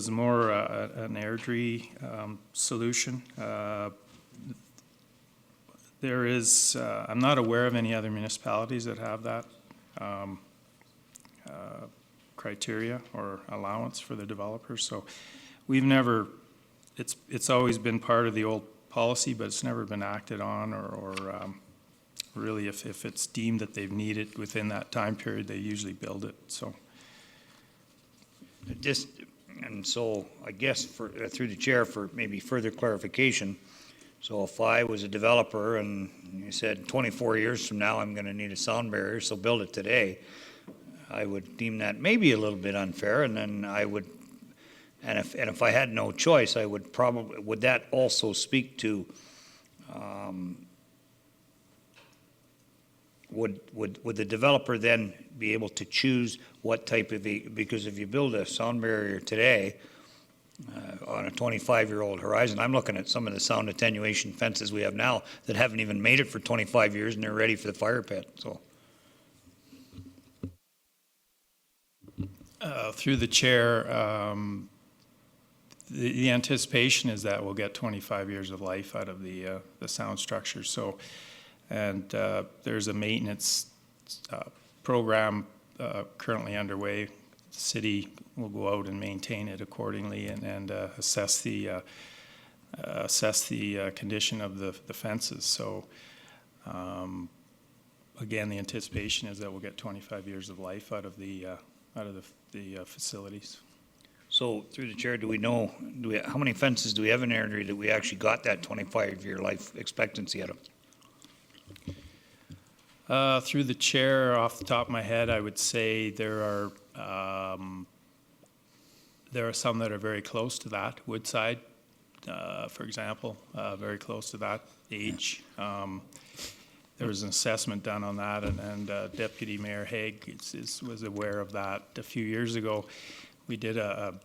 more an Airdrie solution. There is, I'm not aware of any other municipalities that have that criteria or allowance for the developers. So we've never, it's always been part of the old policy, but it's never been acted on, or really if it's deemed that they've needed within that time period, they usually build it. So. Just, and so I guess for, through the chair, for maybe further clarification, so if I was a developer and you said 24 years from now I'm going to need a sound barrier, so build it today, I would deem that maybe a little bit unfair, and then I would, and if I had no choice, I would probably, would that also speak to, would the developer then be able to choose what type of, because if you build a sound barrier today on a 25-year-old horizon, I'm looking at some of the sound attenuation fences we have now that haven't even made it for 25 years and they're ready for the fire pit, so. Through the chair, the anticipation is that we'll get 25 years of life out of the sound structure. So, and there's a maintenance program currently underway. The city will go out and maintain it accordingly, and assess the condition of the fences. So, again, the anticipation is that we'll get 25 years of life out of the facilities. So through the chair, do we know, how many fences do we have in Airdrie that we actually got that 25-year life expectancy out of? Through the chair, off the top of my head, I would say there are some that are very close to that. Woodside, for example, very close to that age. There was an assessment done on that, and Deputy Mayor Haig was aware of that a few years ago. We did a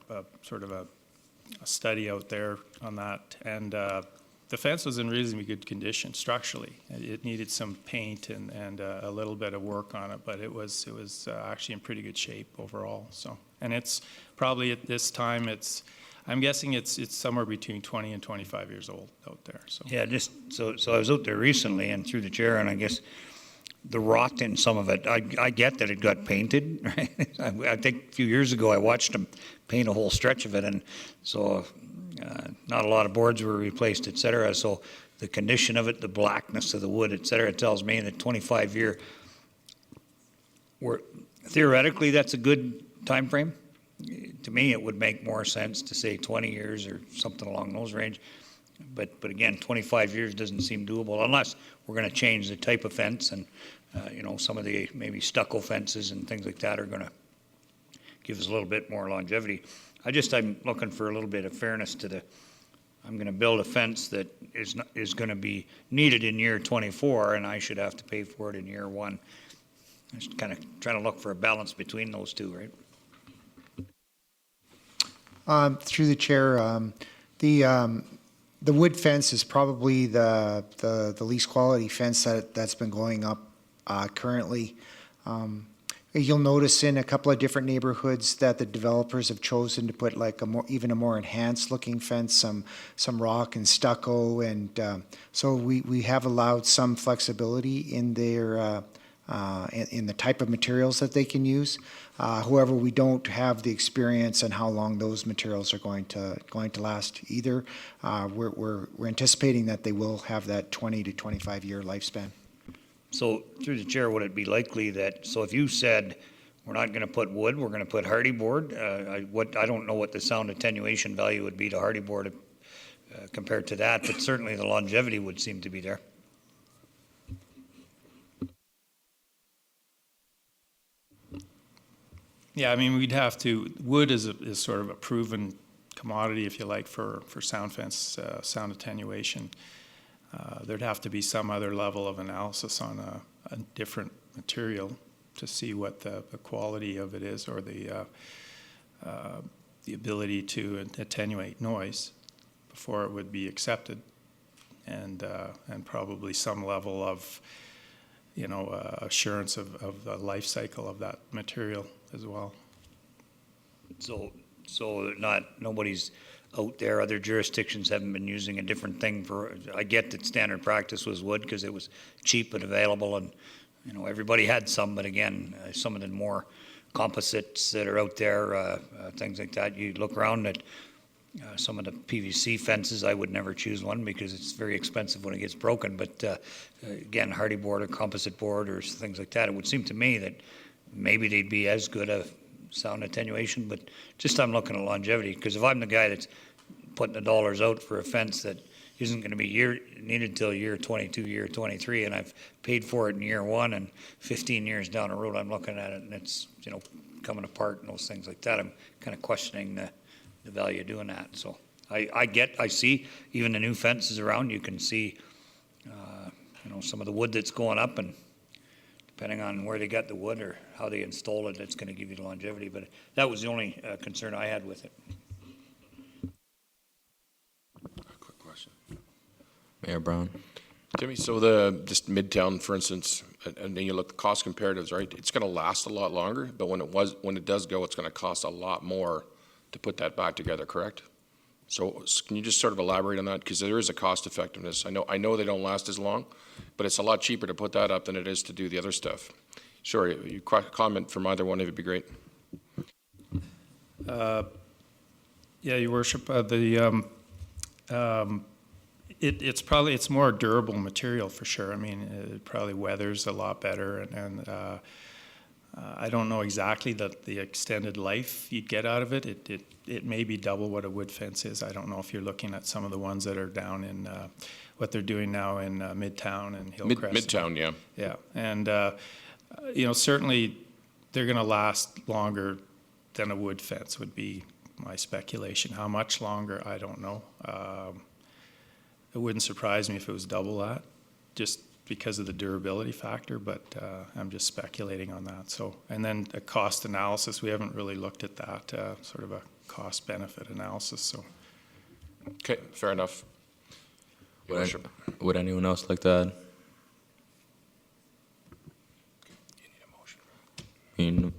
sort of a study out there on that, and the fence was in reasonably good condition structurally. It needed some paint and a little bit of work on it, but it was actually in pretty good shape overall. So, and it's probably at this time, I'm guessing it's somewhere between 20 and 25 years old out there. So yeah, just so I was out there recently and through the chair, and I guess the rot in some of it, I get that it got painted, right? I think a few years ago I watched them paint a whole stretch of it, and so not a lot of boards were replaced, et cetera. So the condition of it, the blackness of the wood, et cetera, tells me that 25-year, theoretically that's a good time frame. To me, it would make more sense to say 20 years or something along those range. But again, 25 years doesn't seem doable unless we're going to change the type of fence, and you know, some of the maybe stucco fences and things like that are going to give us a little bit more longevity. I'm looking for a little bit of fairness to the, I'm going to build a fence that is going to be needed in year 24, and I should have to pay for it in year 1. Just kind of trying to look for a balance between those two, right? Through the chair, the wood fence is probably the least quality fence that's been going up currently. You'll notice in a couple of different neighborhoods that the developers have chosen to put like even a more enhanced looking fence, some rock and stucco, and so we have allowed some flexibility in their in the type of materials that they can use. However, we don't have the experience on how long those materials are going to last either. We're anticipating that they will have that 20 to 25 year lifespan. So through the chair, would it be likely that, so if you said, we're not going to put wood, we're going to put hardy board, I don't know what the sound attenuation value would be to hardy board compared to that, but certainly the longevity would seem to be there. Yeah, I mean, we'd have to, wood is sort of a proven commodity, if you like, for sound fence, sound attenuation. There'd have to be some other level of analysis on a different material to see what the quality of it is, or the ability to attenuate noise before it would be accepted, and probably some level of, you know, assurance of the life cycle of that material as well. So nobody's out there, other jurisdictions haven't been using a different thing for, I get that standard practice was wood because it was cheap and available, and, you know, everybody had some, but again, some of the more composites that are out there, things like that, you look around at some of the PVC fences, I would never choose one because it's very expensive when it gets broken, but again, hardy board or composite board or things like that, it would seem to me that maybe they'd be as good a sound attenuation, but just I'm looking at longevity, because if I'm the guy that's putting the dollars out for a fence that isn't going to be needed till year 22, year 23, and I've paid for it in year 1, and 15 years down the road I'm looking at it and it's, you know, coming apart and those things like that, I'm kind of questioning the value of doing that. So I see even the new fences around, you can see you know, some of the wood that's going up, and depending on where they got the wood or how they installed it, it's going to give you the longevity. But that was the only concern I had with it. Quick question. Mayor Brown. Timmy, so just Midtown, for instance, and then you look at the cost comparatives, right? It's going to last a lot longer, but when it does go, it's going to cost a lot more to put that back together, correct? So can you just sort of elaborate on that? Because there is a cost effectiveness. I know they don't last as long, but it's a lot cheaper to put that up than it is to do the other stuff. Sure, you comment from either one of you would be great. Yeah, Your Worship, it's more durable material for sure. I mean, it probably weathers a lot better, and I don't know exactly the extended life you'd get out of it. It may be double what a wood fence is. I don't know if you're looking at some of the ones that are down in what they're doing now in Midtown and Hillcrest. Midtown, yeah. Yeah, and you know, certainly they're going to last longer than a wood fence would be my speculation. How much longer, I don't know. It wouldn't surprise me if it was double that, just because of the durability factor, but I'm just speculating on that. So, and then a cost analysis, we haven't really looked at that, sort of a cost-benefit analysis. So, okay, fair enough. Would anyone else like to add? You need a motion.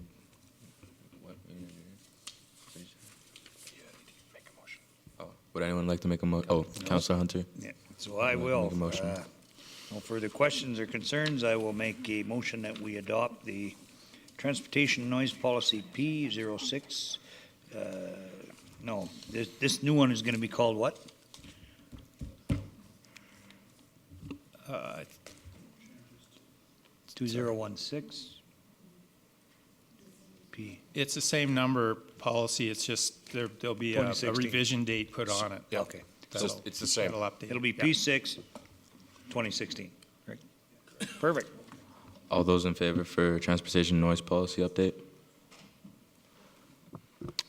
Would anyone like to make a motion? Oh, Councillor Hunter. Yeah, so I will. Make a motion. No further questions or concerns. I will make a motion that we adopt the Transportation Noise Policy P06. No, this new one is going to be called what? 2016. P. it's the same number policy. It's just there'll be a 2016. revision date put on it. Yeah. Okay. It's the same. That'll update. It'll be Yeah. P6 2016. Right. Perfect. All those in favor for transportation noise policy update?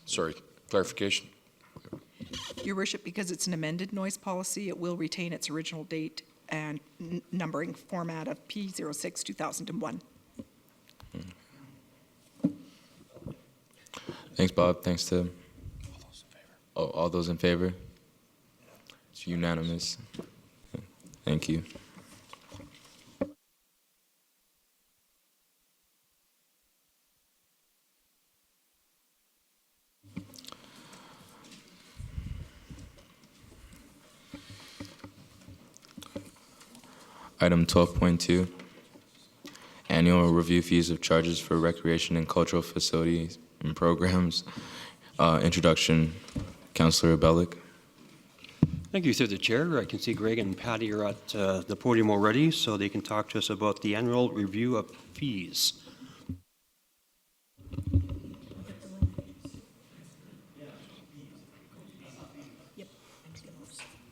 Sorry, clarification. Your Worship, because it's an amended noise policy, it will retain its original date and numbering format of P06 2001. Thanks, Bob. Thanks, Tim. Oh, all those in favor? It's unanimous. Thank you. Item 12.2, annual review fees of charges for recreation and cultural facilities and programs. Introduction, Councillor Bellick. Thank you, through the chair. I can see Greg and Patty are at the podium already, so they can talk to us about the annual review of fees.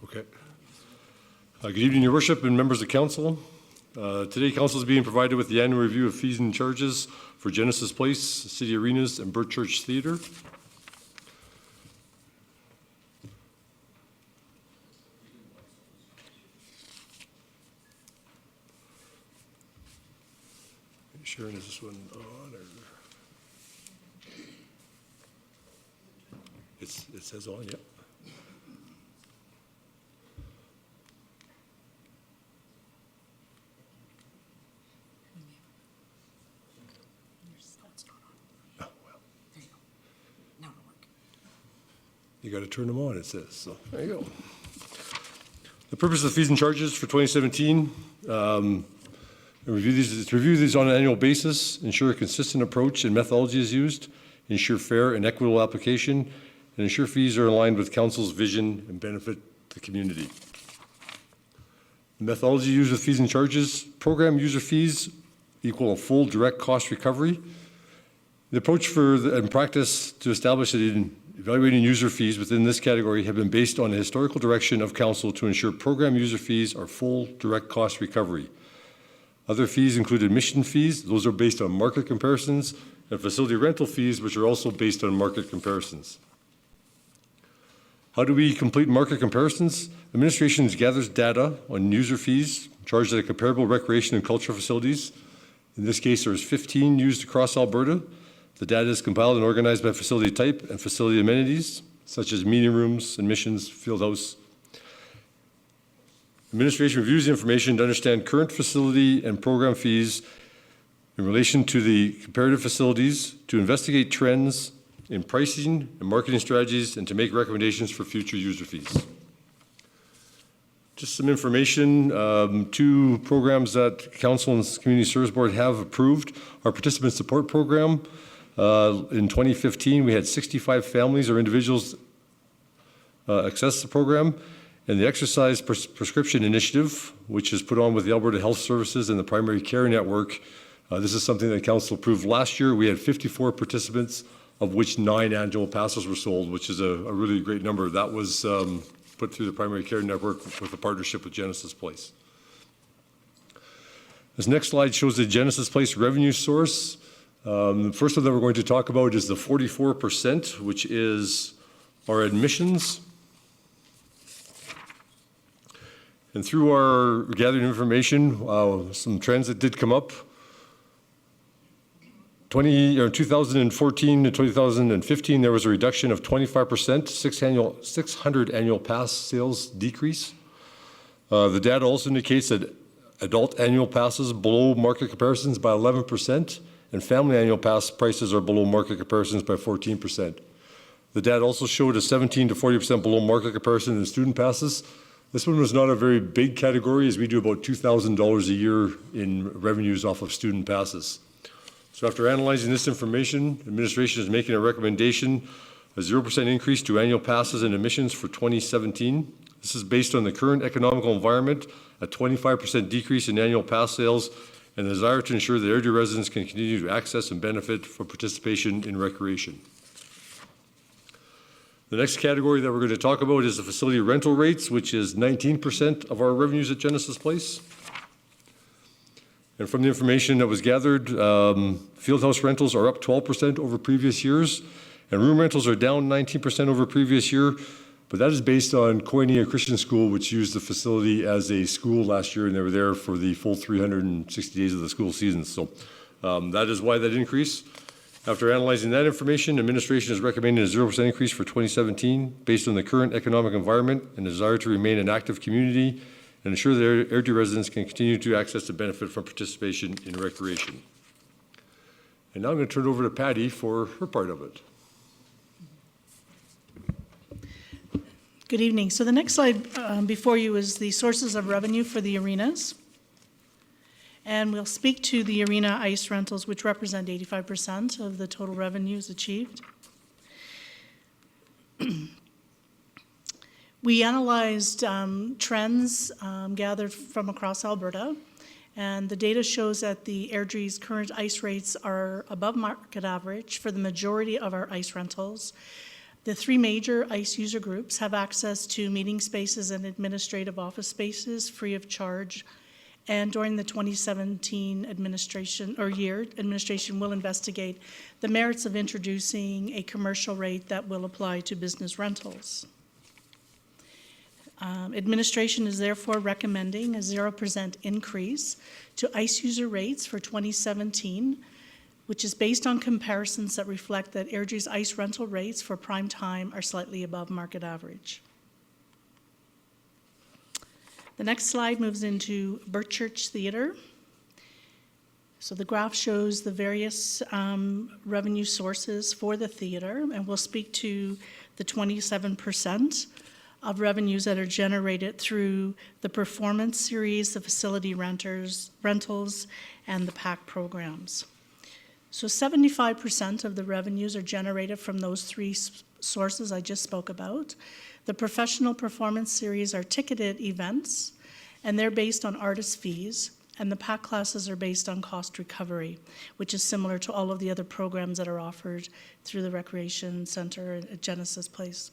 Okay. Good evening, Your Worship and members of council. Today, council is being provided with the annual review of fees and charges for Genesis Place, City Arenas, and Bird Church Theatre. Sharon, is this one on, or? It says on, yeah. You got to turn them on, it says. So there you go. The purpose of the fees and charges for 2017, review these on an annual basis, ensure a consistent approach and methodology is used, ensure fair and equitable application, and ensure fees are aligned with council's vision and benefit the community. The methodology used with fees and charges, program user fees equal a full direct cost recovery. The approach and practice to establish that in evaluating user fees within this category have been based on the historical direction of council to ensure program user fees are full direct cost recovery. Other fees include admission fees. Those are based on market comparisons, and facility rental fees, which are also based on market comparisons. How do we complete market comparisons? Administration gathers data on user fees charged at comparable recreation and cultural facilities. In this case, there's 15 used across Alberta. The data is compiled and organized by facility type and facility amenities, such as meeting rooms, admissions, field house. Administration reviews the information to understand current facility and program fees in relation to the comparative facilities, to investigate trends in pricing and marketing strategies, and to make recommendations for future user fees. Just some information, 2 programs that Council and Community Service Board have approved. Our Participant Support Program, in 2015, we had 65 families or individuals access the program, and the Exercise Prescription Initiative, which is put on with the Alberta Health Services and the Primary Care Network. This is something that Council approved last year. We had 54 participants, of which 9 annual passes were sold, which is a really great number. That was put through the Primary Care Network with a partnership with Genesis Place. This next slide shows the Genesis Place revenue source. The first one that we're going to talk about is the 44%, which is our admissions. And through our gathering information, some trends that did come up. 2014 to 2015, there was a reduction of 25%, 600 annual pass sales decrease. The data also indicates that adult annual passes below market comparisons by 11%. And family annual pass prices are below market comparisons by 14%. The data also showed a 17 to 40% below market comparison in student passes. This one was not a very big category, as we do about $2,000 a year in revenues off of student passes. So after analyzing this information, administration is making a recommendation, a 0% increase to annual passes and admissions for 2017. This is based on the current economical environment, a 25% decrease in annual pass sales, and the desire to ensure that Airdrie residents can continue to access and benefit from participation in recreation. The next category that we're going to talk about is the facility rental rates, which is 19% of our revenues at Genesis Place. And from the information that was gathered, field house rentals are up 12% over previous years, and room rentals are down 19% over previous year. But that is based on Koinonia Christian School, which used the facility as a school last year, and they were there for the full 360 days of the school season. So that is why that increase. After analyzing that information, administration is recommending a 0% increase for 2017 based on the current economic environment and desire to remain an active community and ensure that Airdrie residents can continue to access and benefit from participation in recreation. And now I'm going to turn it over to Patty for her part of it. Good evening. So the next slide before you is the sources of revenue for the arenas. And we'll speak to the arena ice rentals, which represent 85% of the total revenues achieved. We analyzed trends gathered from across Alberta, and the data shows that the Airdrie's current ice rates are above market average for the majority of our ice rentals. The three major ice user groups have access to meeting spaces and administrative office spaces free of charge. And during the 2017 administration will investigate the merits of introducing a commercial rate that will apply to business rentals. Administration is therefore recommending a 0% increase to ice user rates for 2017, which is based on comparisons that reflect that Airdrie's ice rental rates for prime time are slightly above market average. The next slide moves into Birchchurch Theatre. So the graph shows the various revenue sources for the theatre, and we'll speak to the 27% of revenues that are generated through the performance series, the facility rentals, and the PAC programs. So 75% of the revenues are generated from those three sources I just spoke about. The professional performance series are ticketed events, and they're based on artist fees, and the PAC classes are based on cost recovery, which is similar to all of the other programs that are offered through the Recreation Center at Genesis Place.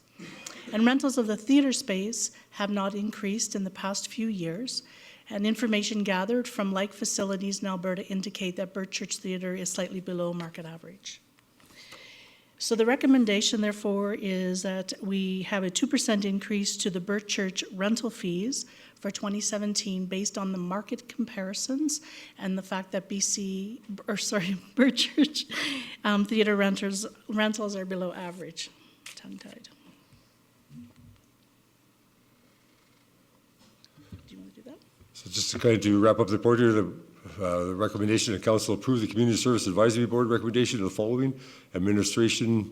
And rentals of the theater space have not increased in the past few years, and information gathered from like facilities in Alberta indicate that Birchchurch Theatre is slightly below market average. So the recommendation, therefore, is that we have a 2% increase to the Birchchurch rental fees for 2017 based on the market comparisons and the fact that Birchchurch theatre rentals are below average. Tongue-tied. So just to kind of wrap up the report here, the recommendation of council approve the Community Service Advisory Board recommendation of the following: admission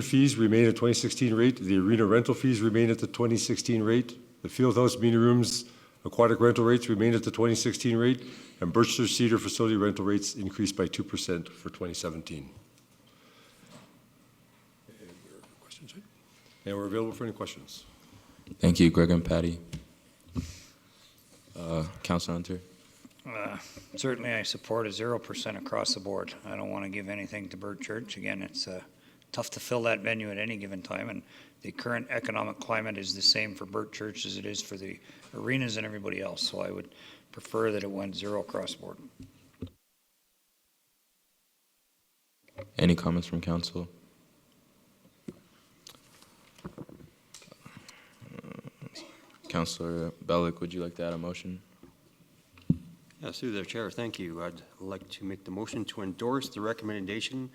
fees remain at 2016 rate, the arena rental fees remain at the 2016 rate, the fieldhouse meeting rooms aquatic rental rates remain at the 2016 rate, and Birchchurch Theatre facility rental rates increased by 2% for 2017. And we're available for any questions. Thank you, Greg and Patty. Councilor Hunter. Certainly, I support a 0% across the board. I don't want to give anything to Birchchurch. Again, it's tough to fill that venue at any given time, and the current economic climate is the same for Birchchurch as it is for the arenas and everybody else. So I would prefer that it went 0 across the board. Any comments from council? Councilor Bellick, would you like to add a motion? Yes, through the chair, thank you. I'd like to make the motion to endorse the recommendation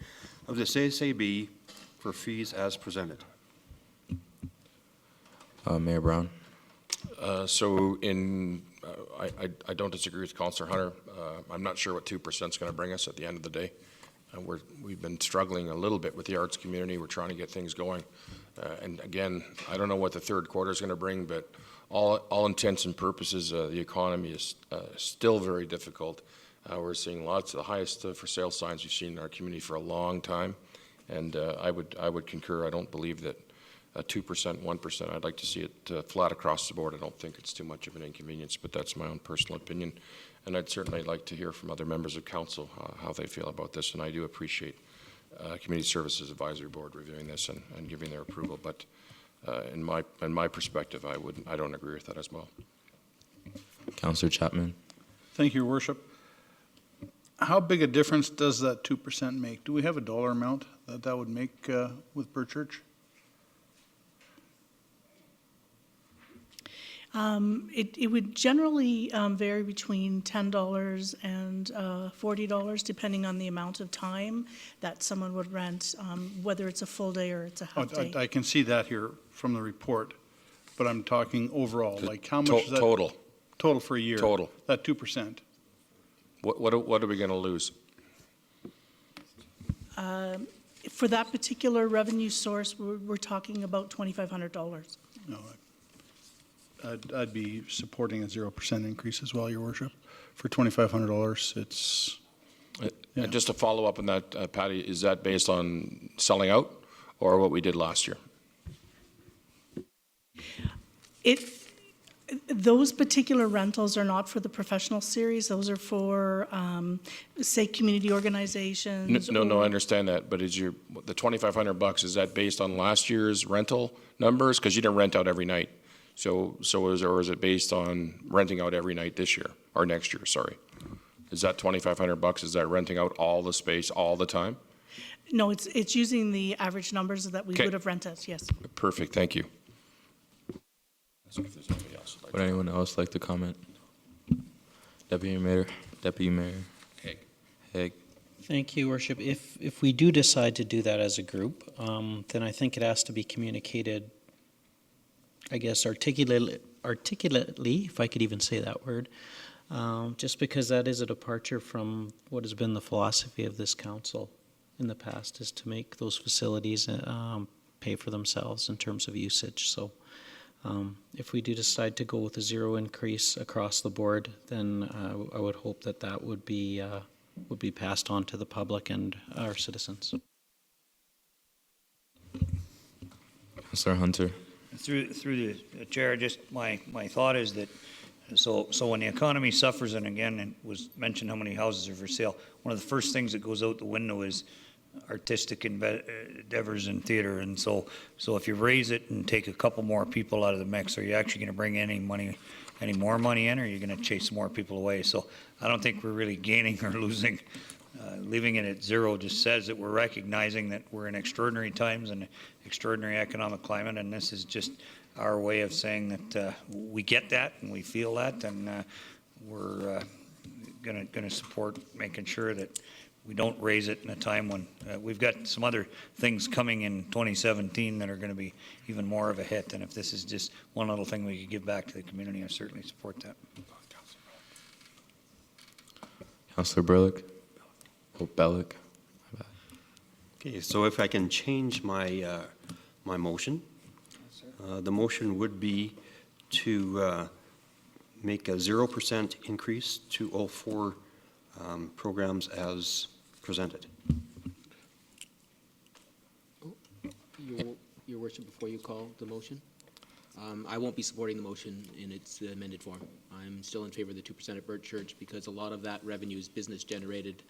of the CSAB for fees as presented. Mayor Brown. I don't disagree with Councillor Hunter. I'm not sure what 2% is going to bring us at the end of the day. We've been struggling a little bit with the arts community. We're trying to get things going. And again, I don't know what the third quarter is going to bring, but all intents and purposes, the economy is still very difficult. We're seeing lots of the highest for sale signs we've seen in our community for a long time. And I would concur. I don't believe that 2%, 1%. I'd like to see it flat across the board. I don't think it's too much of an inconvenience, but that's my own personal opinion. And I'd certainly like to hear from other members of council how they feel about this. And I do appreciate Community Services Advisory Board reviewing this and giving their approval. But in my perspective, I don't agree with that as well. Councillor Chapman. Thank you, Your Worship. How big a difference does that 2% make? Do we have a dollar amount that would make with Birchchurch? It would generally vary between $10 and $40, depending on the amount of time that someone would rent, whether it's a full day or it's a half day. I can see that here from the report, but I'm talking overall. Like how much is that? Total. Total for a year? Total. That 2%. What are we going to lose? For that particular revenue source, we're talking about $2,500. No, I'd be supporting a 0% increase as well, Your Worship. For $2,500, it's... And just to follow up on that, Patty, is that based on selling out or what we did last year? Those particular rentals are not for the professional series. Those are for, say, community organizations. No, I understand that, but is the $2,500, is that based on last year's rental numbers? Because you didn't rent out every night. Or is it based on renting out every night this year, or next year, sorry? Is that $2,500, is that renting out all the space all the time? No, it's using the average numbers that we Okay. would have rented, yes. Perfect, thank you. Ask if there's anybody else who'd like Would anyone else like to comment? Deputy Mayor Haig. Haig. Thank you, Worship. If we do decide to do that as a group, then I think it has to be communicated, I guess, articulately, if I could even say that word, just because that is a departure from what has been the philosophy of this council in the past, is to make those facilities pay for themselves in terms of usage. So if we do decide to go with a zero increase across the board, then I would hope that that would be passed on to the public and our citizens. Councilor Hunter. Through the chair, just my thought is that, so when the economy suffers, and again, it was mentioned how many houses are for sale, one of the first things that goes out the window is artistic endeavors in theater. And so if you raise it and take a couple more people out of the mix, are you actually going to bring any more money in, or are you going to chase more people away? So I don't think we're really gaining or losing. Leaving it at zero just says that we're recognizing that we're in extraordinary times and extraordinary economic climate, and this is just our way of saying that we get that and we feel that, and we're going to support making sure that we don't raise it in a time when we've got some other things coming in 2017 that are going to be even more of a hit. And if this is just one little thing we could give back to the community, I certainly support that. Councilor Burlick. Oh, Bellick. Okay, so if I can change my my motion, the motion would be to make a 0% increase to all four programs as presented. Your Worship, before you call the motion, I won't be supporting the motion in its amended form. I'm still in favor of the 2% at Burt Church because a lot of that revenue is business generated,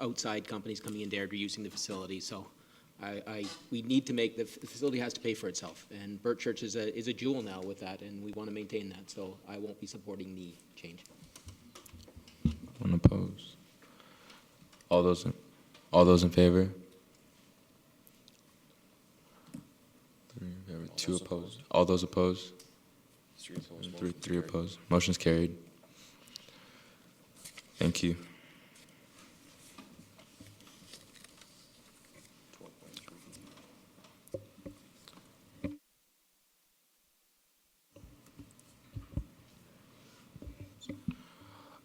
outside companies coming into Airdrie using the facility. So we need to make the facility has to pay for itself, and Burt Church is a jewel now with that, and we want to maintain that. So I won't be supporting the change. One opposed. All those in favor? Two opposed. All those opposed? Three opposed. Motion's carried. Thank you.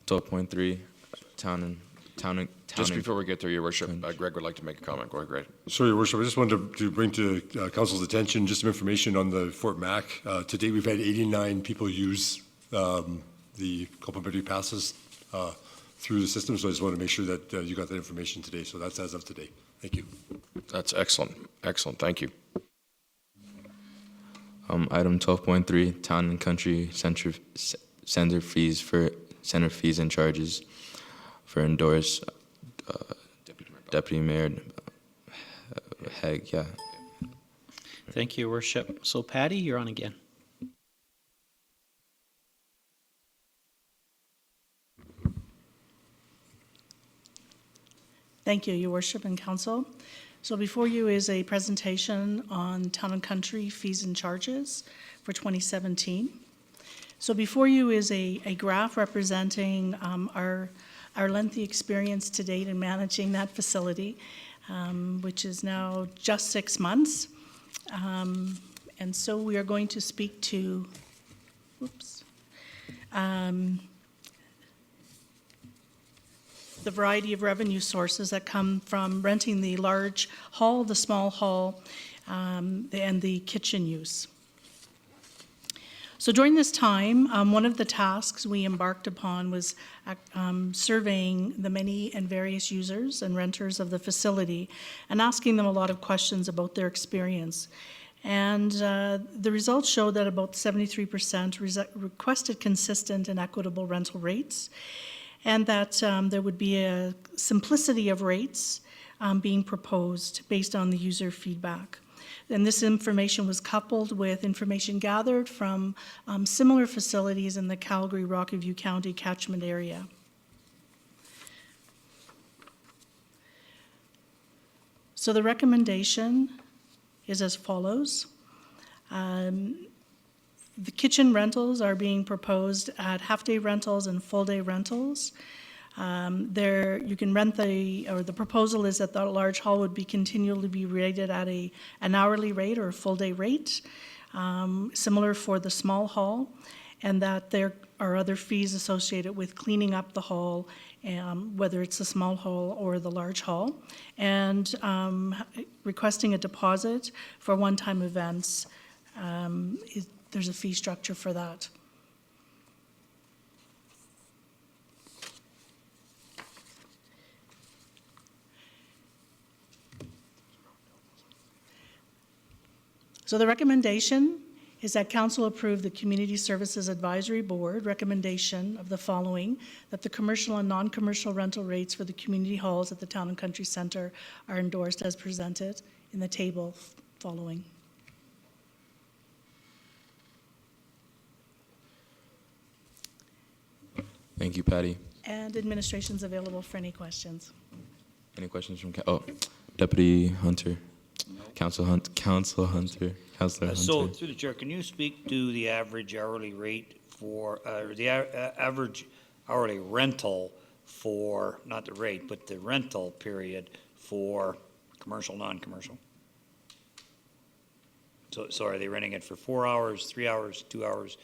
.3 Just before we get there, Your Worship, Greg would like to make a comment. Go ahead, Greg. Sorry, Your Worship, I just wanted to bring to Council's attention just some information on the Fort Mac. To date, we've had 89 people use the complimentary passes through the system, so I just want to make sure that you got that information today. So that's as of today. Thank you. That's excellent. Excellent. Thank you. Item 12.3, Town and Country Center fees and charges for endorse Deputy Mayor Haig. Yeah. Thank you, Your Worship. So Patty, you're on again. Thank you, Your Worship and Council. So before you is a presentation on Town and Country fees and charges for 2017. So before you is a graph representing our lengthy experience to date in managing that facility, which is now just 6 months. And so we are going to speak to, the variety of revenue sources that come from renting the large hall, the small hall, and the kitchen use. So during this time, one of the tasks we embarked upon was surveying the many and various users and renters of the facility and asking them a lot of questions about their experience. And the results show that about 73% requested consistent and equitable rental rates, and that there would be a simplicity of rates being proposed based on the user feedback. And this information was coupled with information gathered from similar facilities in the Calgary-Rocky View County catchment area. So the recommendation is as follows. The kitchen rentals are being proposed at half-day rentals and full-day rentals. You can rent the proposal is that the large hall would be continually be rated at an hourly rate or a full-day rate, similar for the small hall, and that there are other fees associated with cleaning up the hall, whether it's the small hall or the large hall, and requesting a deposit for one-time events. There's a fee structure for that. So the recommendation is that council approve the Community Services Advisory Board recommendation of the following: that the commercial and non-commercial rental rates for the community halls at the Town and Country Centre are endorsed as presented in the table following. Thank you, Patty. And administration's available for any questions. Any questions from, Deputy Hunter? Councilor Hunter. So, through the chair, can you speak to the average hourly rate for, the average hourly rental for, not the rate, but the rental period for commercial, non-commercial? So are they renting it for 4 hours, 3 hours, 2 hours?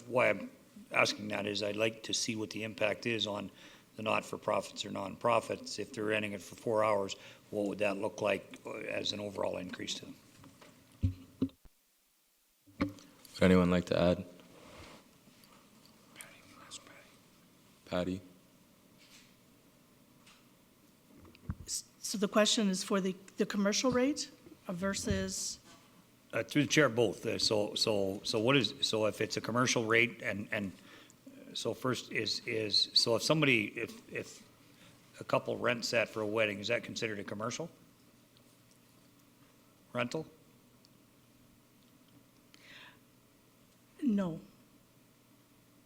Why I'm asking that is I'd like to see what the impact is on the not-for-profits or non-profits. If they're renting it for 4 hours, what would that look like as an overall increase to them? Would anyone like to add? Patty? So the question is for the commercial rate versus? Through the chair, both. So if it's a commercial rate and so first so if somebody, if a couple rents that for a wedding, is that considered a commercial rental? No.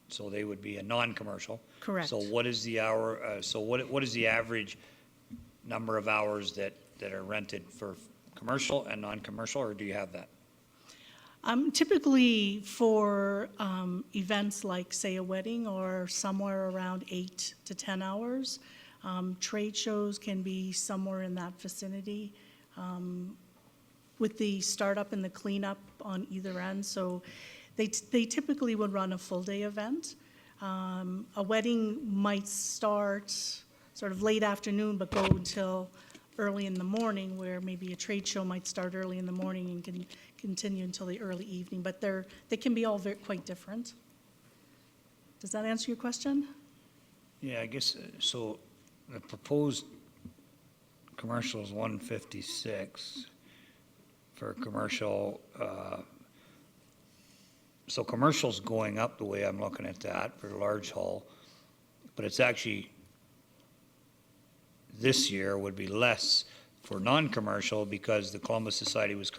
So they would be a non-commercial. Correct. So what is the hour, what is the average number of hours that are rented for commercial and non-commercial, or do you have that? Typically for events like, say, a wedding or somewhere around 8 to 10 hours. Trade shows can be somewhere in that vicinity with the startup and the cleanup on either end. So they typically would run a full-day event. A wedding might start sort of late afternoon but go until early in the morning, where maybe a trade show might start early in the morning and can continue until the early evening. But they can be all quite different. Does that answer your question? Yeah, I guess, so the proposed commercial is 156 for commercial. So commercial's going up the way I'm looking at that for the large hall, but it's actually this year would be less for non-commercial because the Columbus Society was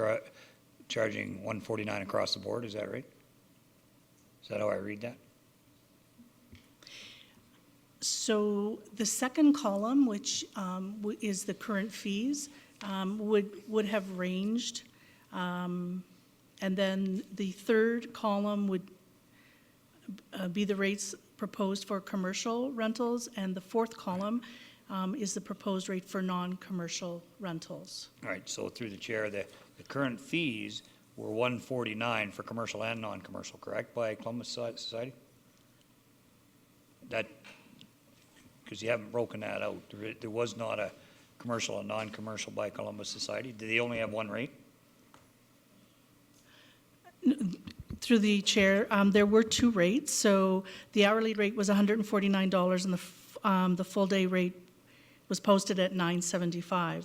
charging $149 across the board. Is that right? Is that how I read that? So the second column, which is the current fees, would have ranged. And then the third column would be the rates proposed for commercial rentals, and the fourth column is the proposed rate for non-commercial rentals. All right, so through the chair, the current fees were $149 for commercial and non-commercial, correct, by Columbus Society? That, because you haven't broken that out. There was not a commercial and non-commercial by Columbus Society. Did they only have one rate? Through the chair, there were two rates. So the hourly rate was $149, and the full-day rate was posted at $975.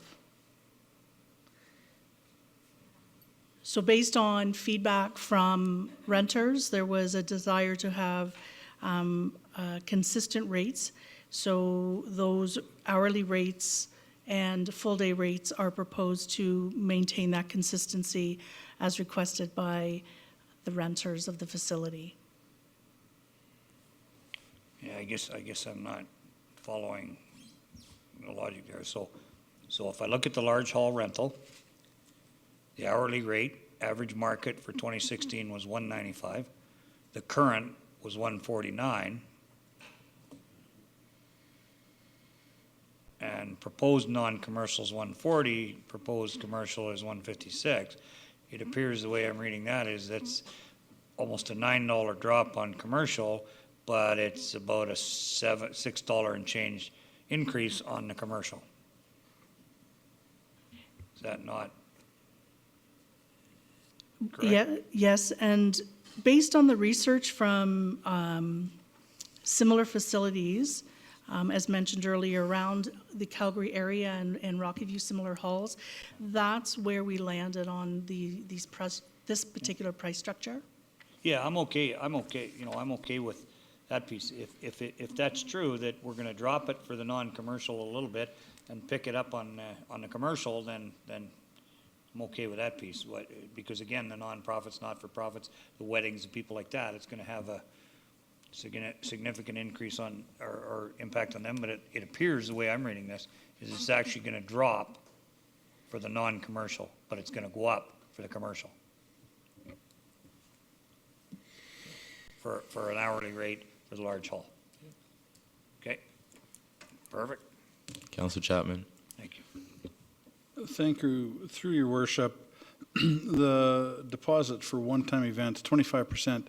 So based on feedback from renters, there was a desire to have consistent rates. So those hourly rates and full-day rates are proposed to maintain that consistency as requested by the renters of the facility. Yeah, I guess I'm not following the logic there. So if I look at the large hall rental, the hourly rate, average market for 2016 was $195. The current was $149. And proposed non-commercial is $140, proposed commercial is $156. It appears the way I'm reading that is that's almost a $9 drop on commercial, but it's about a $6 and change increase on the commercial. Is that not correct? Yeah, yes, and based on the research from similar facilities, as mentioned earlier, around the Calgary area and Rocky View similar halls, that's where we landed on this particular price structure. Yeah, I'm okay, I'm okay with that piece. If that's true, that we're gonna drop it for the non-commercial a little bit and pick it up on the commercial, then I'm okay with that piece. Because again, the non-profits, not-for-profits, the weddings and people like that, it's gonna have a significant increase on, or impact on them, but it appears, the way I'm reading this, is it's actually gonna drop for the non-commercial, but it's gonna go up for the commercial. For an hourly rate for the large hall. Okay, perfect, Councillor Chapman. thank you. Thank you. Through your worship, the deposit for one-time events, 25%,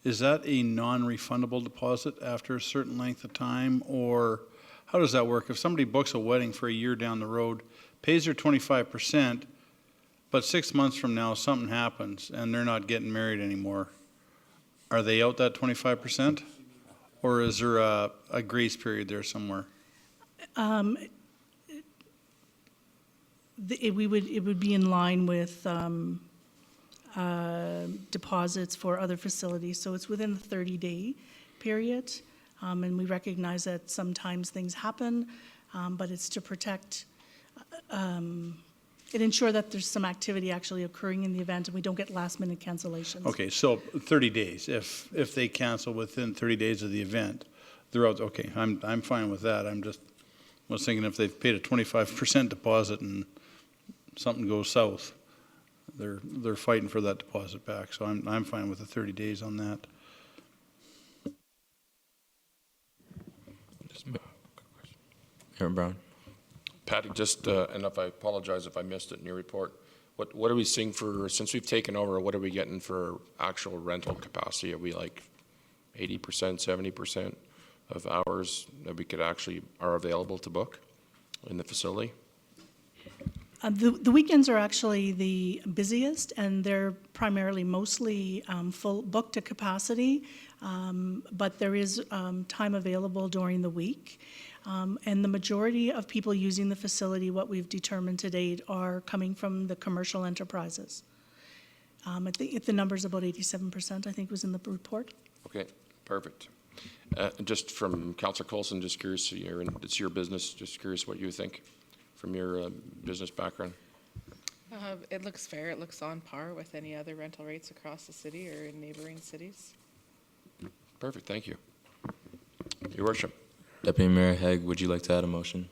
is that a non-refundable deposit after a certain length of time, or how does that work? If somebody books a wedding for a year down the road, pays their 25%, but 6 months from now something happens and they're not getting married anymore, are they out that 25%? Or is there a grace period there somewhere? It would be in line with deposits for other facilities, so it's within the 30-day period. And we recognize that sometimes things happen, but it's to protect, it ensure that there's some activity actually occurring in the event and we don't get last-minute cancellations. Okay, so 30 days. If they cancel within 30 days of the event, they're out. Okay, I'm fine with that. Was thinking if they've paid a 25% deposit and something goes south, they're fighting for that deposit back. So I'm fine with the 30 days on that. Mayor Brown. Patty, and if I apologize if I missed it in your report, what are we seeing for, since we've taken over, what are we getting for actual rental capacity? Are we like 80%, 70% of hours that we could actually are available to book in the facility? The weekends are actually the busiest, and they're primarily mostly full booked to capacity, but there is time available during the week. And the majority of people using the facility, what we've determined to date, are coming from the commercial enterprises. I think the number's about 87%, I think was in the report. Okay, perfect. Just from Councillor Coulson, just curious, it's your business, just curious what you think from your business background. It looks fair. It looks on par with any other rental rates across the city or in neighboring cities. Perfect, thank you. Your worship. Deputy Mayor Haig, would you like to add a motion?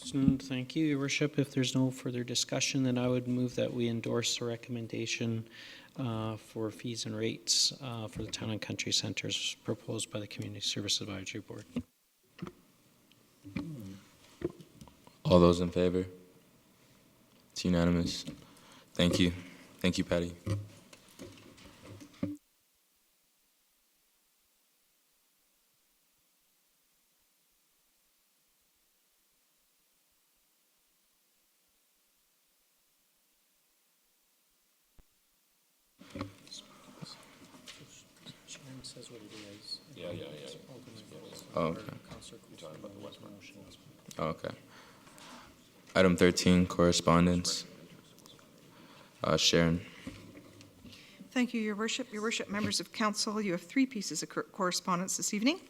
Thank you, Your Worship. If there's no further discussion, then I would move that we endorse the recommendation for fees and rates for the Town and Country Centers proposed by the Community Service Advisory Board. All those in favor? It's unanimous. Thank you. Thank you, Patty. Says what it is. Yeah. Oh, okay. Oh, okay. Item 13, correspondence. Sharon. Thank you, Your Worship. Your Worship, members of council, you have 3 pieces of correspondence this evening.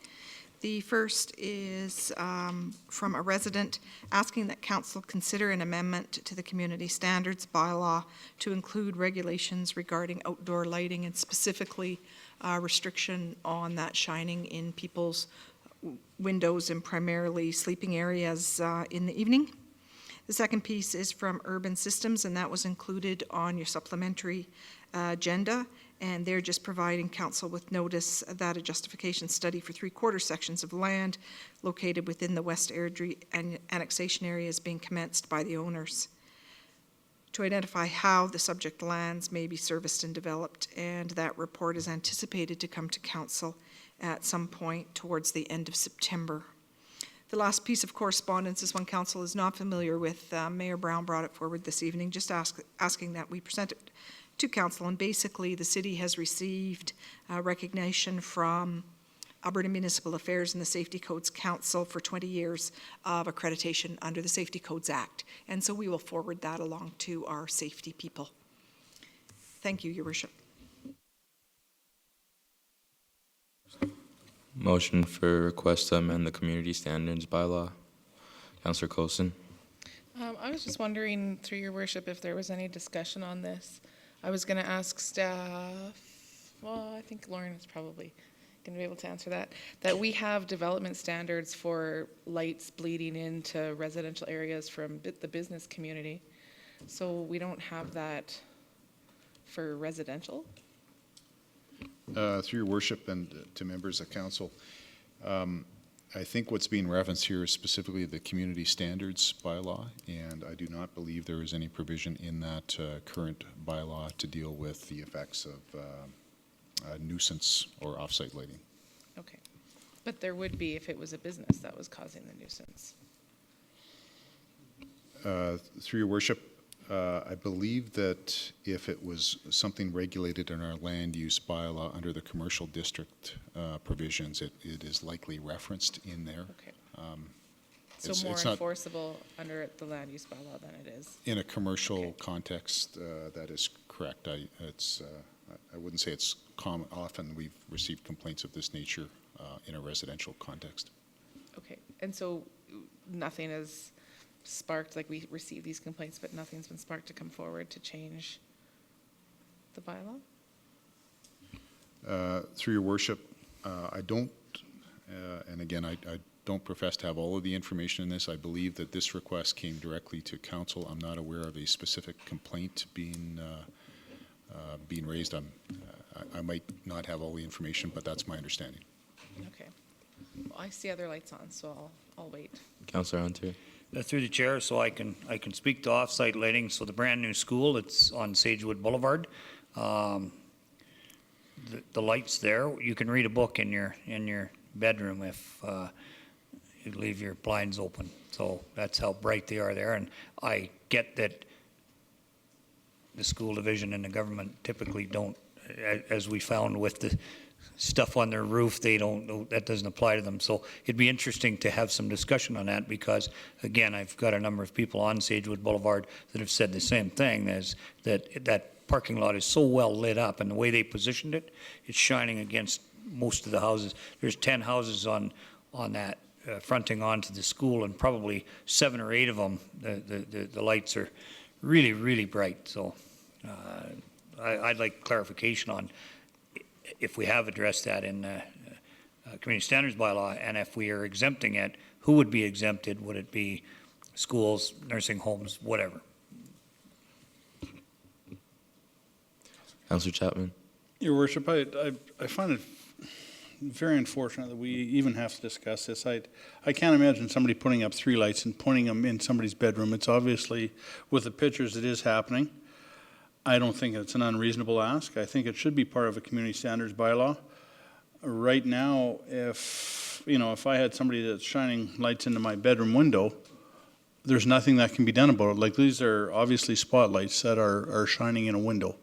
The first is from a resident asking that council consider an amendment to the community standards bylaw to include regulations regarding outdoor lighting and specifically restriction on that shining in people's windows and primarily sleeping areas in the evening. The second piece is from Urban Systems, and that was included on your supplementary agenda, and they're just providing council with notice that a justification study for 3/4 sections of land located within the West Airdrie annexation area is being commenced by the owners to identify how the subject lands may be serviced and developed, and that report is anticipated to come to council at some point towards the end of September. The last piece of correspondence is one council is not familiar with. Mayor Brown brought it forward this evening, just asking that we present it to council. And basically, the city has received recognition from Alberta Municipal Affairs and the Safety Codes Council for 20 years of accreditation under the Safety Codes Act. And so we will forward that along to our safety people. Thank you, Your Worship. Motion for request to amend the community standards bylaw. Councillor Coulson. I was just wondering, through your worship, if there was any discussion on this. I was going to ask staff, well, I think Lauren is probably going to be able to answer that we have development standards for lights bleeding into residential areas from the business community. So we don't have that for residential? Through your worship and to members of council, I think what's being referenced here is specifically the community standards bylaw, and I do not believe there is any provision in that current bylaw to deal with the effects of nuisance or off-site lighting. Okay. But there would be if it was a business that was causing the nuisance. Through your worship, I believe that if it was something regulated in our land use bylaw under the commercial district provisions, it is likely referenced in there. Okay. So more enforceable under the land use bylaw than it is? In a commercial context, that is correct. I wouldn't say it's common. Often we've received complaints of this nature in a residential context. Okay. And so nothing is sparked, like we receive these complaints, but nothing's been sparked to come forward to change the bylaw? Through your worship, I don't, and again, I don't profess to have all of the information in this. I believe that this request came directly to council. I'm not aware of a specific complaint being raised. I might not have all the information, but that's my understanding. Okay. Well, I see other lights on, so I'll wait. Councillor Hunter. Through the chair, so I can speak to off-site lighting. So the brand new school, it's on Sagewood Boulevard. The lights there, you can read a book in your bedroom if you leave your blinds open. So that's how bright they are there. And I get that the school division and the government typically don't, as we found with the stuff on their roof, that doesn't apply to them. So it'd be interesting to have some discussion on that because, again, I've got a number of people on Sagewood Boulevard that have said the same thing, as that parking lot is so well lit up, and the way they positioned it, it's shining against most of the houses. There's 10 houses on that fronting onto the school, and probably 7 or 8 of them, the lights are really, really bright. So I'd like clarification on if we have addressed that in community standards bylaw, and if we are exempting it, who would be exempted? Would it be schools, nursing homes, whatever? Councillor Chapman. Your Worship, I find it very unfortunate that we even have to discuss this. I can't imagine somebody putting up 3 lights and pointing them in somebody's bedroom. It's obviously, with the pictures, it is happening. I don't think it's an unreasonable ask. I think it should be part of a community standards bylaw. Right now, if I had somebody that's shining lights into my bedroom window, there's nothing that can be done about it. Like, these are obviously spotlights that are shining in a window.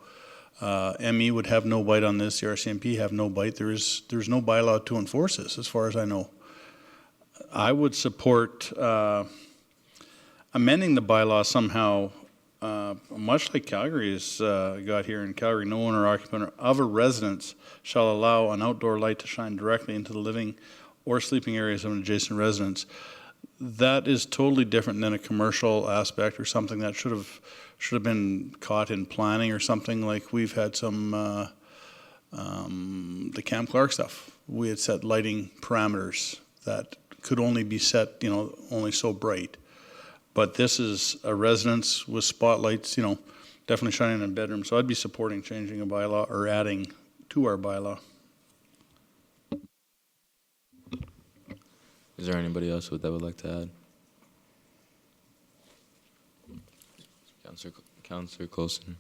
ME would have no bite on this. The RCMP have no bite. There's no bylaw to enforce this, as far as I know. I would support amending the bylaw somehow much like Calgary's got here in Calgary, no owner or occupant of a residence shall allow an outdoor light to shine directly into the living or sleeping areas of an adjacent residence. That is totally different than a commercial aspect or something that should have been caught in planning or something. Like we've had some the Camp Clark stuff. We had set lighting parameters that could only be set, only so bright. But this is a residence with spotlights, definitely shining in a bedroom. So I'd be supporting changing a bylaw or adding to our bylaw. Is there anybody else that would like to add? Councillor Coulson.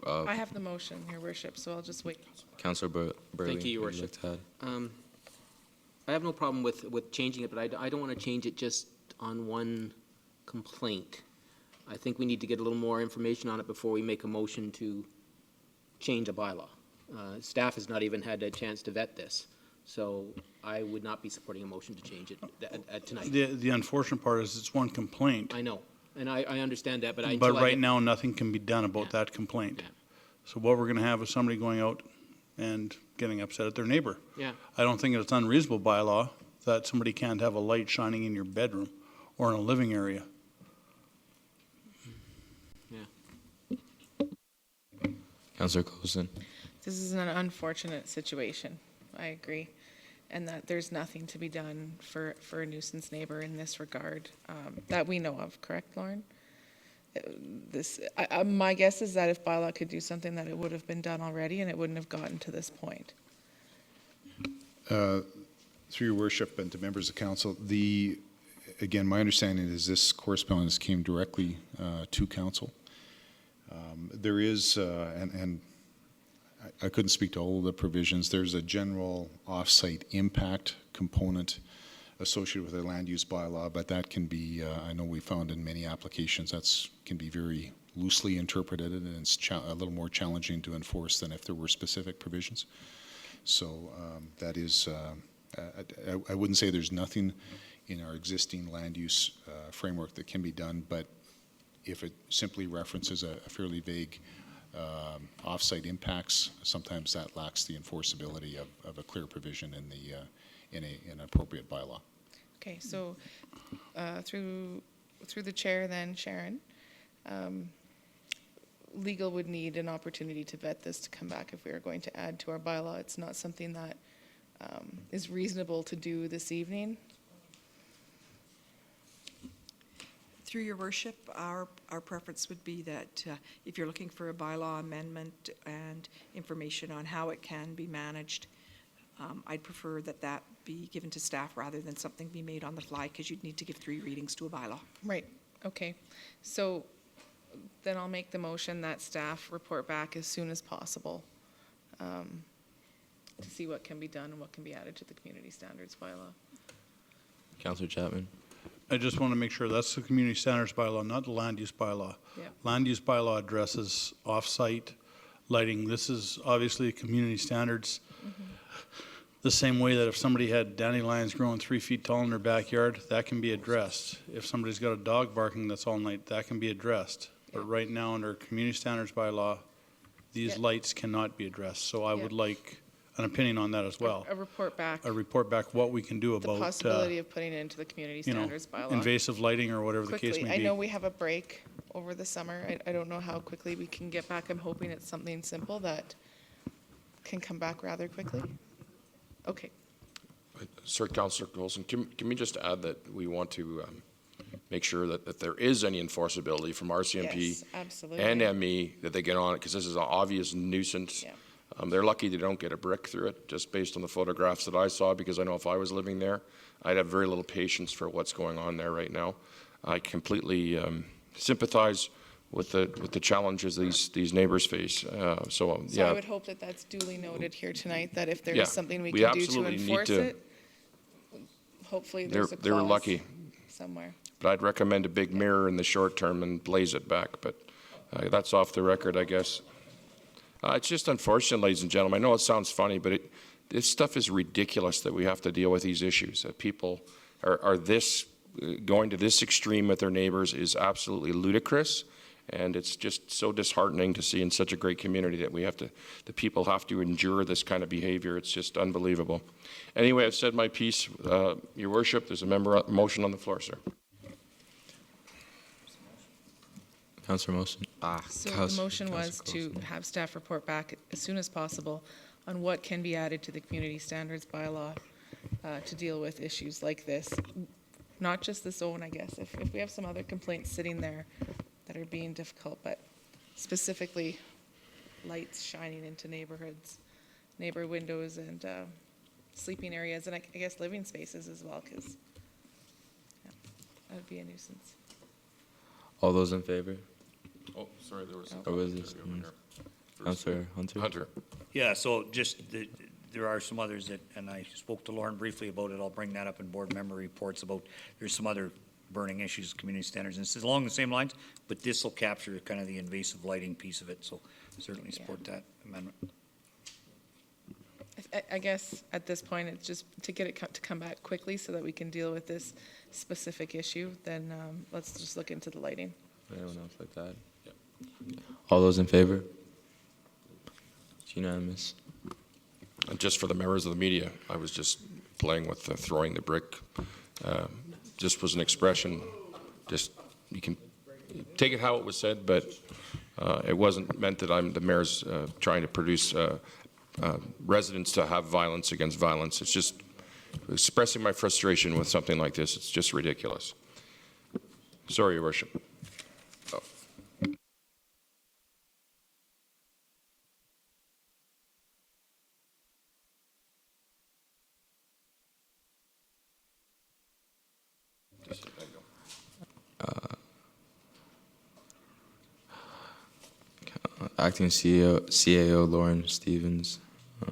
I have the motion, Your Worship, so I'll just wait. Councillor Burley. Thank you, Your would you Worship. like to add? I have no problem with changing it, but I don't want to change it just on one complaint. I think we need to get a little more information on it before we make a motion to change a bylaw. Staff has not even had a chance to vet this, so I would not be supporting a motion to change it tonight. The unfortunate part is it's one complaint. I know, and I understand that, but Right now, nothing can be done about that complaint. Yeah. So what we're going to have is somebody going out and getting upset at their neighbor. Yeah. I don't think it's unreasonable by law that somebody can't have a light shining in your bedroom or in a living area. Councillor Coulson. This is an unfortunate situation. I agree. And that there's nothing to be done for a nuisance neighbor in this regard that we know of, correct, Lauren? My guess is that if bylaw could do something, that it would have been done already and it wouldn't have gotten to this point. Through your worship and to members of council, again, my understanding is this correspondence came directly to council. There is, and I couldn't speak to all of the provisions, there's a general off-site impact component associated with a land use bylaw, but that can be, I know we found in many applications, can be very loosely interpreted, and it's a little more challenging to enforce than if there were specific provisions. So that is, I wouldn't say there's nothing in our existing land use framework that can be done, but if it simply references a fairly vague off-site impacts, sometimes that lacks the enforceability of a clear provision in an appropriate bylaw. Okay, so through the chair then, Sharon, legal would need an opportunity to vet this to come back if we are going to add to our bylaw. It's not something that is reasonable to do this evening. Through your worship, our preference would be that if you're looking for a bylaw amendment and information on how it can be managed, I'd prefer that be given to staff rather than something be made on the fly, because you'd need to give 3 readings to a bylaw. Right, okay. So then I'll make the motion that staff report back as soon as possible to see what can be done and what can be added to the community standards bylaw. Councillor Chapman. I just want to make sure that's the community standards bylaw, not the land use bylaw. Yeah. Land use bylaw addresses off-site lighting. This is obviously community standards. The same way that if somebody had dandelions growing 3 feet tall in their backyard, that can be addressed. If somebody's got a dog barking that's all night, that can be addressed. But right now, under community standards bylaw, these lights cannot be addressed. So I would like an opinion on that as well. A report back. A report back what we can do The about possibility of putting it into the community standards bylaw. invasive lighting or whatever the case Quickly, may be. I know we have a break over the summer. I don't know how quickly we can get back. I'm hoping it's something simple that can come back rather quickly. Okay. Sir, Councillor Coulson, can we just add that we want to make sure that if there is any enforceability from RCMP Yes, absolutely. and ME, that they get on it, because this is an obvious nuisance. Yeah. They're lucky they don't get a brick through it, just based on the photographs that I saw, because I know if I was living there, I'd have very little patience for what's going on there right now. I completely sympathize with the challenges these neighbors face. So I would hope that that's duly noted here tonight, that if there is something we can do to absolutely need enforce it, hopefully there's a they were clause lucky. somewhere. But I'd recommend a big mirror in the short term and blaze it back. But that's off the record, I guess. It's just unfortunate, ladies and gentlemen. I know it sounds funny, but this stuff is ridiculous that we have to deal with these issues, that people are this going to this extreme with their neighbors is absolutely ludicrous. And it's just so disheartening to see in such a great community that the people have to endure this kind of behavior. It's just unbelievable. Anyway, I've said my piece. Your Worship, there's a motion on the floor, sir. Councillor Motion. So the motion was to have staff report back as soon as possible on what can be added to the community standards bylaw to deal with issues like this. Not just the zone, I guess. If we have some other complaints sitting there that are being difficult, but specifically lights shining into neighborhoods, neighbor windows, and sleeping areas, and I guess living spaces as well, because that would be a nuisance. All those in favor? Oh, sorry, there was. Or was this Councillor Hunter? Yeah, so just, there are some others that, and I spoke to Lauren briefly about it, I'll bring that up in board member reports about, there's some other burning issues, community standards, and it's along the same lines, but this will capture kind of the invasive lighting piece of it, so certainly support that amendment. I guess at this point, it's just to get it to come back quickly so that we can deal with this specific issue, then let's just look into the lighting. Anyone else like that? All those in favor? It's unanimous. And just for the members of the media, I was just playing with throwing the brick. Just was an expression. Just, you can take it how it was said, but it wasn't meant that I'm the mayor's trying to produce residents to have violence against violence. It's just expressing my frustration with something like this. It's just ridiculous. Sorry, Your Worship. Oh. Acting CAO Lauren Stevens,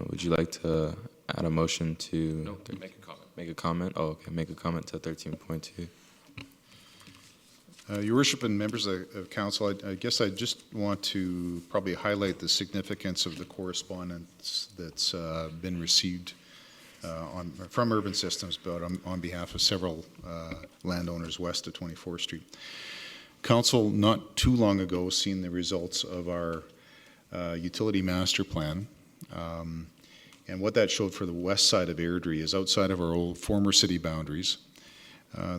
would you like to add a motion to? No, to make a comment. Make a comment? Oh, okay. Make a comment to 13.2. Your Worship and members of Council, I guess I just want to probably highlight the significance of the correspondence that's been received from Urban Systems, but on behalf of several landowners west of 24th Street. Council not too long ago seen the results of our utility master plan, and what that showed for the west side of Airdrie is outside of our old former city boundaries.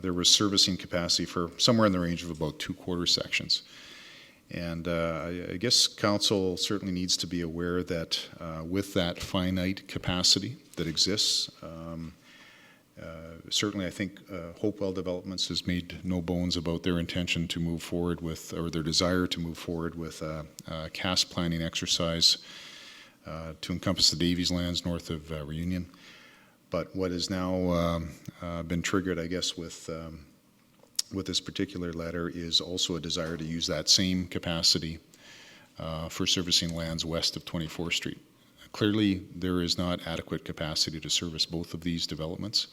There was servicing capacity for somewhere in the range of about 2 quarter sections. And I guess Council certainly needs to be aware that with that finite capacity that exists, certainly I think Hopewell Developments has made no bones about their intention to move forward with, or their desire to move forward with a CAS planning exercise to encompass the Davies lands north of Reunion. But what has now been triggered, I guess, with this particular letter is also a desire to use that same capacity for servicing lands west of 24th Street. Clearly, there is not adequate capacity to service both of these developments.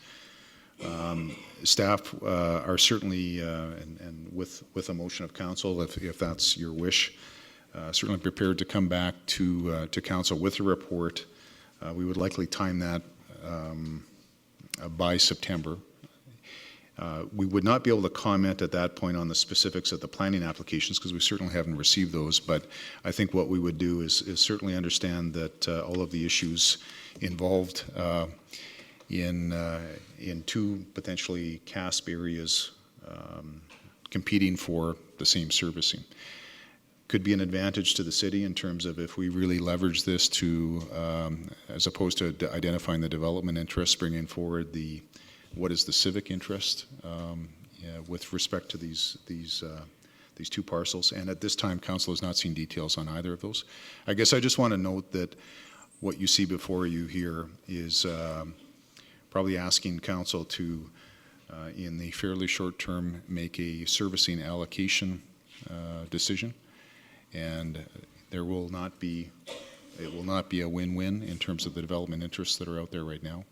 Staff are certainly, and with a motion of council, if that's your wish, certainly prepared to come back to council with a report. We would likely time that by September. We would not be able to comment at that point on the specifics of the planning applications because we certainly haven't received those, but I think what we would do is certainly understand that all of the issues involved in 2 potentially CASP areas competing for the same servicing. Could be an advantage to the city in terms of if we really leverage this to, as opposed to identifying the development interest, bringing forward what is the civic interest with respect to these 2 parcels. And at this time, council has not seen details on either of those. I guess I just want to note that what you see before you here is probably asking council to, in the fairly short term, make a servicing allocation decision. And it will not be a win-win in terms of the development interests that are out there right now.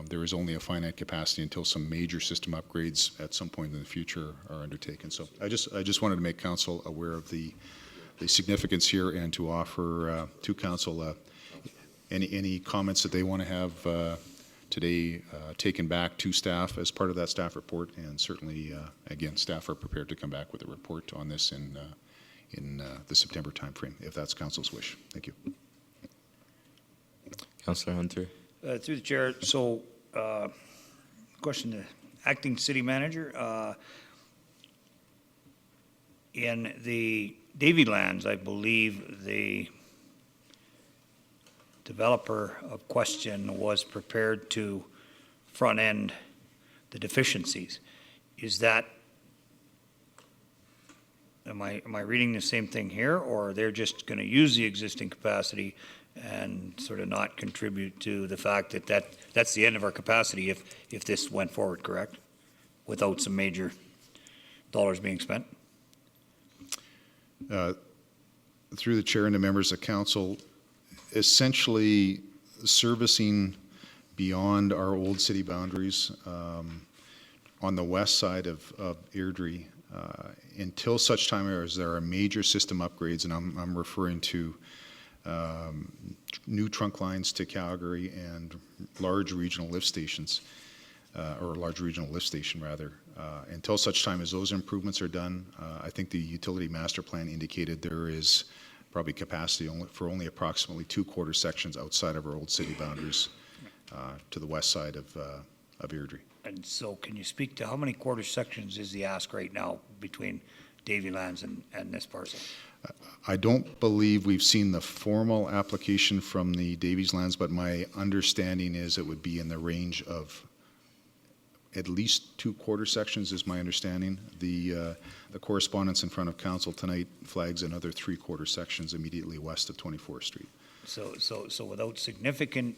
There is only a finite capacity until some major system upgrades at some point in the future are undertaken. So I just wanted to make council aware of the significance here and to offer to council any comments that they want to have today taken back to staff as part of that staff report, and certainly, again, staff are prepared to come back with a report on this in the September timeframe, if that's council's wish. Thank you. Councillor Hunter. Through the chair, so question to acting city manager. In the Davy lands, I believe the developer of question was prepared to front end the deficiencies. Is that, am I reading the same thing here, or they're just going to use the existing capacity and sort of not contribute to the fact that that's the end of our capacity if this went forward, correct? Without some major dollars being spent? Through the chair and the members of council, essentially servicing beyond our old city boundaries on the west side of Airdrie until such time as there are major system upgrades, and I'm referring to new trunk lines to Calgary and large regional lift stations, or a large regional lift station rather. Until such time as those improvements are done, I think the utility master plan indicated there is probably capacity for only approximately 2 quarter sections outside of our old city boundaries to the west side of Airdrie. And so can you speak to how many quarter sections is the ask right now between Davy lands and this parcel? I don't believe we've seen the formal application from the Davies lands, but my understanding is it would be in the range of at least 2 quarter sections is my understanding. The correspondence in front of council tonight flags another 3 quarter sections immediately west of 24th Street. So without significant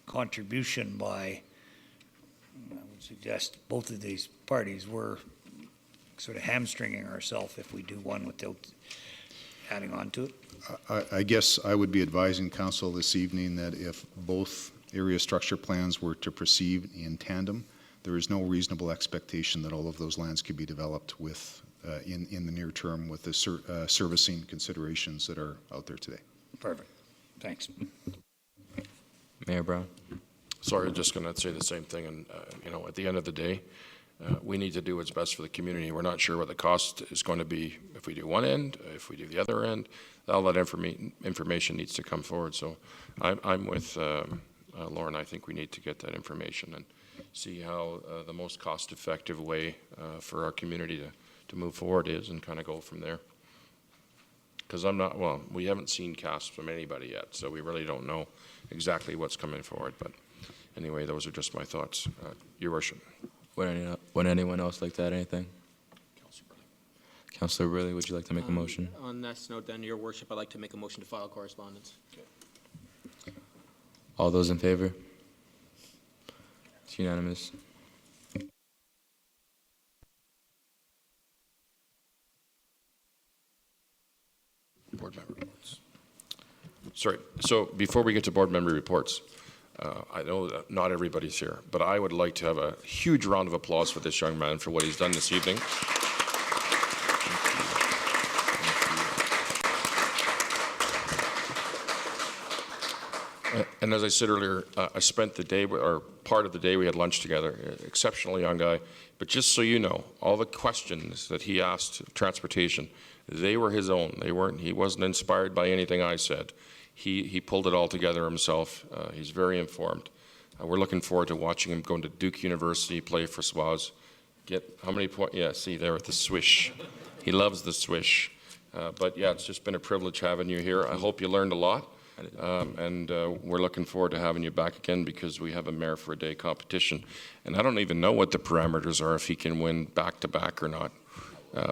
contribution by, I would suggest, both of these parties, we're sort of hamstringing ourselves if we do one without adding on to it. I guess I would be advising council this evening that if both area structure plans were to proceed in tandem, there is no reasonable expectation that all of those lands could be developed with in the near term with the servicing considerations that are out there today. Perfect. Thanks. Mayor Brown. Sorry, I'm just going to say the same thing. And, at the end of the day, we need to do what's best for the community. We're not sure what the cost is going to be if we do one end, if we do the other end. All that information needs to come forward. So I'm with Lauren. I think we need to get that information and see how the most cost-effective way for our community to move forward is and kind of go from there. Because we haven't seen casts from anybody yet, so we really don't know exactly what's coming forward. But anyway, those are just my thoughts. Your Worship. Would anyone else like to add anything? Councillor Burley, would you like to make a motion? On this note, then, Your Worship, I'd like to make a motion to file correspondence. All those in favor? It's unanimous. Board member reports. Sorry. So before we get to board member reports, I know that not everybody's here, but I would like to have a huge round of applause for this young man for what he's done this evening. And as I said earlier, I spent the day, or part of the day we had lunch together, exceptional young guy. But just so you know, all the questions that he asked transportation, they were his own. He wasn't inspired by anything I said. He pulled it all together himself. He's very informed. We're looking forward to watching him go to Duke University, play for Swaz. Get how many points? Yeah, see there with the swish. He loves the swish. But yeah, it's just been a privilege having you here. I hope you learned a lot. And we're looking forward to having you back again because we have a Mayor for a Day competition. And I don't even know what the parameters are, if he can win back-to-back or not.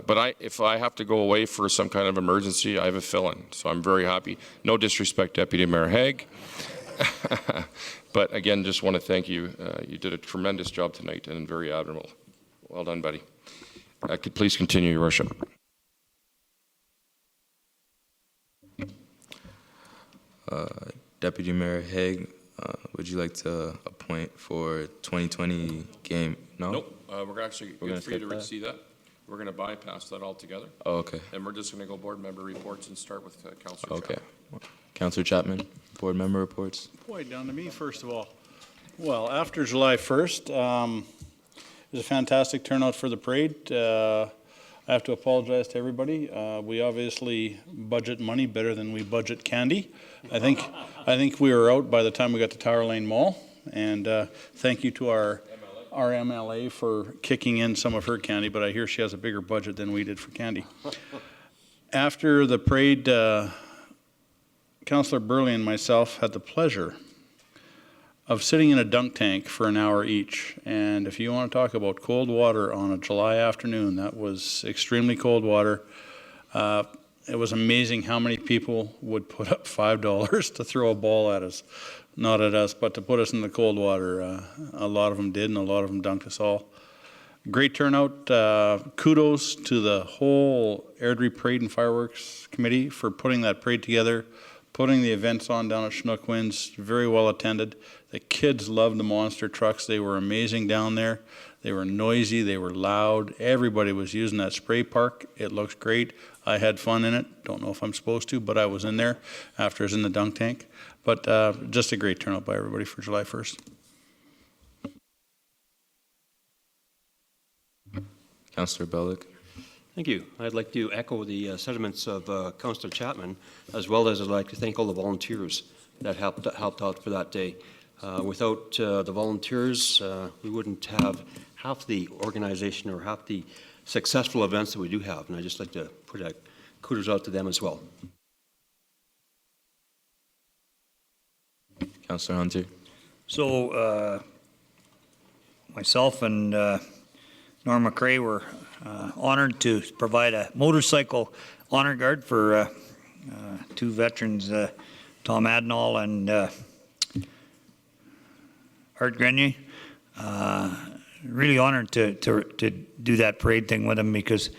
But if I have to go away for some kind of emergency, I have a fill-in. So I'm very happy. No disrespect, Deputy Mayor Haig. But again, just want to thank you. You did a tremendous job tonight and very admirable. Well done, buddy. Could please continue, Your Worship. Deputy Mayor Haig, would you like to appoint for 2020 game? No? Nope. We're actually good for you to see that. We're going to bypass that altogether. Oh, okay. And we're just going to go board member reports and start with Councillor Okay. Chapman. Councillor Chapman, board member reports. Boy, down to me, first of all. Well, after July 1st, it was a fantastic turnout for the parade. I have to apologize to everybody. We obviously budget money better than we budget candy. I think we were out by the time we got to Tower Lane Mall. And thank you to our MLA for kicking in some of her candy, but I hear she has a bigger budget than we did for candy. After the parade, Councillor Burley and myself had the pleasure of sitting in a dunk tank for an hour each. And if you want to talk about cold water on a July afternoon, that was extremely cold water. It was amazing how many people would put up $5 to throw a ball at us. Not at us, but to put us in the cold water. A lot of them did, and a lot of them dunked us all. Great turnout. Kudos to the whole Airdrie Parade and Fireworks Committee for putting that parade together, putting the events on down at Chinook Winds. Very well attended. The kids loved the monster trucks. They were amazing down there. They were noisy. They were loud. Everybody was using that spray park. It looks great. I had fun in it. Don't know if I'm supposed to, but I was in there after I was in the dunk tank. But just a great turnout by everybody for July 1st. Councillor Bellick. Thank you. I'd like to echo the sentiments of Councillor Chapman, as well as I'd like to thank all the volunteers that helped out for that day. Without the volunteers, we wouldn't have half the organization or half the successful events that we do have. And I'd just like to put a kudos out to them as well. Councillor Hunter. So myself and Norm McRae were honored to provide a motorcycle honor guard for two veterans, Tom Adnall and Art Grenier. Really honored to do that parade thing with him because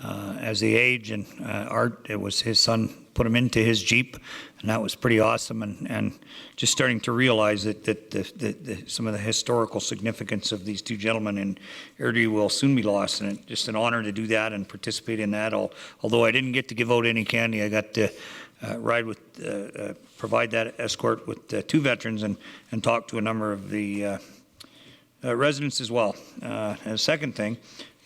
as they age, and Art, it was his son put him into his Jeep, and that was pretty awesome, and just starting to realize that some of the historical significance of these two gentlemen in Airdrie will soon be lost, and it's just an honor to do that and participate in that. Although I didn't get to give out any candy, I got to ride with, provide that escort with two veterans and talk to a number of the residents as well. And a second thing,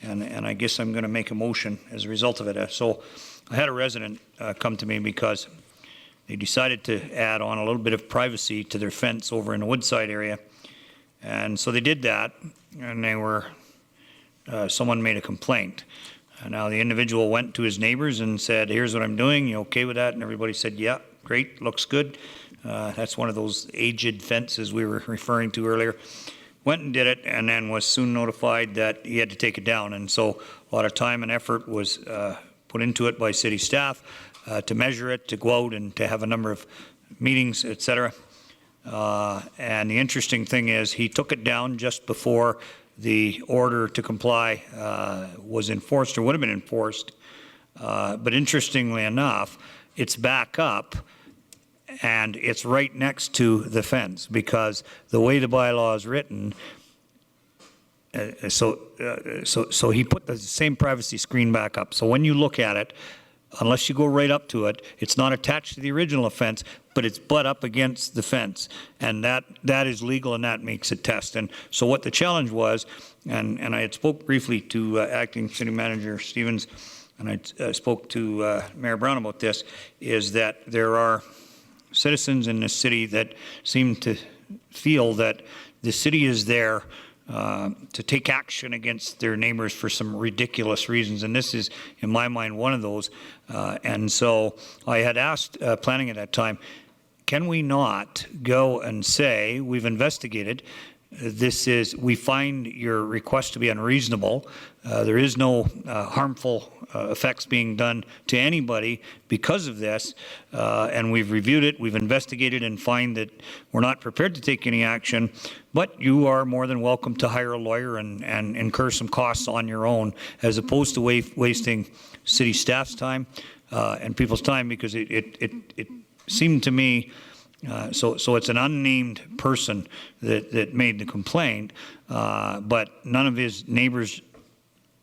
and I guess I'm going to make a motion as a result of it. So I had a resident come to me because they decided to add on a little bit of privacy to their fence over in the Woodside area. And so they did that, and they were, someone made a complaint. Now the individual went to his neighbors and said, here's what I'm doing, you okay with that? And everybody said, yeah, great, looks good. That's one of those aged fences we were referring to earlier. Went and did it, and then was soon notified that he had to take it down. And so a lot of time and effort was put into it by city staff to measure it, to go out and to have a number of meetings, etc. And the interesting thing is he took it down just before the order to comply was enforced or would have been enforced. But interestingly enough, it's back up and it's right next to the fence because the way the bylaw is written, so he put the same privacy screen back up. So when you look at it, unless you go right up to it, it's not attached to the original fence, but it's butt up against the fence. And that is legal, and that makes it test. And so what the challenge was, and I had spoke briefly to Acting City Manager Stevens, and I spoke to Mayor Brown about this, is that there are citizens in this city that seem to feel that the city is there to take action against their neighbors for some ridiculous reasons, and this is, in my mind, one of those. And so I had asked planning at that time, can we not go and say, we've investigated, we find your request to be unreasonable, there is no harmful effects being done to anybody because of this, and we've reviewed it, we've investigated and find that we're not prepared to take any action, but you are more than welcome to hire a lawyer and incur some costs on your own, as opposed to wasting city staff's time and people's time, because it seemed to me, so it's an unnamed person that made the complaint, but none of his neighbors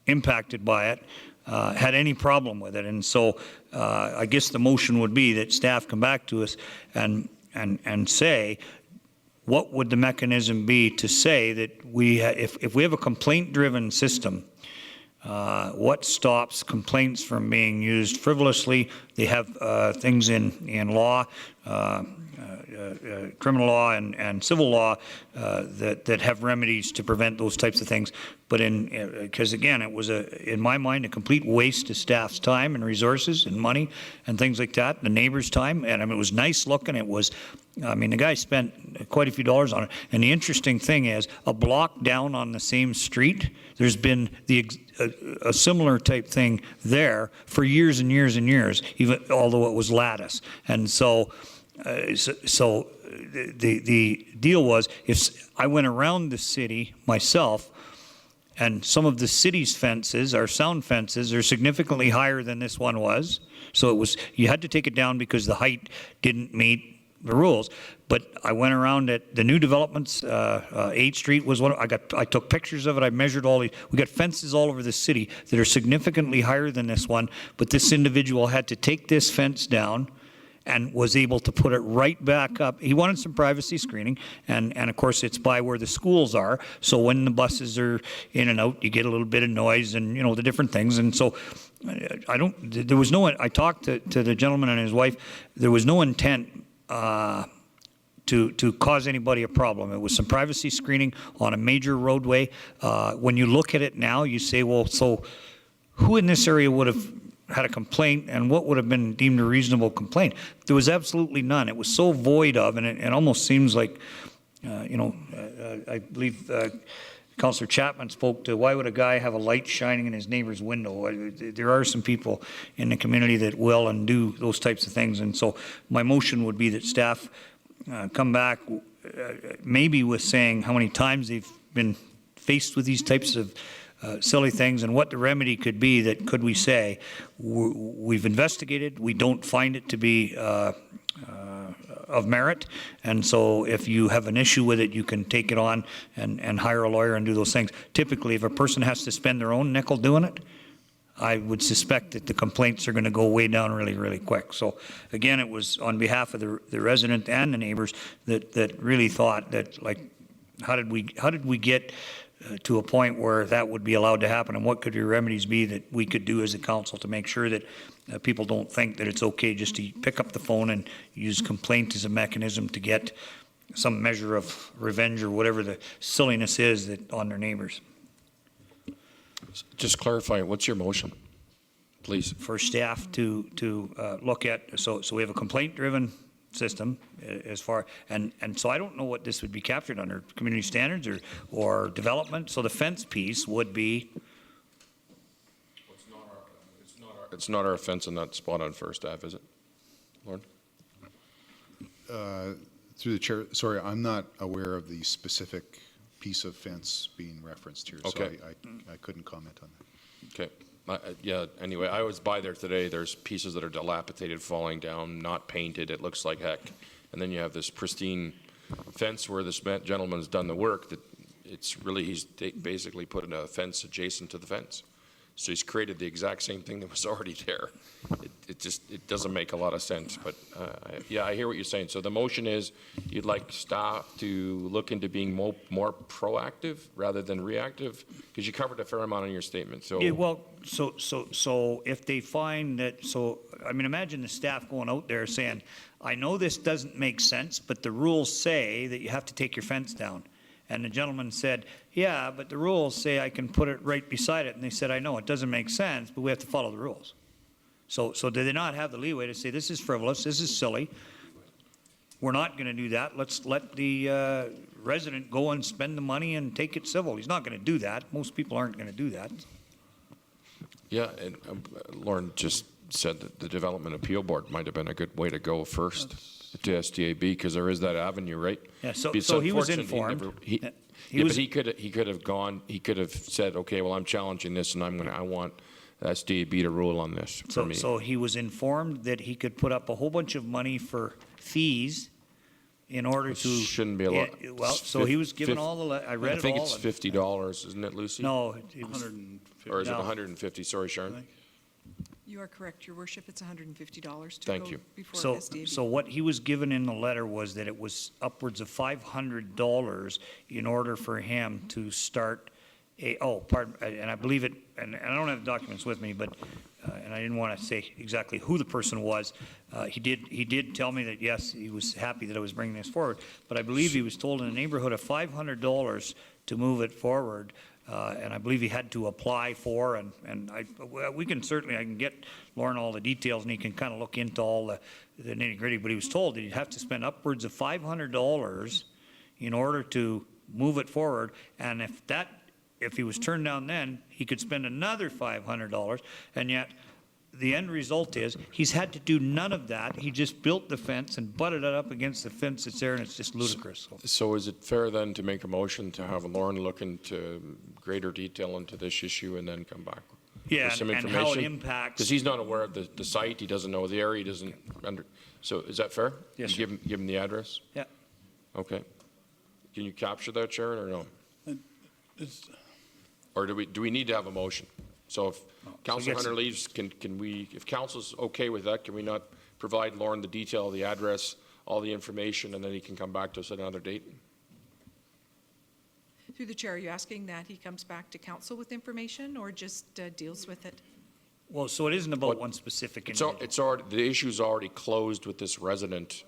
impacted by it had any problem with it. And so I guess the motion would be that staff come back to us and say, what would the mechanism be to say that if we have a complaint-driven system, what stops complaints from being used frivolously? They have things in law, criminal law and civil law that have remedies to prevent those types of things. But because again, it was in my mind, a complete waste of staff's time and resources and money and things like that. The neighbors' time, and I mean, it was nice looking. It was, I mean, the guy spent quite a few dollars on it. And the interesting thing is, a block down on the same street, there's been a similar type thing there for years and years and years, even although it was lattice. And so the deal was, if I went around the city myself, and some of the city's fences, our sound fences, are significantly higher than this one was. So it was, you had to take it down because the height didn't meet the rules. But I went around at the new developments. 8th Street was one. I took pictures of it. I measured all the. We got fences all over the city that are significantly higher than this one. But this individual had to take this fence down, and was able to put it right back up. He wanted some privacy screening, and of course it's by where the schools are, so when the buses are in and out, you get a little bit of noise and, you know, the different things. And so there was no, I talked to the gentleman and his wife, there was no intent to cause anybody a problem. It was some privacy screening on a major roadway. When you look at it now, you say, well, so who in this area would have had a complaint, and what would have been deemed a reasonable complaint? There was absolutely none. It was so void of, and it almost seems like, I believe Councillor Chapman spoke to, why would a guy have a light shining in his neighbor's window? There are some people in the community that will and do those types of things, and so my motion would be that staff come back maybe with saying how many times they've been faced with these types of silly things, and what the remedy could be. That could we say, we've investigated, we don't find it to be of merit, and so if you have an issue with it, you can take it on and hire a lawyer and do those things. Typically, if a person has to spend their own nickel doing it, I would suspect that the complaints are going to go way down really, really quick. So again, it was on behalf of the resident and the neighbors that really thought that, like, how did we get to a point where that would be allowed to happen, and what could your remedies be that we could do as a council to make sure that people don't think that it's okay just to pick up the phone and use complaint as a mechanism to get some measure of revenge or whatever the silliness is that on their neighbors. Just clarify, what's your motion, please? For staff to look at, so we have a complaint-driven system as far, and so I don't know what this would be captured under, community standards or development. So the fence piece would be. It's not our offense in that spot on First Ave, is it, Lauren? Through the chair, sorry, I'm not aware of the specific piece of fence being referenced here, Okay. so I couldn't comment on that. Okay. Yeah, anyway, I was by there today. There's pieces that are dilapidated, falling down, not painted. It looks like heck. And then you have this pristine fence where this gentleman's done the work. That it's really, he's basically put a fence adjacent to the fence. So he's created the exact same thing that was already there. It doesn't make a lot of sense. But yeah, I hear what you're saying. So the motion is you'd like staff to look into being more proactive rather than reactive, because you covered a fair amount in your statement. So Yeah, well, so if they find that, so I mean, imagine the staff going out there saying, I know this doesn't make sense, but the rules say that you have to take your fence down. And the gentleman said, yeah, but the rules say I can put it right beside it. And they said, I know, it doesn't make sense, but we have to follow the rules. So do they not have the leeway to say, this is frivolous, this is silly, we're not going to do that, let's let the resident go and spend the money and take it civil? He's not going to do that. Most people aren't going to do that. yeah, and Lauren just said that the Development Appeal Board might have been a good way to go first to SDAB, because there is that avenue, right? Yeah, so It's he was unfortunate informed. But he could have said, okay, well, I'm challenging this, and I want SDAB to rule on this for me. So he was informed that he could put up a whole bunch of money for fees in order to. Shouldn't be a lot. Well, so he was given all the, I read it all. I think it's $50, isn't it, Lucy? No, it was. 150. Or is it No. 150? Sorry, Sharon. You are correct, Your Worship. It's $150 to Thank go you. before So, SDAB. so what he was given in the letter was that it was upwards of $500 in order for him to start and I believe it, and I don't have the documents with me, but, and I didn't want to say exactly who the person was. He did tell me that, yes, he was happy that I was bringing this forward, but I believe he was told in the neighborhood of $500 to move it forward. And I believe he had to apply for, and I can get Lauren all the details, and he can kind of look into all the nitty gritty, but he was told that he'd have to spend upwards of $500 in order to move it forward, and if he was turned down then, he could spend another $500, and yet the end result is he's had to do none of that. He just built the fence and butted it up against the fence that's there, and it's just ludicrous. So is it fair then to make a motion to have Lauren look into greater detail into this issue and then come back? Yeah, with some and how it information? impacts. Because he's not aware of the site, he doesn't know the area, he doesn't so is that fair? Yes, You give him the address? Yeah. Okay. Can you capture that, Sharon, or no? Or do we need to have a motion? So if Councilor Hunter leaves, can we, if council's okay with that, can we not provide Lauren the detail, the address, all the information, and then he can come back to us at another date? Through the chair, are you asking that he comes back to council with information or just deals with it? Well, so it isn't about one specific So individual. it's already, the issue's already closed with this resident,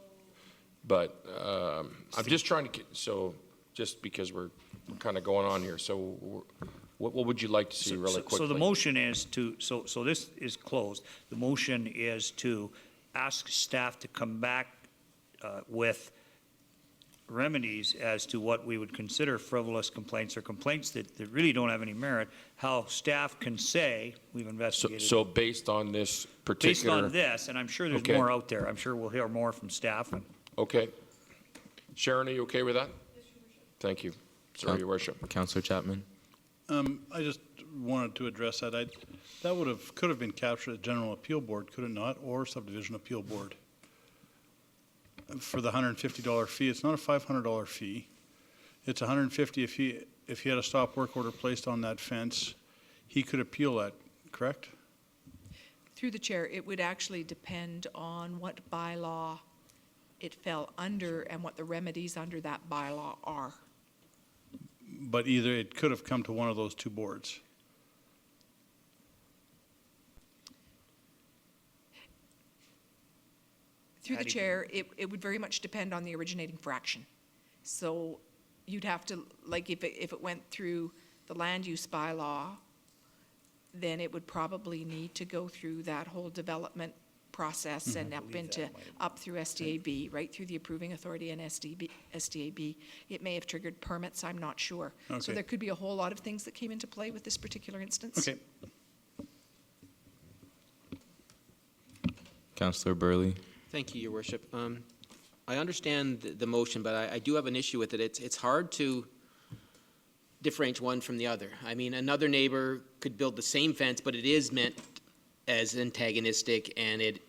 but I'm just trying to, just because we're kind of going on here, so what would you like to see really quickly? So the motion is so this is closed. The motion is to ask staff to come back with remedies as to what we would consider frivolous complaints or complaints that really don't have any merit, how staff can say, we've investigated. So based on this particular. Based on this, and I'm sure there's Okay. more out there. I'm sure we'll hear more from staff. Okay. Sharon, are you okay with that? Thank you. Sorry, Your Worship. Councillor Chapman. I just wanted to address that. That could have been captured at General Appeal Board, could it not, or Subdivision Appeal Board? For the $150 fee, it's not a $500 fee. It's $150 if he had a stop work order placed on that fence, he could appeal that, correct? Through the chair, it would actually depend on what bylaw it fell under and what the remedies under that bylaw are. But either it could have come to one of those two boards. Through the chair, it would very much depend on the originating fraction. So you'd have to, like, if it went through the land use bylaw, then it would probably need to go through that whole development process and up through SDAB, right through the approving authority and SDAB. It may have triggered permits, I'm not sure. So Okay. there could be a whole lot of things that came into play with this particular instance. Okay. Councillor Burley. Thank you, Your Worship. I understand the motion, but I do have an issue with it. It's hard to differentiate one from the other. I mean, another neighbor could build the same fence, but it is meant as antagonistic, and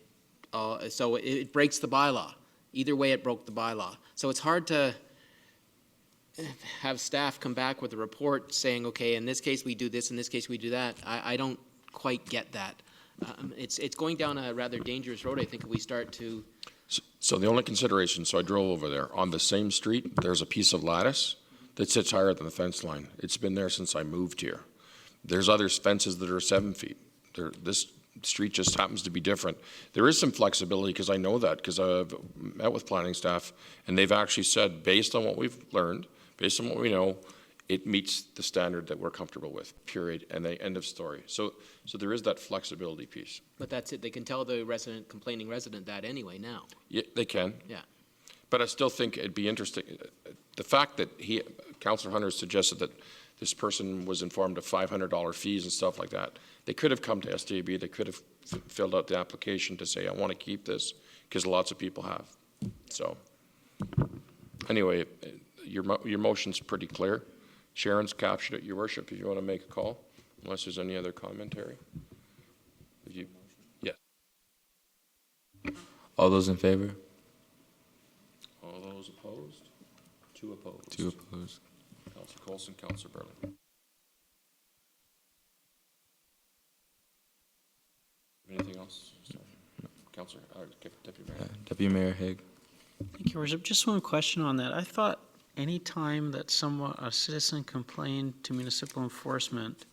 so it breaks the bylaw. Either way, it broke the bylaw. So it's hard to have staff come back with a report saying, okay, in this case we do this, in this case we do that. I don't quite get that. It's going down a rather dangerous road, I think, if we start to. So the only consideration, so I drove over there, on the same street, there's a piece of lattice that sits higher than the fence line. It's been there since I moved here. There's other fences that are 7 feet. This street just happens to be different. There is some flexibility, because I know that, because I've met with planning staff, and they've actually said, based on what we've learned, based on what we know, it meets the standard that we're comfortable with, period, and the end of story. So there is that flexibility piece. But that's it. They can tell the complaining resident that anyway now. Yeah, they can. Yeah. But I still think it'd be interesting. The fact that Councillor Hunter suggested that this person was informed of $500 fees and stuff like that, they could have come to SDAB, they could have filled out the application to say, I want to keep this, because lots of people have. So, anyway, your motion's pretty clear. Sharon's captured it, Your Worship, if you want to make a call, unless there's any other commentary. Yes. All those in favor? All those opposed? 2 opposed. 2 opposed. Councillor Coulson, Councillor Burley. Anything else? Councillor, Deputy Mayor. Deputy Mayor Haig. Thank you, Your Worship. Just one question on that. I thought any time that a citizen complained to municipal enforcement,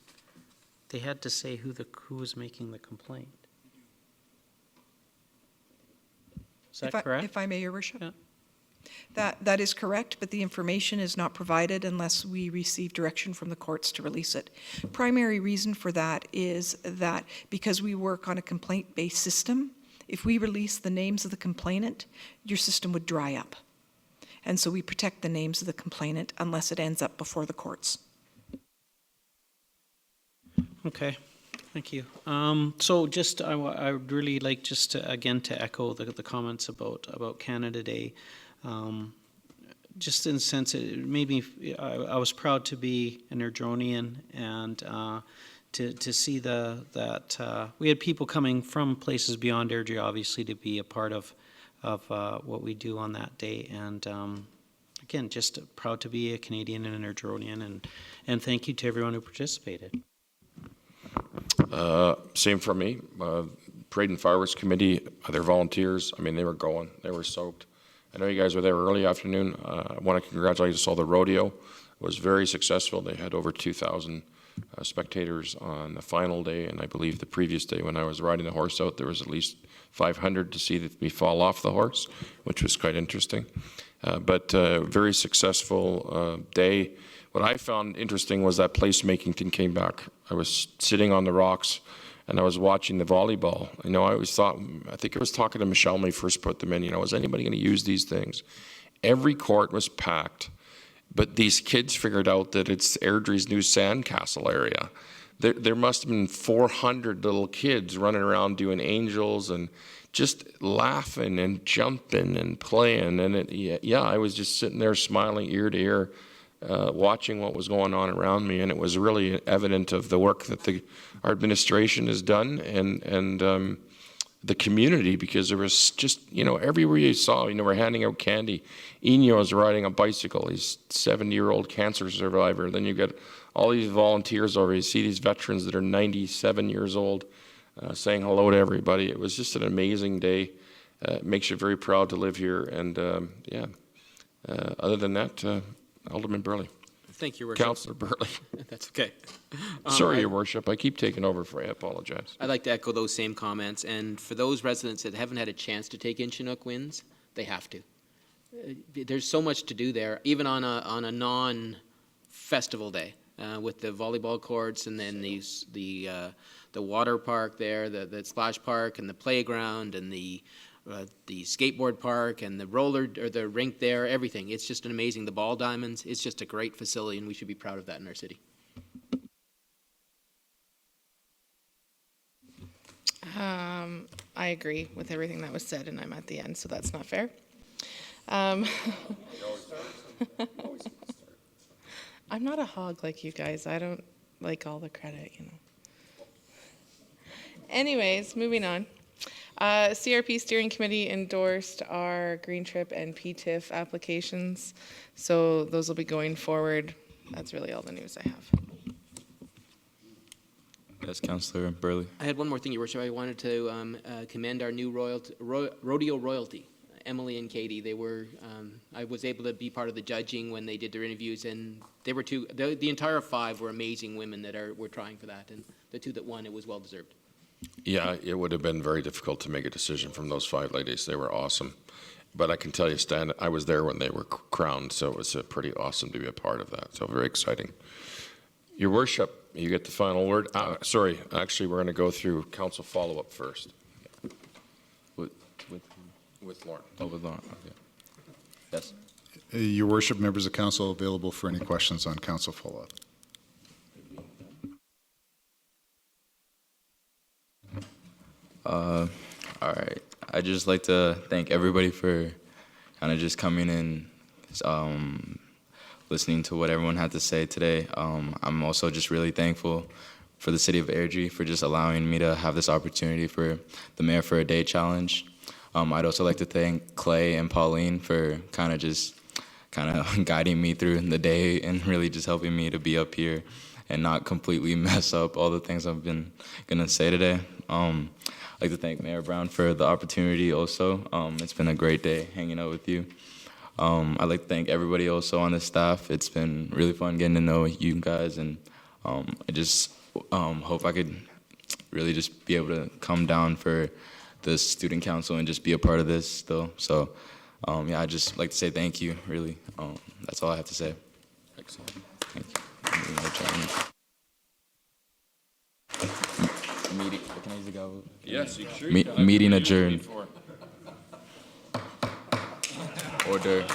they had to say who was making the complaint. Is that correct? If I may, Your Worship? Yeah. That is correct, but the information is not provided unless we receive direction from the courts to release it. Primary reason for that is that because we work on a complaint-based system, if we release the names of the complainant, your system would dry up. And so we protect the names of the complainant unless it ends up before the courts. Okay, thank you. So just, I would really like just to, again, to echo the comments about Canada Day. Just in the sense, it made me, I was proud to be an Airdronian and to see that we had people coming from places beyond Airdrie, obviously, to be a part of what we do on that day. And again, just proud to be a Canadian and an Airdronian, and thank you to everyone who participated. Same for me. Parade and Fireworks Committee, their volunteers, I mean, they were going, they were soaked. I know you guys were there early afternoon. I want to congratulate us all. The rodeo was very successful. They had over 2,000 spectators on the final day, and I believe the previous day when I was riding the horse out, there was at least 500 to see me fall off the horse, which was quite interesting. But very successful day. What I found interesting was that placemaking thing came back. I was sitting on the rocks and I was watching the volleyball. You know, I always thought, I think I was talking to Michelle when we first put them in, you know, is anybody going to use these things? Every court was packed, but these kids figured out that it's Airdrie's new sandcastle area. There must have been 400 little kids running around doing angels and just laughing and jumping and playing. And yeah, I was just sitting there smiling ear to ear, watching what was going on around me, and it was really evident of the work that our administration has done and the community, because there was just, you know, everywhere you saw, you know, we're handing out candy. Eno is riding a bicycle. He's a 70-year-old cancer survivor. Then you get all these volunteers over. You see these veterans that are 97 years old saying hello to everybody. It was just an amazing day. It makes you very proud to live here. And other than that, Alderman Burley. Thank you, Your Worship. Councillor Burley. That's okay. Sorry, Your Worship. I keep taking over for you. I apologize. I'd like to echo those same comments. And for those residents that haven't had a chance to take in Chinook Winds, they have to. There's so much to do there, even on a non-festival day, with the volleyball courts and then the water park there, the splash park and the playground and the skateboard park and the rink there, everything. It's just an amazing, the ball diamonds. It's just a great facility, and we should be proud of that in our city. I agree with everything that was said, and I'm at the end, so that's not fair. I'm not a hog like you guys. I don't like all the credit, you know. Anyways, moving on. CRP Steering Committee endorsed our Green Trip and PTIF applications, so those will be going forward. That's really all the news I have. Yes, Councillor Burley. I had one more thing, Your Worship. I wanted to commend our new rodeo royalty, Emily and Katie. They were, I was able to be part of the judging when they did their interviews, and they were the entire 5 were amazing women that were trying for that, and the 2 that won, it was well deserved. Yeah, it would have been very difficult to make a decision from those 5 ladies. They were awesome. But I can tell you, Stan, I was there when they were crowned, so it was pretty awesome to be a part of that. So very exciting. Your Worship, you get the final word. Sorry, actually, we're going to go through council follow-up first. With Lauren. Oh, with Lauren. Okay. Yes. Your Worship, members of council available for any questions on council follow-up. All right. I'd just like to thank everybody for kind of just coming in, listening to what everyone had to say today. I'm also just really thankful for the city of Airdrie for just allowing me to have this opportunity for the Mayor for a Day challenge. I'd also like to thank Clay and Pauline for kind of guiding me through the day and really just helping me to be up here and not completely mess up all the things I've been gonna say today. like to thank Mayor Brown for the opportunity also. It's been a great day hanging out with you. I'd like to thank everybody also on the staff. It's been really fun getting to know you guys, and I just hope I could really just be able to come down for the student council and just be a part of this still. So yeah, I'd just like to say thank you, really. That's all I have to say. Excellent. Thank you. Meeting, can I use the gavel? Yes, you sure. Meeting adjourned. Order.